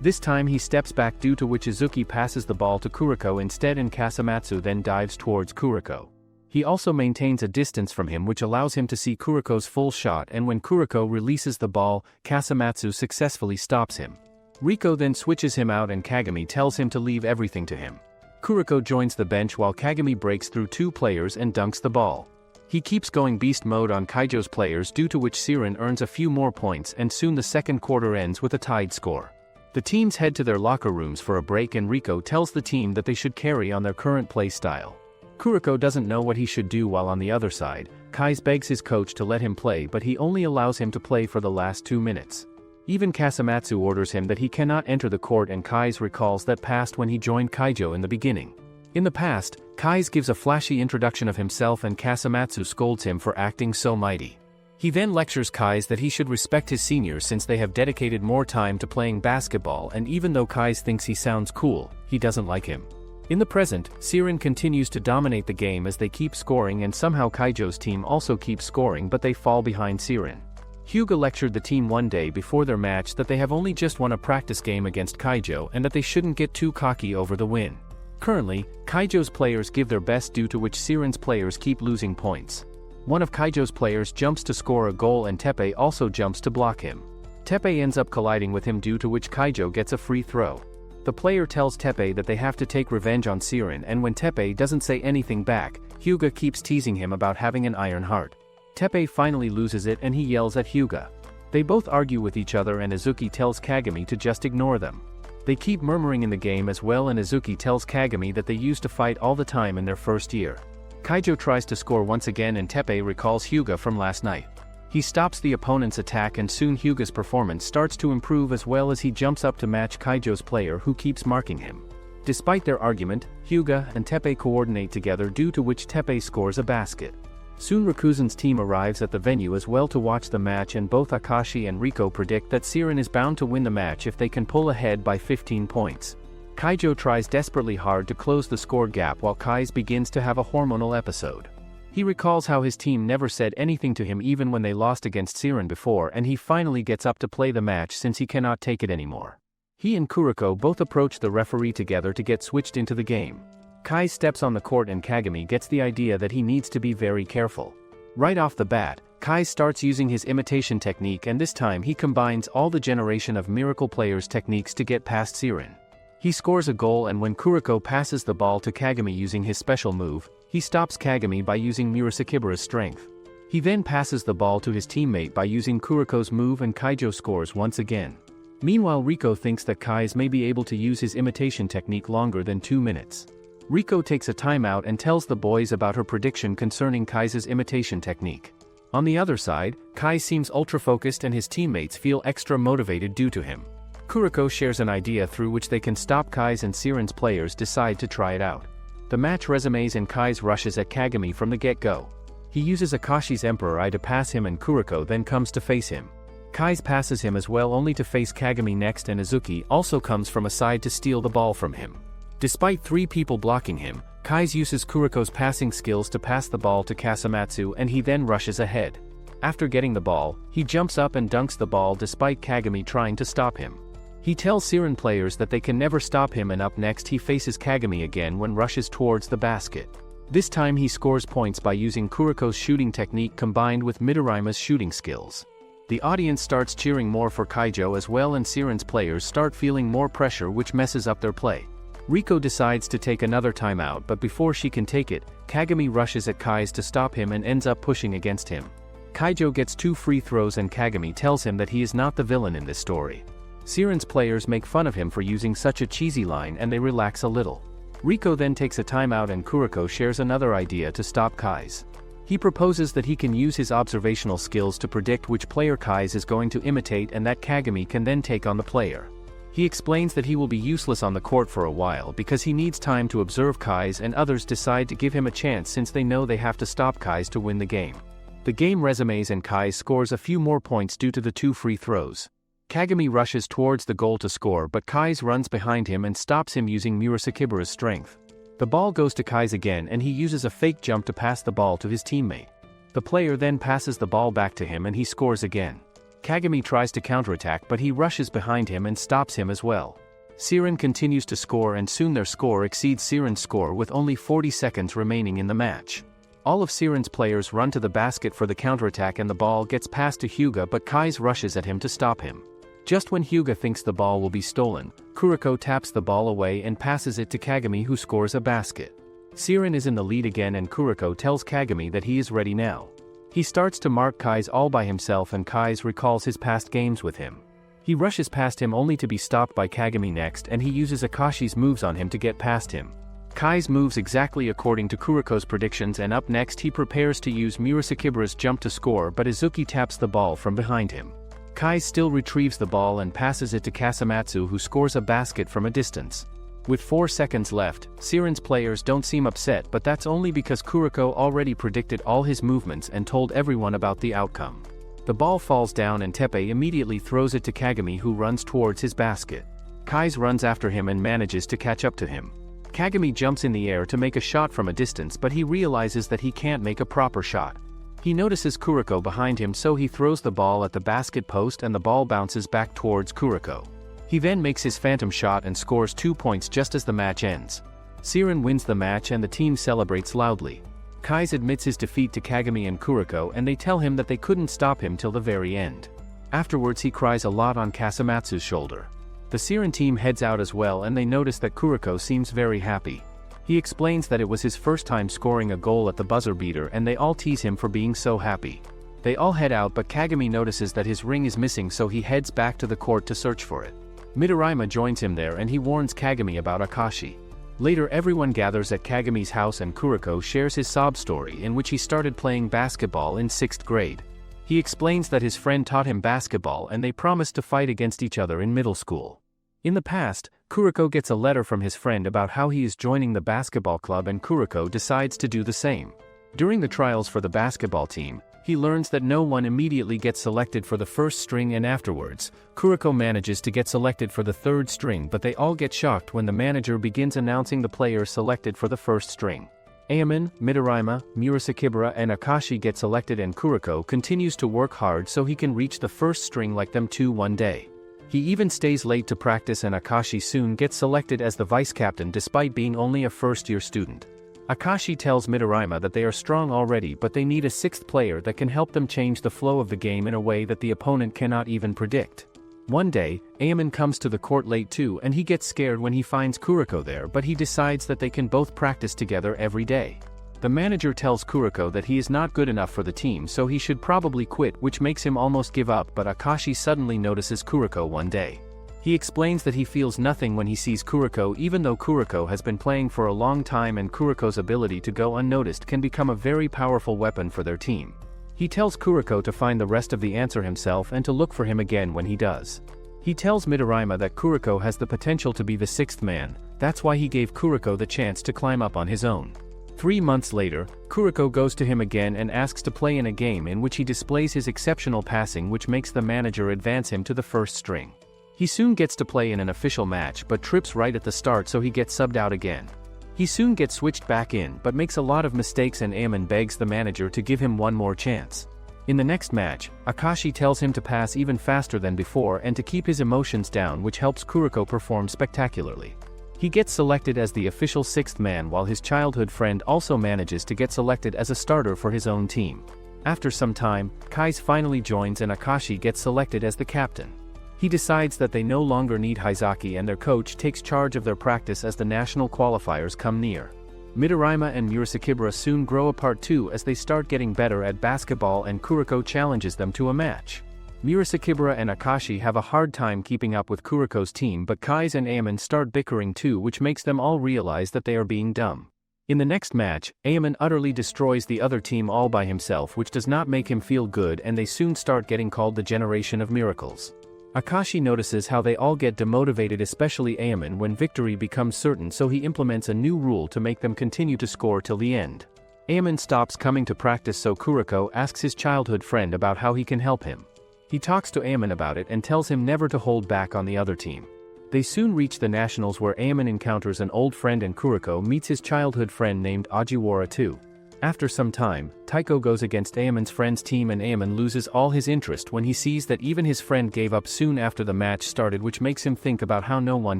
This time he steps back, due to which Izuki passes the ball to Kuriko instead, and Kasamatsu then dives towards Kuriko. He also maintains a distance from him, which allows him to see Kuriko's full shot, and when Kuriko releases the ball, Kasamatsu successfully stops him. Riko then switches him out and Kagami tells him to leave everything to him. Kuriko joins the bench while Kagami breaks through 2 players and dunks the ball. He keeps going beast mode on Kaijo's players, due to which Siren earns a few more points, and soon the second quarter ends with a tied score. The teams head to their locker rooms for a break and Riko tells the team that they should carry on their current play style. Kuriko doesn't know what he should do, while on the other side, Kais begs his coach to let him play, but he only allows him to play for the last 2 minutes. Even Kasamatsu orders him that he cannot enter the court, and Kais recalls that past when he joined Kaijo in the beginning. In the past, Kais gives a flashy introduction of himself and Kasamatsu scolds him for acting so mighty. He then lectures Kais that he should respect his seniors since they have dedicated more time to playing basketball, and even though Kais thinks he sounds cool, he doesn't like him. In the present, Siren continues to dominate the game as they keep scoring, and somehow Kaijo's team also keeps scoring, but they fall behind Siren. Hyuga lectured the team one day before their match that they have only just won a practice game against Kaijo and that they shouldn't get too cocky over the win. Currently, Kaijo's players give their best, due to which Siren's players keep losing points. One of Kaijo's players jumps to score a goal and Teppei also jumps to block him. Teppei ends up colliding with him, due to which Kaijo gets a free throw. The player tells Teppei that they have to take revenge on Siren, and when Teppei doesn't say anything back, Hyuga keeps teasing him about having an iron heart. Teppei finally loses it and he yells at Hyuga. They both argue with each other and Izuki tells Kagami to just ignore them. They keep murmuring in the game as well, and Izuki tells Kagami that they used to fight all the time in their first year. Kaijo tries to score once again and Teppei recalls Hyuga from last night. He stops the opponent's attack and soon Hyuga's performance starts to improve as well as he jumps up to match Kaijo's player who keeps marking him. Despite their argument, Hyuga and Teppei coordinate together, due to which Teppei scores a basket. Soon Rakuzan's team arrives at the venue as well to watch the match, and both Akashi and Riko predict that Siren is bound to win the match if they can pull ahead by 15 points. Kaijo tries desperately hard to close the score gap while Kai's begins to have a hormonal episode. He recalls how his team never said anything to him even when they lost against Siren before, and he finally gets up to play the match since he cannot take it anymore. He and Kuriko both approach the referee together to get switched into the game. Kai steps on the court and Kagami gets the idea that he needs to be very careful. Right off the bat, Kai starts using his imitation technique, and this time he combines all the generation of Miracle players' techniques to get past Siren. He scores a goal, and when Kuriko passes the ball to Kagami using his special move, he stops Kagami by using Murasakibara's strength. He then passes the ball to his teammate by using Kuriko's move and Kaijo scores once again. Meanwhile, Riko thinks that Kais may be able to use his imitation technique longer than 2 minutes. Riko takes a timeout and tells the boys about her prediction concerning Kai's imitation technique. On the other side, Kai seems ultra-focused and his teammates feel extra motivated due to him. Kuriko shares an idea through which they can stop Kai's, and Siren's players decide to try it out. The match resumes and Kai's rushes at Kagami from the get-go. He uses Akashi's Emperor Eye to pass him and Kuriko then comes to face him. Kai's passes him as well, only to face Kagami next, and Izuki also comes from a side to steal the ball from him. Despite 3 people blocking him, Kais uses Kuriko's passing skills to pass the ball to Kasamatsu, and he then rushes ahead. After getting the ball, he jumps up and dunks the ball despite Kagami trying to stop him. He tells Siren players that they can never stop him, and up next he faces Kagami again when rushes towards the basket. This time he scores points by using Kuriko's shooting technique combined with Midorima's shooting skills. The audience starts cheering more for Kaijo as well, and Siren's players start feeling more pressure, which messes up their play. Riko decides to take another timeout, but before she can take it, Kagami rushes at Kais to stop him and ends up pushing against him. Kaijo gets 2 free throws and Kagami tells him that he is not the villain in this story. Siren's players make fun of him for using such a cheesy line and they relax a little. Riko then takes a timeout and Kuriko shares another idea to stop Kais. He proposes that he can use his observational skills to predict which player Kais is going to imitate, and that Kagami can then take on the player. He explains that he will be useless on the court for a while because he needs time to observe Kais, and others decide to give him a chance since they know they have to stop Kais to win the game. The game resumes and Kais scores a few more points due to the 2 free throws. Kagami rushes towards the goal to score, but Kais runs behind him and stops him using Murasakibara's strength. The ball goes to Kais again and he uses a fake jump to pass the ball to his teammate. The player then passes the ball back to him and he scores again. Kagami tries to counterattack, but he rushes behind him and stops him as well. Siren continues to score and soon their score exceeds Siren's score with only 40 seconds remaining in the match. All of Siren's players run to the basket for the counterattack and the ball gets passed to Hyuga, but Kais rushes at him to stop him. Just when Hyuga thinks the ball will be stolen, Kuriko taps the ball away and passes it to Kagami, who scores a basket. Siren is in the lead again and Kuriko tells Kagami that he is ready now. He starts to mark Kais all by himself and Kais recalls his past games with him. He rushes past him only to be stopped by Kagami next, and he uses Akashi's moves on him to get past him. Kais moves exactly according to Kuriko's predictions, and up next he prepares to use Murasakibara's jump to score, but Izuki taps the ball from behind him. Kais still retrieves the ball and passes it to Kasamatsu, who scores a basket from a distance. With 4 seconds left, Siren's players don't seem upset, but that's only because Kuriko already predicted all his movements and told everyone about the outcome. The ball falls down and Teppei immediately throws it to Kagami, who runs towards his basket. Kais runs after him and manages to catch up to him. Kagami jumps in the air to make a shot from a distance, but he realizes that he can't make a proper shot. He notices Kuriko behind him, so he throws the ball at the basket post and the ball bounces back towards Kuriko. He then makes his phantom shot and scores 2 points just as the match ends. Siren wins the match and the team celebrates loudly. Kais admits his defeat to Kagami and Kuriko, and they tell him that they couldn't stop him till the very end. Afterwards he cries a lot on Kasamatsu's shoulder. The Siren team heads out as well and they notice that Kuriko seems very happy. He explains that it was his first time scoring a goal at the buzzer beater and they all tease him for being so happy. They all head out but Kagami notices that his ring is missing so he heads back to the court to search for it. Midorima joins him there and he warns Kagami about Akashi. Later everyone gathers at Kagami's house and Kuriko shares his sob story in which he started playing basketball in 6th grade. He explains that his friend taught him basketball and they promised to fight against each other in middle school. In the past, Kuriko gets a letter from his friend about how he is joining the basketball club and Kuriko decides to do the same. During the trials for the basketball team, he learns that no one immediately gets selected for the first string and afterwards, Kuriko manages to get selected for the 3rd string but they all get shocked when the manager begins announcing the players selected for the 1st string. Ayaman, Midorima, Murasakibara and Akashi get selected and Kuriko continues to work hard so he can reach the 1st string like them too one day. He even stays late to practice and Akashi soon gets selected as the vice captain despite being only a first-year student. Akashi tells Midorima that they are strong already but they need a 6th player that can help them change the flow of the game in a way that the opponent cannot even predict. One day, Ayaman comes to the court late too and he gets scared when he finds Kuriko there but he decides that they can both practice together every day. The manager tells Kuriko that he is not good enough for the team so he should probably quit which makes him almost give up but Akashi suddenly notices Kuriko one day. He explains that he feels nothing when he sees Kuriko even though Kuriko has been playing for a long time and Kuriko's ability to go unnoticed can become a very powerful weapon for their team. He tells Kuriko to find the rest of the answer himself and to look for him again when he does. He tells Midorima that Kuriko has the potential to be the 6th man, that's why he gave Kuriko the chance to climb up on his own. 3 months later, Kuriko goes to him again and asks to play in a game in which he displays his exceptional passing which makes the manager advance him to the 1st string. He soon gets to play in an official match but trips right at the start so he gets subbed out again. He soon gets switched back in but makes a lot of mistakes and Ayaman begs the manager to give him one more chance. In the next match, Akashi tells him to pass even faster than before and to keep his emotions down which helps Kuriko perform spectacularly. He gets selected as the official 6th man while his childhood friend also manages to get selected as a starter for his own team. After some time, Kai's finally joins and Akashi gets selected as the captain. He decides that they no longer need Haizaki and their coach takes charge of their practice as the national qualifiers come near. Midorima and Murasakibara soon grow apart too as they start getting better at basketball and Kuriko challenges them to a match. Murasakibara and Akashi have a hard time keeping up with Kuriko's team but Kai's and Ayaman start bickering too which makes them all realize that they are being dumb. In the next match, Ayaman utterly destroys the other team all by himself which does not make him feel good and they soon start getting called the Generation of Miracles. Akashi notices how they all get demotivated especially Ayaman when victory becomes certain so he implements a new rule to make them continue to score till the end. Ayaman stops coming to practice so Kuriko asks his childhood friend about how he can help him. He talks to Ayaman about it and tells him never to hold back on the other team. They soon reach the nationals where Ayaman encounters an old friend and Kuriko meets his childhood friend named Ajiwara too. After some time, Taiko goes against Ayaman's friend's team and Ayaman loses all his interest when he sees that even his friend gave up soon after the match started which makes him think about how no one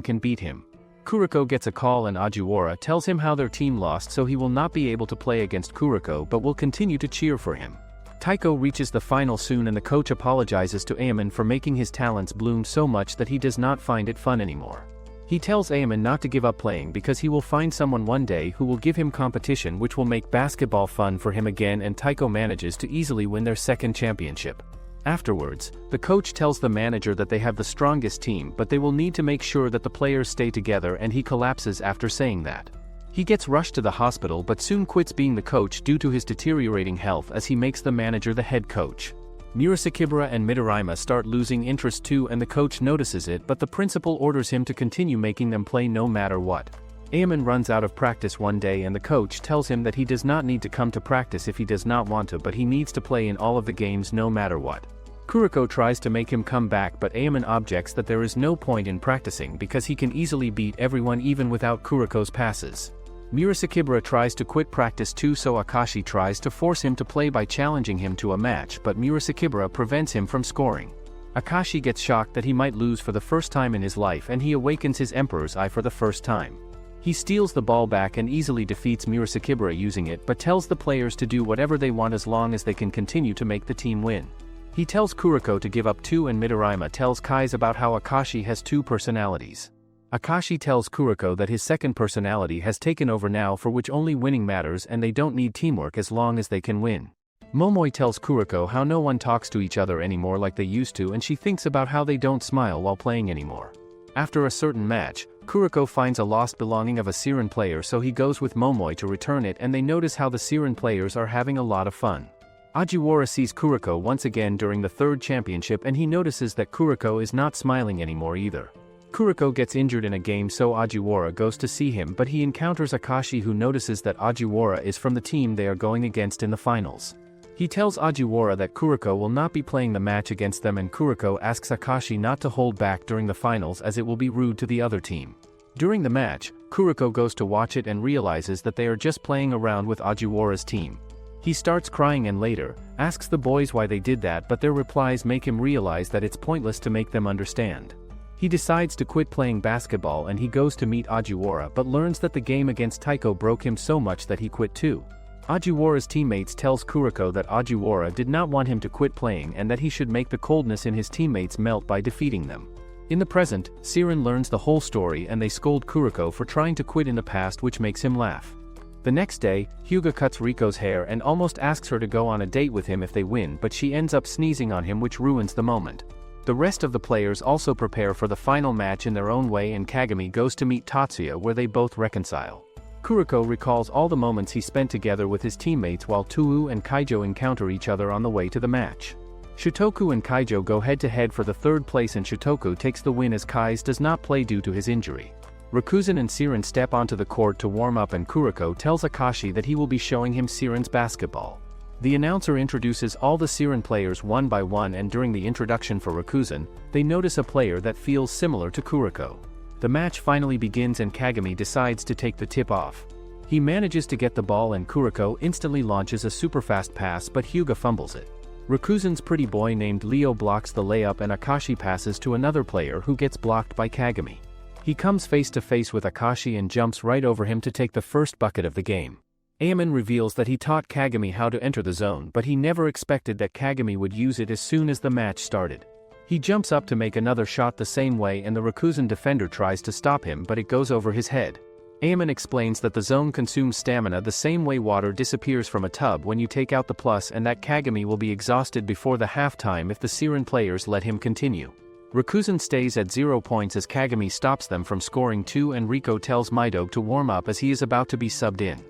can beat him. Kuriko gets a call and Ajiwara tells him how their team lost so he will not be able to play against Kuriko but will continue to cheer for him. Taiko reaches the final soon and the coach apologizes to Ayaman for making his talents bloom so much that he does not find it fun anymore. He tells Ayaman not to give up playing because he will find someone one day who will give him competition which will make basketball fun for him again and Taiko manages to easily win their 2nd championship. Afterwards, the coach tells the manager that they have the strongest team but they will need to make sure that the players stay together and he collapses after saying that. He gets rushed to the hospital but soon quits being the coach due to his deteriorating health as he makes the manager the head coach. Murasakibara and Midorima start losing interest too and the coach notices it but the principal orders him to continue making them play no matter what. Ayaman runs out of practice one day and the coach tells him that he does not need to come to practice if he does not want to but he needs to play in all of the games no matter what. Kuriko tries to make him come back but Ayaman objects that there is no point in practicing because he can easily beat everyone even without Kuriko's passes. Murasakibara tries to quit practice too so Akashi tries to force him to play by challenging him to a match but Murasakibara prevents him from scoring. Akashi gets shocked that he might lose for the first time in his life and he awakens his Emperor's Eye for the first time. He steals the ball back and easily defeats Murasakibara using it but tells the players to do whatever they want as long as they can continue to make the team win. He tells Kuriko to give up too, and Midorima tells Kai's about how Akashi has two personalities. Akashi tells Kuriko that his second personality has taken over now, for which only winning matters and they don't need teamwork as long as they can win. Momoi tells Kuriko how no one talks to each other anymore like they used to, and she thinks about how they don't smile while playing anymore. After a certain match, Kuriko finds a lost belonging of a Siren player, so he goes with Momoi to return it, and they notice how the Siren players are having a lot of fun. Ajiwara sees Kuriko once again during the third championship, and he notices that Kuriko is not smiling anymore either. Kuriko gets injured in a game, so Ajiwara goes to see him, but he encounters Akashi, who notices that Ajiwara is from the team they are going against in the finals. He tells Ajiwara that Kuriko will not be playing the match against them, and Kuriko asks Akashi not to hold back during the finals as it will be rude to the other team. During the match, Kuriko goes to watch it and realizes that they are just playing around with Ajiwara's team. He starts crying and later asks the boys why they did that, but their replies make him realize that it's pointless to make them understand. He decides to quit playing basketball and he goes to meet Ajiwara, but learns that the game against Taiko broke him so much that he quit too. Ajiwara's teammates tells Kuriko that Ajiwara did not want him to quit playing and that he should make the coldness in his teammates melt by defeating them. In the present, Siren learns the whole story and they scold Kuriko for trying to quit in the past, which makes him laugh. The next day, Hyuga cuts Riko's hair and almost asks her to go on a date with him if they win, but she ends up sneezing on him, which ruins the moment. The rest of the players also prepare for the final match in their own way, and Kagami goes to meet Tatsuya where they both reconcile. Kuriko recalls all the moments he spent together with his teammates while Tuu and Kaijo encounter each other on the way to the match. Shotoku and Kaijo go head-to-head for the third place, and Shotoku takes the win as Kai's does not play due to his injury. Rikuzen and Siren step onto the court to warm up, and Kuriko tells Akashi that he will be showing him Siren's basketball. The announcer introduces all the Siren players one by one, and during the introduction for Rikuzen, they notice a player that feels similar to Kuriko. The match finally begins and Kagami decides to take the tip off. He manages to get the ball and Kuriko instantly launches a super fast pass, but Hyuga fumbles it. Rikuzen's pretty boy named Leo blocks the layup and Akashi passes to another player who gets blocked by Kagami. He comes face to face with Akashi and jumps right over him to take the first bucket of the game. Ayaman reveals that he taught Kagami how to enter the zone, but he never expected that Kagami would use it as soon as the match started. He jumps up to make another shot the same way, and the Rikuzen defender tries to stop him, but it goes over his head. Ayaman explains that the zone consumes stamina the same way water disappears from a tub when you take out the plus, and that Kagami will be exhausted before the halftime if the Siren players let him continue. Rikuzen stays at 0 points as Kagami stops them from scoring 2, and Riko tells Midog to warm up as he is about to be subbed in.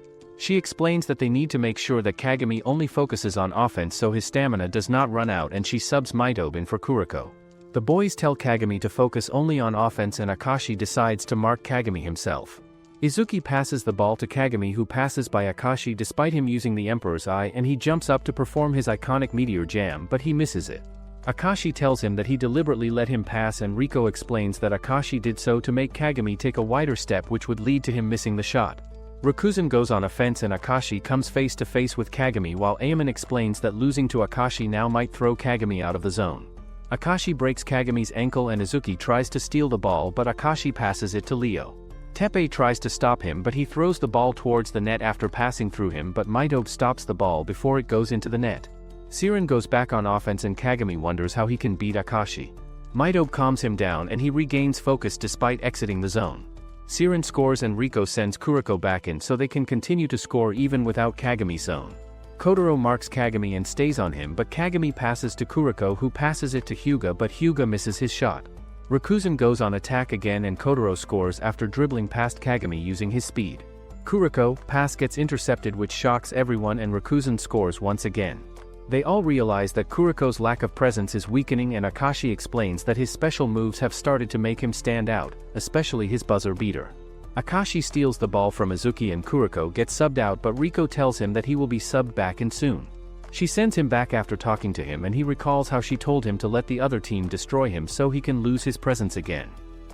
She explains that they need to make sure that Kagami only focuses on offense so his stamina does not run out, and she subs Midog in for Kuriko. The boys tell Kagami to focus only on offense, and Akashi decides to mark Kagami himself. Izuki passes the ball to Kagami, who passes by Akashi despite him using the Emperor's Eye, and he jumps up to perform his iconic Meteor Jam, but he misses it. Akashi tells him that he deliberately let him pass, and Riko explains that Akashi did so to make Kagami take a wider step, which would lead to him missing the shot. Rikuzen goes on offense and Akashi comes face to face with Kagami, while Ayaman explains that losing to Akashi now might throw Kagami out of the zone. Akashi breaks Kagami's ankle and Izuki tries to steal the ball, but Akashi passes it to Leo. Teppei tries to stop him, but he throws the ball towards the net after passing through him, but Midog stops the ball before it goes into the net. Siren goes back on offense and Kagami wonders how he can beat Akashi. Midog calms him down and he regains focus despite exiting the zone. Siren scores and Riko sends Kuriko back in so they can continue to score even without Kagami's zone. Kotaro marks Kagami and stays on him, but Kagami passes to Kuriko, who passes it to Hyuga, but Hyuga misses his shot. Rikuzen goes on attack again and Kotaro scores after dribbling past Kagami using his speed. Kuriko pass gets intercepted, which shocks everyone, and Rikuzen scores once again. They all realize that Kuriko's lack of presence is weakening, and Akashi explains that his special moves have started to make him stand out, especially his buzzer beater. Akashi steals the ball from Izuki and Kuriko gets subbed out, but Riko tells him that he will be subbed back in soon. She sends him back after talking to him, and he recalls how she told him to let the other team destroy him so he can lose his presence again.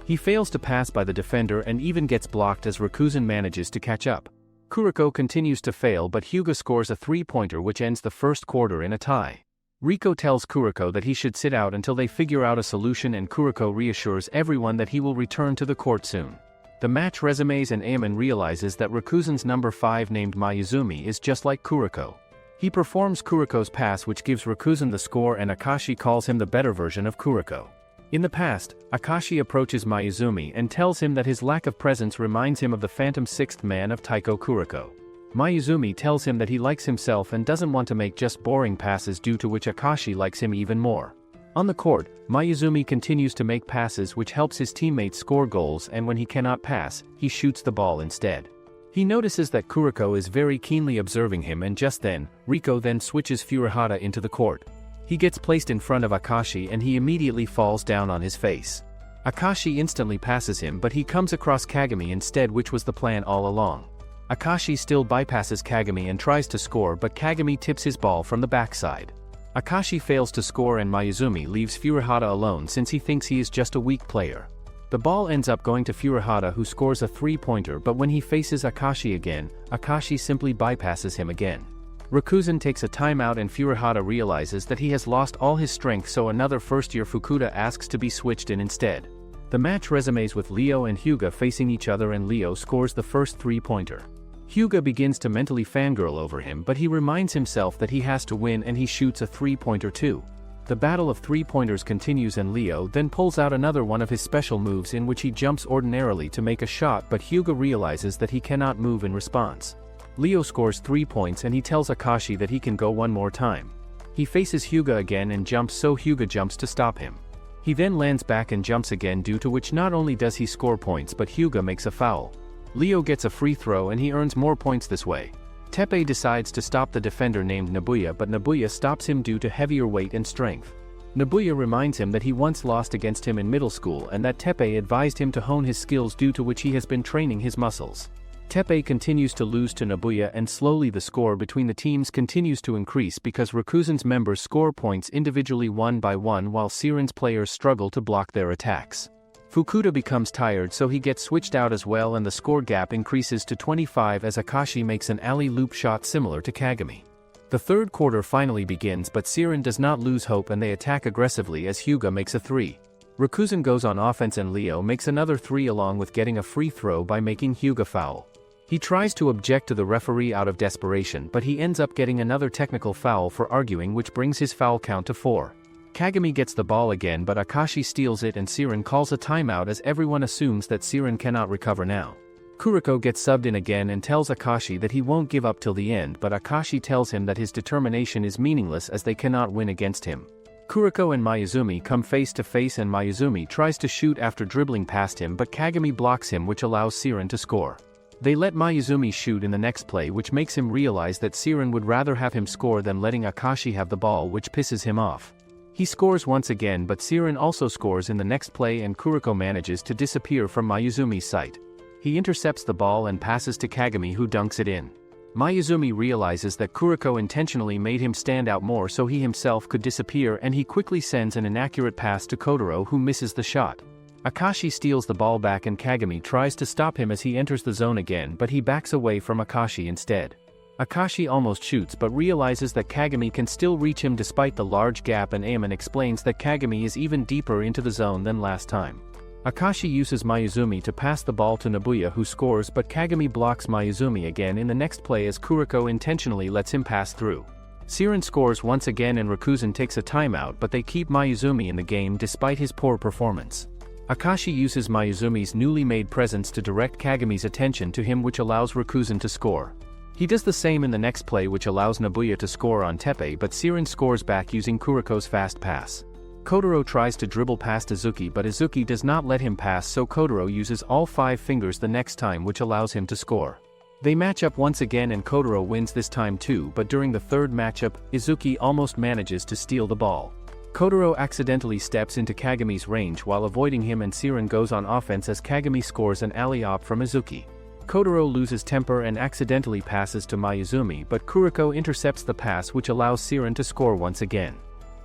He fails to pass by the defender and even gets blocked as Rikuzen manages to catch up. Kuriko continues to fail, but Hyuga scores a three-pointer which ends the first quarter in a tie. Riko tells Kuriko that he should sit out until they figure out a solution, and Kuriko reassures everyone that he will return to the court soon. The match resumes and Ayaman realizes that Rikuzen's number 5 named Mayuzumi is just like Kuriko. He performs Kuriko's pass, which gives Rikuzen the score, and Akashi calls him the better version of Kuriko. In the past, Akashi approaches Mayuzumi and tells him that his lack of presence reminds him of the phantom sixth man of Taiko Kuriko. Mayuzumi tells him that he likes himself and doesn't want to make just boring passes, due to which Akashi likes him even more. On the court, Mayuzumi continues to make passes, which helps his teammates score goals, and when he cannot pass, he shoots the ball instead. He notices that Kuriko is very keenly observing him, and just then, Riko then switches Furuhata into the court. He gets placed in front of Akashi and he immediately falls down on his face. Akashi instantly passes him, but he comes across Kagami instead, which was the plan all along. Akashi still bypasses Kagami and tries to score, but Kagami tips his ball from the backside. Akashi fails to score and Mayuzumi leaves Furuhata alone since he thinks he is just a weak player. The ball ends up going to Furuhata, who scores a three-pointer, but when he faces Akashi again, Akashi simply bypasses him again. Rikuzen takes a timeout and Furuhata realizes that he has lost all his strength, so another first-year Fukuda asks to be switched in instead. The match resumes with Leo and Hyuga facing each other, and Leo scores the first three-pointer. Hyuga begins to mentally fangirl over him, but he reminds himself that he has to win and he shoots a three-pointer too. The battle of three-pointers continues and Leo then pulls out another one of his special moves in which he jumps ordinarily to make a shot, but Hyuga realizes that he cannot move in response. Leo scores 3 points and he tells Akashi that he can go one more time. He faces Hyuga again and jumps, so Hyuga jumps to stop him. He then lands back and jumps again, due to which not only does he score points but Hyuga makes a foul. Leo gets a free throw and he earns more points this way. Teppei decides to stop the defender named Nabuya, but Nabuya stops him due to heavier weight and strength. Nabuya reminds him that he once lost against him in middle school and that Teppei advised him to hone his skills, due to which he has been training his muscles. Teppei continues to lose to Nabuya and slowly the score between the teams continues to increase because Rikuzen's members score points individually one by one while Siren's players struggle to block their attacks. Fukuda becomes tired, so he gets switched out as well, and the score gap increases to 25 as Akashi makes an alley-oop shot similar to Kagami. The third quarter finally begins, but Siren does not lose hope and they attack aggressively as Hyuga makes a 3. Rikuzen goes on offense and Leo makes another 3 along with getting a free throw by making Hyuga foul. He tries to object to the referee out of desperation, but he ends up getting another technical foul for arguing, which brings his foul count to 4. Kagami gets the ball again, but Akashi steals it and Siren calls a timeout as everyone assumes that Siren cannot recover now. Kuriko gets subbed in again and tells Akashi that he won't give up till the end, but Akashi tells him that his determination is meaningless as they cannot win against him. Kuriko and Mayuzumi come face to face and Mayuzumi tries to shoot after dribbling past him, but Kagami blocks him, which allows Siren to score. They let Mayuzumi shoot in the next play, which makes him realize that Siren would rather have him score than letting Akashi have the ball, which pisses him off. He scores once again, but Siren also scores in the next play and Kuriko manages to disappear from Mayuzumi's sight. He intercepts the ball and passes to Kagami, who dunks it in. Mayuzumi realizes that Kuriko intentionally made him stand out more so he himself could disappear, and he quickly sends an inaccurate pass to Kotaro, who misses the shot. Akashi steals the ball back and Kagami tries to stop him as he enters the zone again, but he backs away from Akashi instead. Akashi almost shoots but realizes that Kagami can still reach him despite the large gap, and Amon explains that Kagami is even deeper into the zone than last time. Akashi uses Mayuzumi to pass the ball to Nabuya, who scores, but Kagami blocks Mayuzumi again in the next play as Kuriko intentionally lets him pass through. Siren scores once again and Rikuzen takes a timeout, but they keep Mayuzumi in the game despite his poor performance. Akashi uses Mayuzumi's newly made presence to direct Kagami's attention to him, which allows Rikuzen to score. He does the same in the next play, which allows Nabuya to score on Teppei, but Siren scores back using Kuriko's fast pass. Kotaro tries to dribble past Izuki, but Izuki does not let him pass, so Kotaro uses all 5 fingers the next time, which allows him to score. They match up once again and Kotaro wins this time too, but during the third matchup, Izuki almost manages to steal the ball. Kotaro accidentally steps into Kagami's range while avoiding him, and Siren goes on offense as Kagami scores an alley-oop from Izuki. Kotaro loses temper and accidentally passes to Mayuzumi, but Kuriko intercepts the pass, which allows Siren to score once again.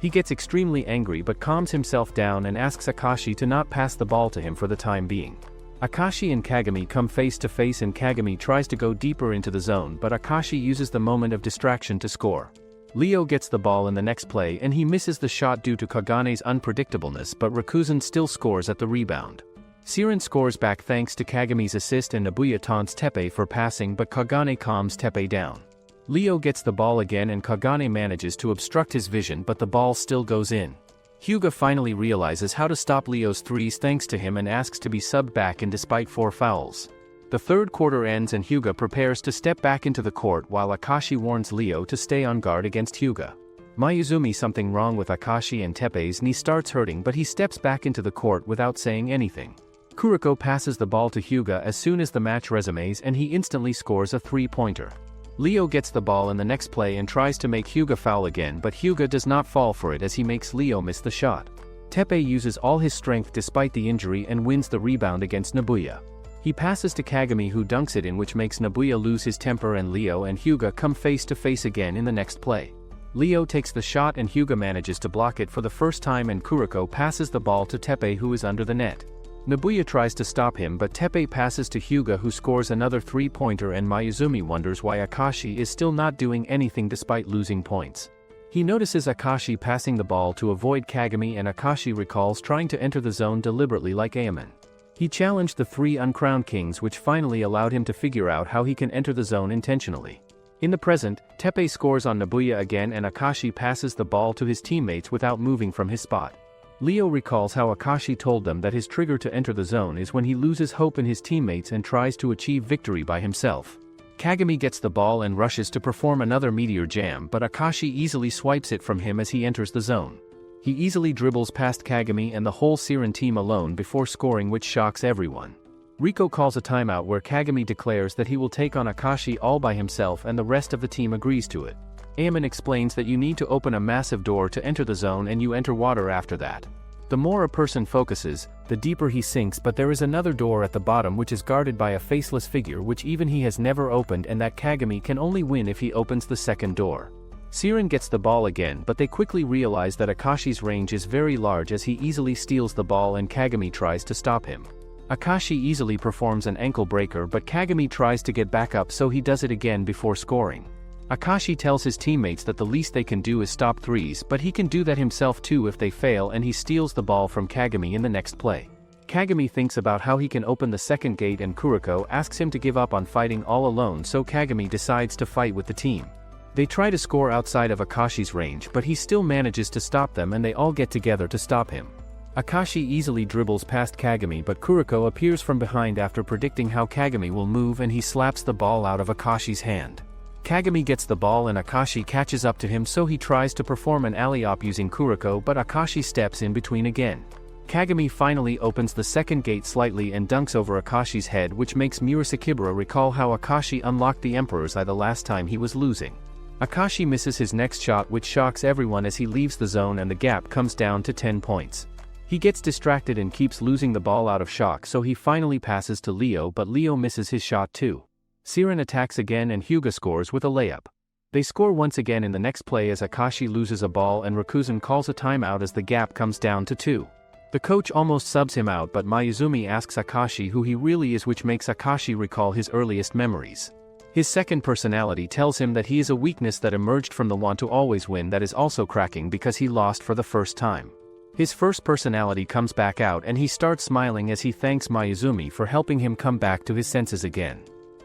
He gets extremely angry but calms himself down and asks Akashi to not pass the ball to him for the time being. Akashi and Kagami come face to face and Kagami tries to go deeper into the zone, but Akashi uses the moment of distraction to score. Leo gets the ball in the next play and he misses the shot due to Kagane's unpredictableness, but Rikuzen still scores at the rebound. Siren scores back thanks to Kagami's assist and Nabuya taunts Teppei for passing, but Kagane calms Teppei down. Leo gets the ball again and Kagane manages to obstruct his vision, but the ball still goes in. Hyuga finally realizes how to stop Leo's threes thanks to him and asks to be subbed back in despite 4 fouls. The third quarter ends and Hyuga prepares to step back into the court while Akashi warns Leo to stay on guard against Hyuga. Mayuzumi something wrong with Akashi and Teppei's knee starts hurting, but he steps back into the court without saying anything. Kuriko passes the ball to Hyuga as soon as the match resumes and he instantly scores a 3-pointer. Leo gets the ball in the next play and tries to make Hyuga foul again, but Hyuga does not fall for it as he makes Leo miss the shot. Teppei uses all his strength despite the injury and wins the rebound against Nabuya. He passes to Kagami who dunks it in, which makes Nabuya lose his temper and Leo and Hyuga come face to face again in the next play. Leo takes the shot and Hyuga manages to block it for the first time and Kuriko passes the ball to Teppei who is under the net. Nabuya tries to stop him, but Teppei passes to Hyuga who scores another 3-pointer and Mayuzumi wonders why Akashi is still not doing anything despite losing points. He notices Akashi passing the ball to avoid Kagami and Akashi recalls trying to enter the zone deliberately like Animaan. He challenged the 3 uncrowned kings, which finally allowed him to figure out how he can enter the zone intentionally. In the present, Teppei scores on Nabuya again and Akashi passes the ball to his teammates without moving from his spot. Leo recalls how Akashi told them that his trigger to enter the zone is when he loses hope in his teammates and tries to achieve victory by himself. Kagami gets the ball and rushes to perform another meteor jam, but Akashi easily swipes it from him as he enters the zone. He easily dribbles past Kagami and the whole Siren team alone before scoring, which shocks everyone. Riko calls a timeout where Kagami declares that he will take on Akashi all by himself and the rest of the team agrees to it. Animaan explains that you need to open a massive door to enter the zone and you enter water after that. The more a person focuses, the deeper he sinks, but there is another door at the bottom which is guarded by a faceless figure which even he has never opened, and that Kagami can only win if he opens the second door. Siren gets the ball again, but they quickly realize that Akashi's range is very large as he easily steals the ball and Kagami tries to stop him. Akashi easily performs an ankle breaker, but Kagami tries to get back up so he does it again before scoring. Akashi tells his teammates that the least they can do is stop threes, but he can do that himself too if they fail, and he steals the ball from Kagami in the next play. Kagami thinks about how he can open the second gate and Kuriko asks him to give up on fighting all alone, so Kagami decides to fight with the team. They try to score outside of Akashi's range, but he still manages to stop them and they all get together to stop him. Akashi easily dribbles past Kagami, but Kuriko appears from behind after predicting how Kagami will move and he slaps the ball out of Akashi's hand. Kagami gets the ball and Akashi catches up to him, so he tries to perform an alley-oop using Kuriko, but Akashi steps in between again. Kagami finally opens the second gate slightly and dunks over Akashi's head, which makes Murasakibara recall how Akashi unlocked the Emperor's Eye the last time he was losing. Akashi misses his next shot, which shocks everyone as he leaves the zone and the gap comes down to 10 points. He gets distracted and keeps losing the ball out of shock, so he finally passes to Leo, but Leo misses his shot too. Siren attacks again and Hyuga scores with a layup. They score once again in the next play as Akashi loses a ball and Rakuzan calls a timeout as the gap comes down to 2. The coach almost subs him out, but Mayuzumi asks Akashi who he really is, which makes Akashi recall his earliest memories. His second personality tells him that he is a weakness that emerged from the want to always win that is also cracking because he lost for the first time. His first personality comes back out and he starts smiling as he thanks Mayuzumi for helping him come back to his senses again.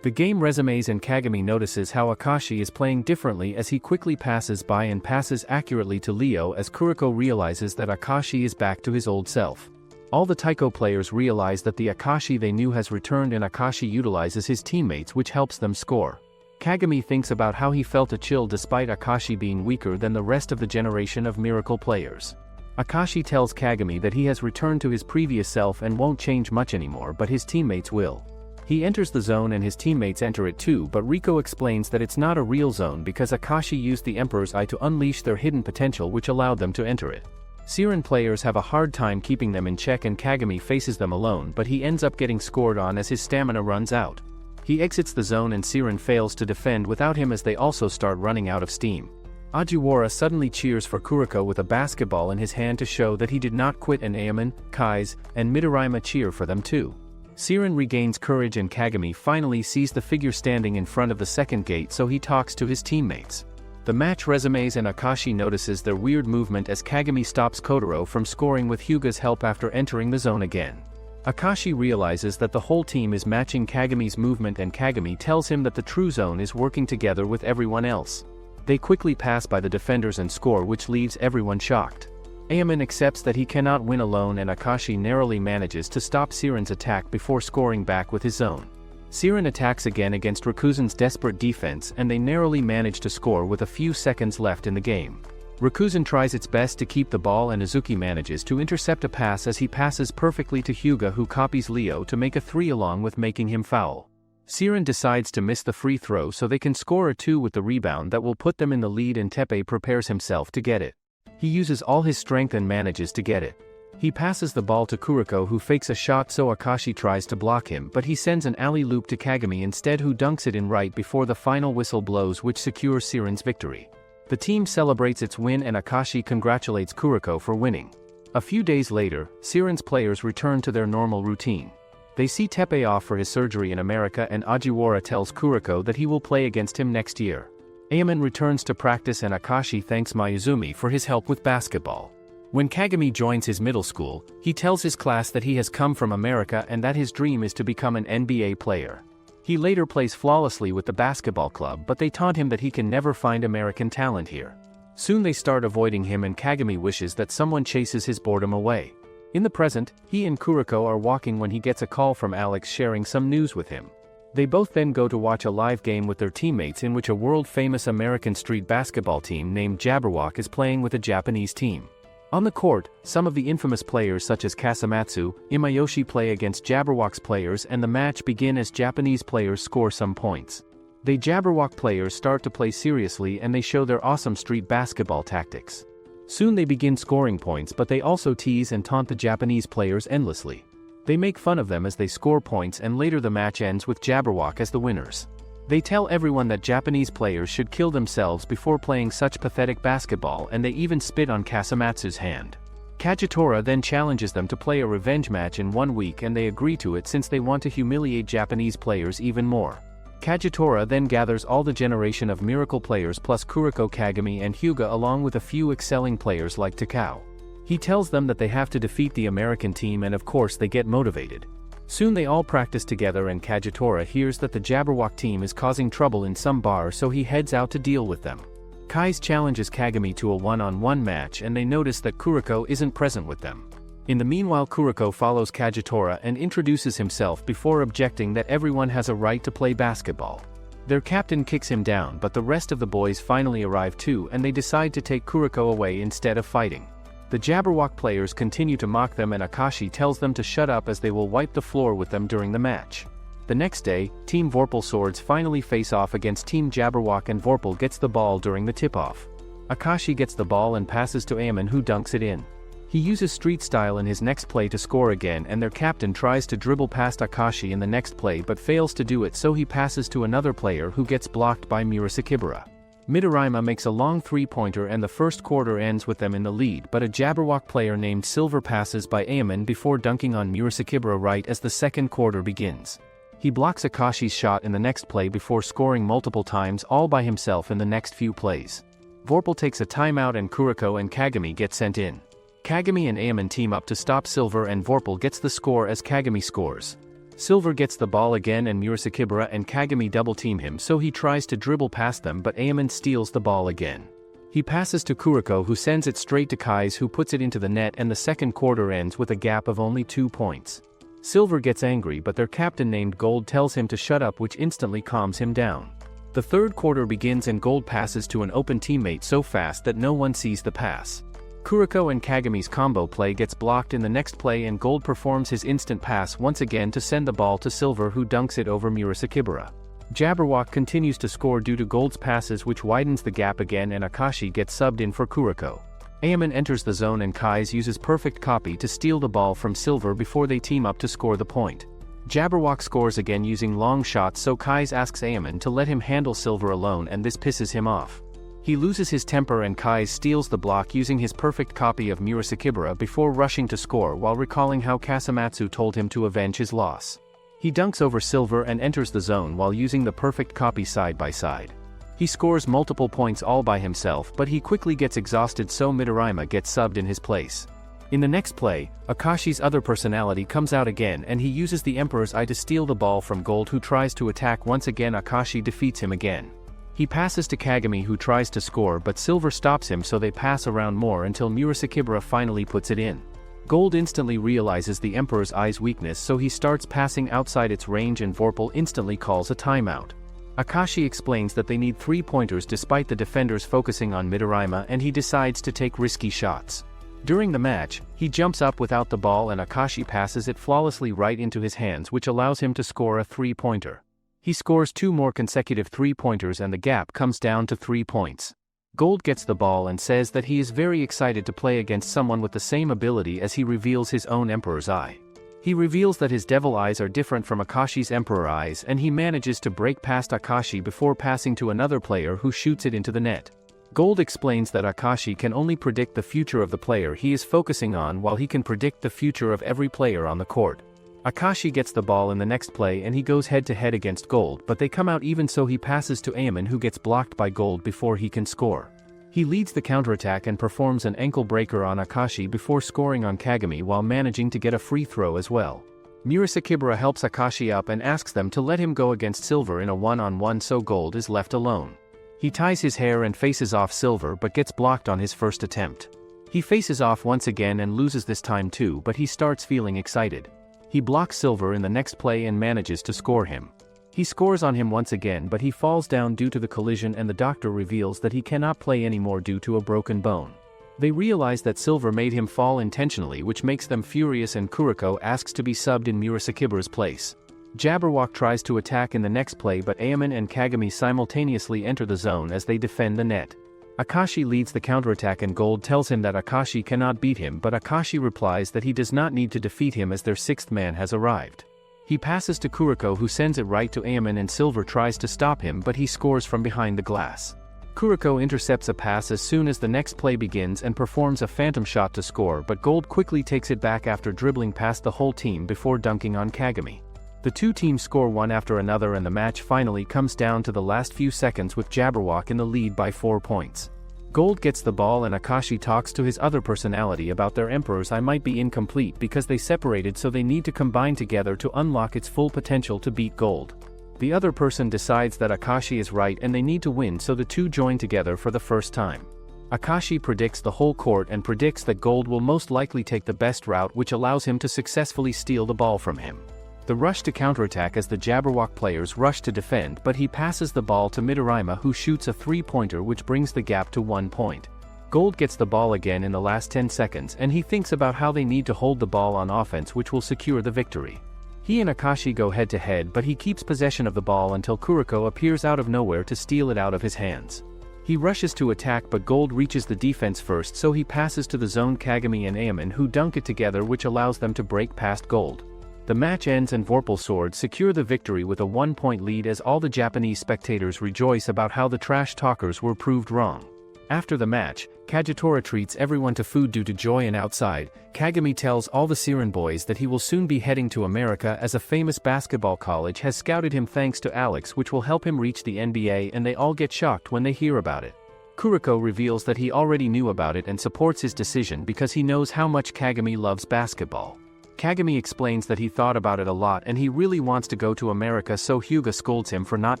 The game resumes and Kagami notices how Akashi is playing differently as he quickly passes by and passes accurately to Leo as Kuriko realizes that Akashi is back to his old self. All the Taiko players realize that the Akashi they knew has returned and Akashi utilizes his teammates, which helps them score. Kagami thinks about how he felt a chill despite Akashi being weaker than the rest of the generation of miracle players. Akashi tells Kagami that he has returned to his previous self and won't change much anymore, but his teammates will. He enters the zone and his teammates enter it too, but Riko explains that it's not a real zone because Akashi used the Emperor's Eye to unleash their hidden potential, which allowed them to enter it. Siren players have a hard time keeping them in check and Kagami faces them alone, but he ends up getting scored on as his stamina runs out. He exits the zone and Siren fails to defend without him as they also start running out of steam. Ajiwara suddenly cheers for Kuriko with a basketball in his hand to show that he did not quit, and Animaan, Kai's, and Midorima cheer for them too. Siren regains courage and Kagami finally sees the figure standing in front of the second gate, so he talks to his teammates. The match resumes and Akashi notices their weird movement as Kagami stops Kotaro from scoring with Hyuga's help after entering the zone again. Akashi realizes that the whole team is matching Kagami's movement and Kagami tells him that the True Zone is working together with everyone else. They quickly pass by the defenders and score, which leaves everyone shocked. Animaan accepts that he cannot win alone and Akashi narrowly manages to stop Siren's attack before scoring back with his own. Siren attacks again against Rikuzen's desperate defense and they narrowly manage to score with a few seconds left in the game. Rikuzen tries its best to keep the ball and Izuki manages to intercept a pass as he passes perfectly to Hyuga, who copies Leo to make a 3 along with making him foul. Siren decides to miss the free throw so they can score a 2 with the rebound that will put them in the lead and Teppei prepares himself to get it. He uses all his strength and manages to get it. He passes the ball to Kuriko, who fakes a shot so Akashi tries to block him, but he sends an alley-oop to Kagami instead, who dunks it in right before the final whistle blows, which secures Siren's victory. The team celebrates its win and Akashi congratulates Kuriko for winning. A few days later, Siren's players return to their normal routine. They see Teppei off for his surgery in America and Ajiwara tells Kuriko that he will play against him next year. Animaan returns to practice and Akashi thanks Mayuzumi for his help with basketball. When Kagami joins his middle school, he tells his class that he has come from America and that his dream is to become an NBA player. He later plays flawlessly with the basketball club, but they taunt him that he can never find American talent here. Soon they start avoiding him and Kagami wishes that someone chases his boredom away. In the present, he and Kuriko are walking when he gets a call from Alex sharing some news with him. They both then go to watch a live game with their teammates in which a world-famous American street basketball team named Jabberwock is playing with a Japanese team. On the court, some of the infamous players such as Kasamatsu, Imayoshi play against Jabberwock's players and the match begins as Japanese players score some points. The Jabberwock players start to play seriously and they show their awesome street basketball tactics. Soon they begin scoring points, but they also tease and taunt the Japanese players endlessly. They make fun of them as they score points and later the match ends with Jabberwock as the winners. They tell everyone that Japanese players should kill themselves before playing such pathetic basketball and they even spit on Kasamatsu's hand. Kagetora then challenges them to play a revenge match in 1 week and they agree to it since they want to humiliate Japanese players even more. Kagetora then gathers all the generation of miracle players plus Kuriko, Kagami and Hyuga along with a few excelling players like Takao. He tells them that they have to defeat the American team and of course they get motivated. Soon they all practice together and Kagetora hears that the Jabberwock team is causing trouble in some bar, so he heads out to deal with them. Kai's challenges Kagami to a one-on-one match and they notice that Kuriko isn't present with them. In the meanwhile, Kuriko follows Kagetora and introduces himself before objecting that everyone has a right to play basketball. Their captain kicks him down, but the rest of the boys finally arrive too and they decide to take Kuriko away instead of fighting. The Jabberwock players continue to mock them and Akashi tells them to shut up as they will wipe the floor with them during the match. The next day, Team Vorpal Swords finally face off against Team Jabberwock and Vorpal gets the ball during the tip-off. Akashi gets the ball and passes to Animaan, who dunks it in. He uses street style in his next play to score again and their captain tries to dribble past Akashi in the next play but fails to do it, so he passes to another player who gets blocked by Murasakibara. Midorima makes a long three-pointer and the first quarter ends with them in the lead, but a Jabberwock player named Silver passes by Animaan before dunking on Murasakibara right as the second quarter begins. He blocks Akashi's shot in the next play before scoring multiple times all by himself in the next few plays. Vorpal takes a timeout and Kuriko and Kagami get sent in. Kagami and Animaan team up to stop Silver and Vorpal gets the score as Kagami scores. Silver gets the ball again and Murasakibara and Kagami double-team him, so he tries to dribble past them but Animaan steals the ball again. He passes to Kuriko, who sends it straight to Kais, who puts it into the net and the second quarter ends with a gap of only 2 points. Silver gets angry but their captain named Gold tells him to shut up, which instantly calms him down. The third quarter begins and Gold passes to an open teammate so fast that no one sees the pass. Kuriko and Kagami's combo play gets blocked in the next play and Gold performs his instant pass once again to send the ball to Silver, who dunks it over Murasakibara. Jabberwock continues to score due to Gold's passes, which widens the gap again and Akashi gets subbed in for Kuriko. Animaan enters the zone and Kais uses perfect copy to steal the ball from Silver before they team up to score the point. Jabberwock scores again using long shots, so Kais asks Animaan to let him handle Silver alone and this pisses him off. He loses his temper and Kais steals the block using his perfect copy of Murasakibara before rushing to score while recalling how Kasamatsu told him to avenge his loss. He dunks over Silver and enters the zone while using the perfect copy side by side. He scores multiple points all by himself, but he quickly gets exhausted, so Midorima gets subbed in his place. In the next play, Akashi's other personality comes out again and he uses the Emperor's Eye to steal the ball from Gold, who tries to attack once again. Akashi defeats him again. He passes to Kagami, who tries to score, but Silver stops him, so they pass around more until Murasakibara finally puts it in. Gold instantly realizes the Emperor's Eye's weakness, so he starts passing outside its range and Vorpal instantly calls a timeout. Akashi explains that they need 3 pointers despite the defenders focusing on Midorima, and he decides to take risky shots. During the match, he jumps up without the ball and Akashi passes it flawlessly right into his hands, which allows him to score a 3-pointer. He scores 2 more consecutive 3-pointers and the gap comes down to 3 points. Gold gets the ball and says that he is very excited to play against someone with the same ability, as he reveals his own Emperor's Eye. He reveals that his Devil Eyes are different from Akashi's Emperor Eyes, and he manages to break past Akashi before passing to another player who shoots it into the net. Gold explains that Akashi can only predict the future of the player he is focusing on, while he can predict the future of every player on the court. Akashi gets the ball in the next play and he goes head-to-head against Gold, but they come out even, so he passes to Ayaman, who gets blocked by Gold before he can score. He leads the counterattack and performs an ankle breaker on Akashi before scoring on Kagami while managing to get a free throw as well. Murasakibara helps Akashi up and asks them to let him go against Silver in a one-on-one, so Gold is left alone. He ties his hair and faces off Silver but gets blocked on his first attempt. He faces off once again and loses this time too, but he starts feeling excited. He blocks Silver in the next play and manages to score him. He scores on him once again, but he falls down due to the collision and the doctor reveals that he cannot play anymore due to a broken bone. They realize that Silver made him fall intentionally, which makes them furious, and Kuriko asks to be subbed in Murasakibara's place. Jabberwock tries to attack in the next play, but Ayaman and Kagami simultaneously enter the zone as they defend the net. Akashi leads the counterattack and Gold tells him that Akashi cannot beat him, but Akashi replies that he does not need to defeat him as their 6th man has arrived. He passes to Kuriko, who sends it right to Ayaman, and Silver tries to stop him, but he scores from behind the glass. Kuriko intercepts a pass as soon as the next play begins and performs a phantom shot to score, but Gold quickly takes it back after dribbling past the whole team before dunking on Kagami. The two teams score one after another and the match finally comes down to the last few seconds with Jabberwock in the lead by 4 points. Gold gets the ball and Akashi talks to his other personality about their Emperor's Eye might be incomplete because they separated, so they need to combine together to unlock its full potential to beat Gold. The other person decides that Akashi is right and they need to win, so the two join together for the first time. Akashi predicts the whole court and predicts that Gold will most likely take the best route, which allows him to successfully steal the ball from him. The rush to counterattack as the Jabberwock players rush to defend, but he passes the ball to Midorima, who shoots a 3-pointer which brings the gap to 1 point. Gold gets the ball again in the last 10 seconds and he thinks about how they need to hold the ball on offense, which will secure the victory. He and Akashi go head-to-head, but he keeps possession of the ball until Kuriko appears out of nowhere to steal it out of his hands. He rushes to attack, but Gold reaches the defense first, so he passes to the zone Kagami and Ayaman, who dunk it together, which allows them to break past Gold. The match ends and Vorpal Sword secure the victory with a 1-point lead as all the Japanese spectators rejoice about how the trash talkers were proved wrong. After the match, Kagetora treats everyone to food due to joy, and outside, Kagami tells all the Siren boys that he will soon be heading to America as a famous basketball college has scouted him thanks to Alex, which will help him reach the NBA, and they all get shocked when they hear about it. Kuriko reveals that he already knew about it and supports his decision because he knows how much Kagami loves basketball. Kagami explains that he thought about it a lot and he really wants to go to America, so Hyuga scolds him for not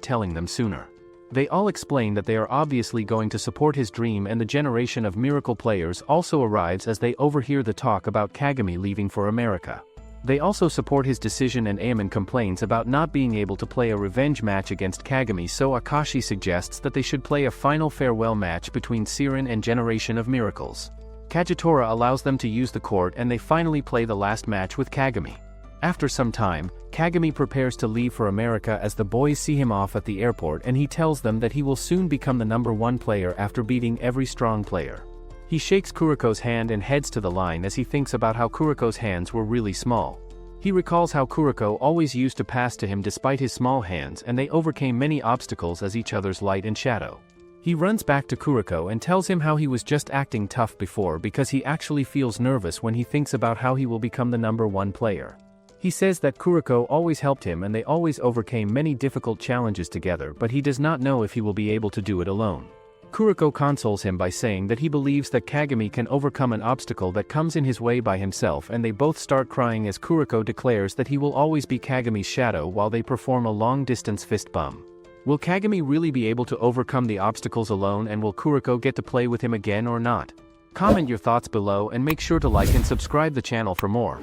telling them sooner. They all explain that they are obviously going to support his dream, and the generation of miracle players also arrives as they overhear the talk about Kagami leaving for America. They also support his decision, and Ayaman complains about not being able to play a revenge match against Kagami, so Akashi suggests that they should play a final farewell match between Siren and Generation of Miracles. Kagetora allows them to use the court and they finally play the last match with Kagami. After some time, Kagami prepares to leave for America as the boys see him off at the airport, and he tells them that he will soon become the #1 player after beating every strong player. He shakes Kuriko's hand and heads to the line as he thinks about how Kuriko's hands were really small. He recalls how Kuriko always used to pass to him despite his small hands, and they overcame many obstacles as each other's light and shadow. He runs back to Kuriko and tells him how he was just acting tough before because he actually feels nervous when he thinks about how he will become the #1 player. He says that Kuriko always helped him and they always overcame many difficult challenges together, but he does not know if he will be able to do it alone. Kuriko consoles him by saying that he believes that Kagami can overcome an obstacle that comes in his way by himself, and they both start crying as Kuriko declares that he will always be Kagami's shadow while they perform a long-distance fist bump. Will Kagami really be able to overcome the obstacles alone, and will Kuriko get to play with him again or not? Comment your thoughts below and make sure to like and subscribe the channel for more.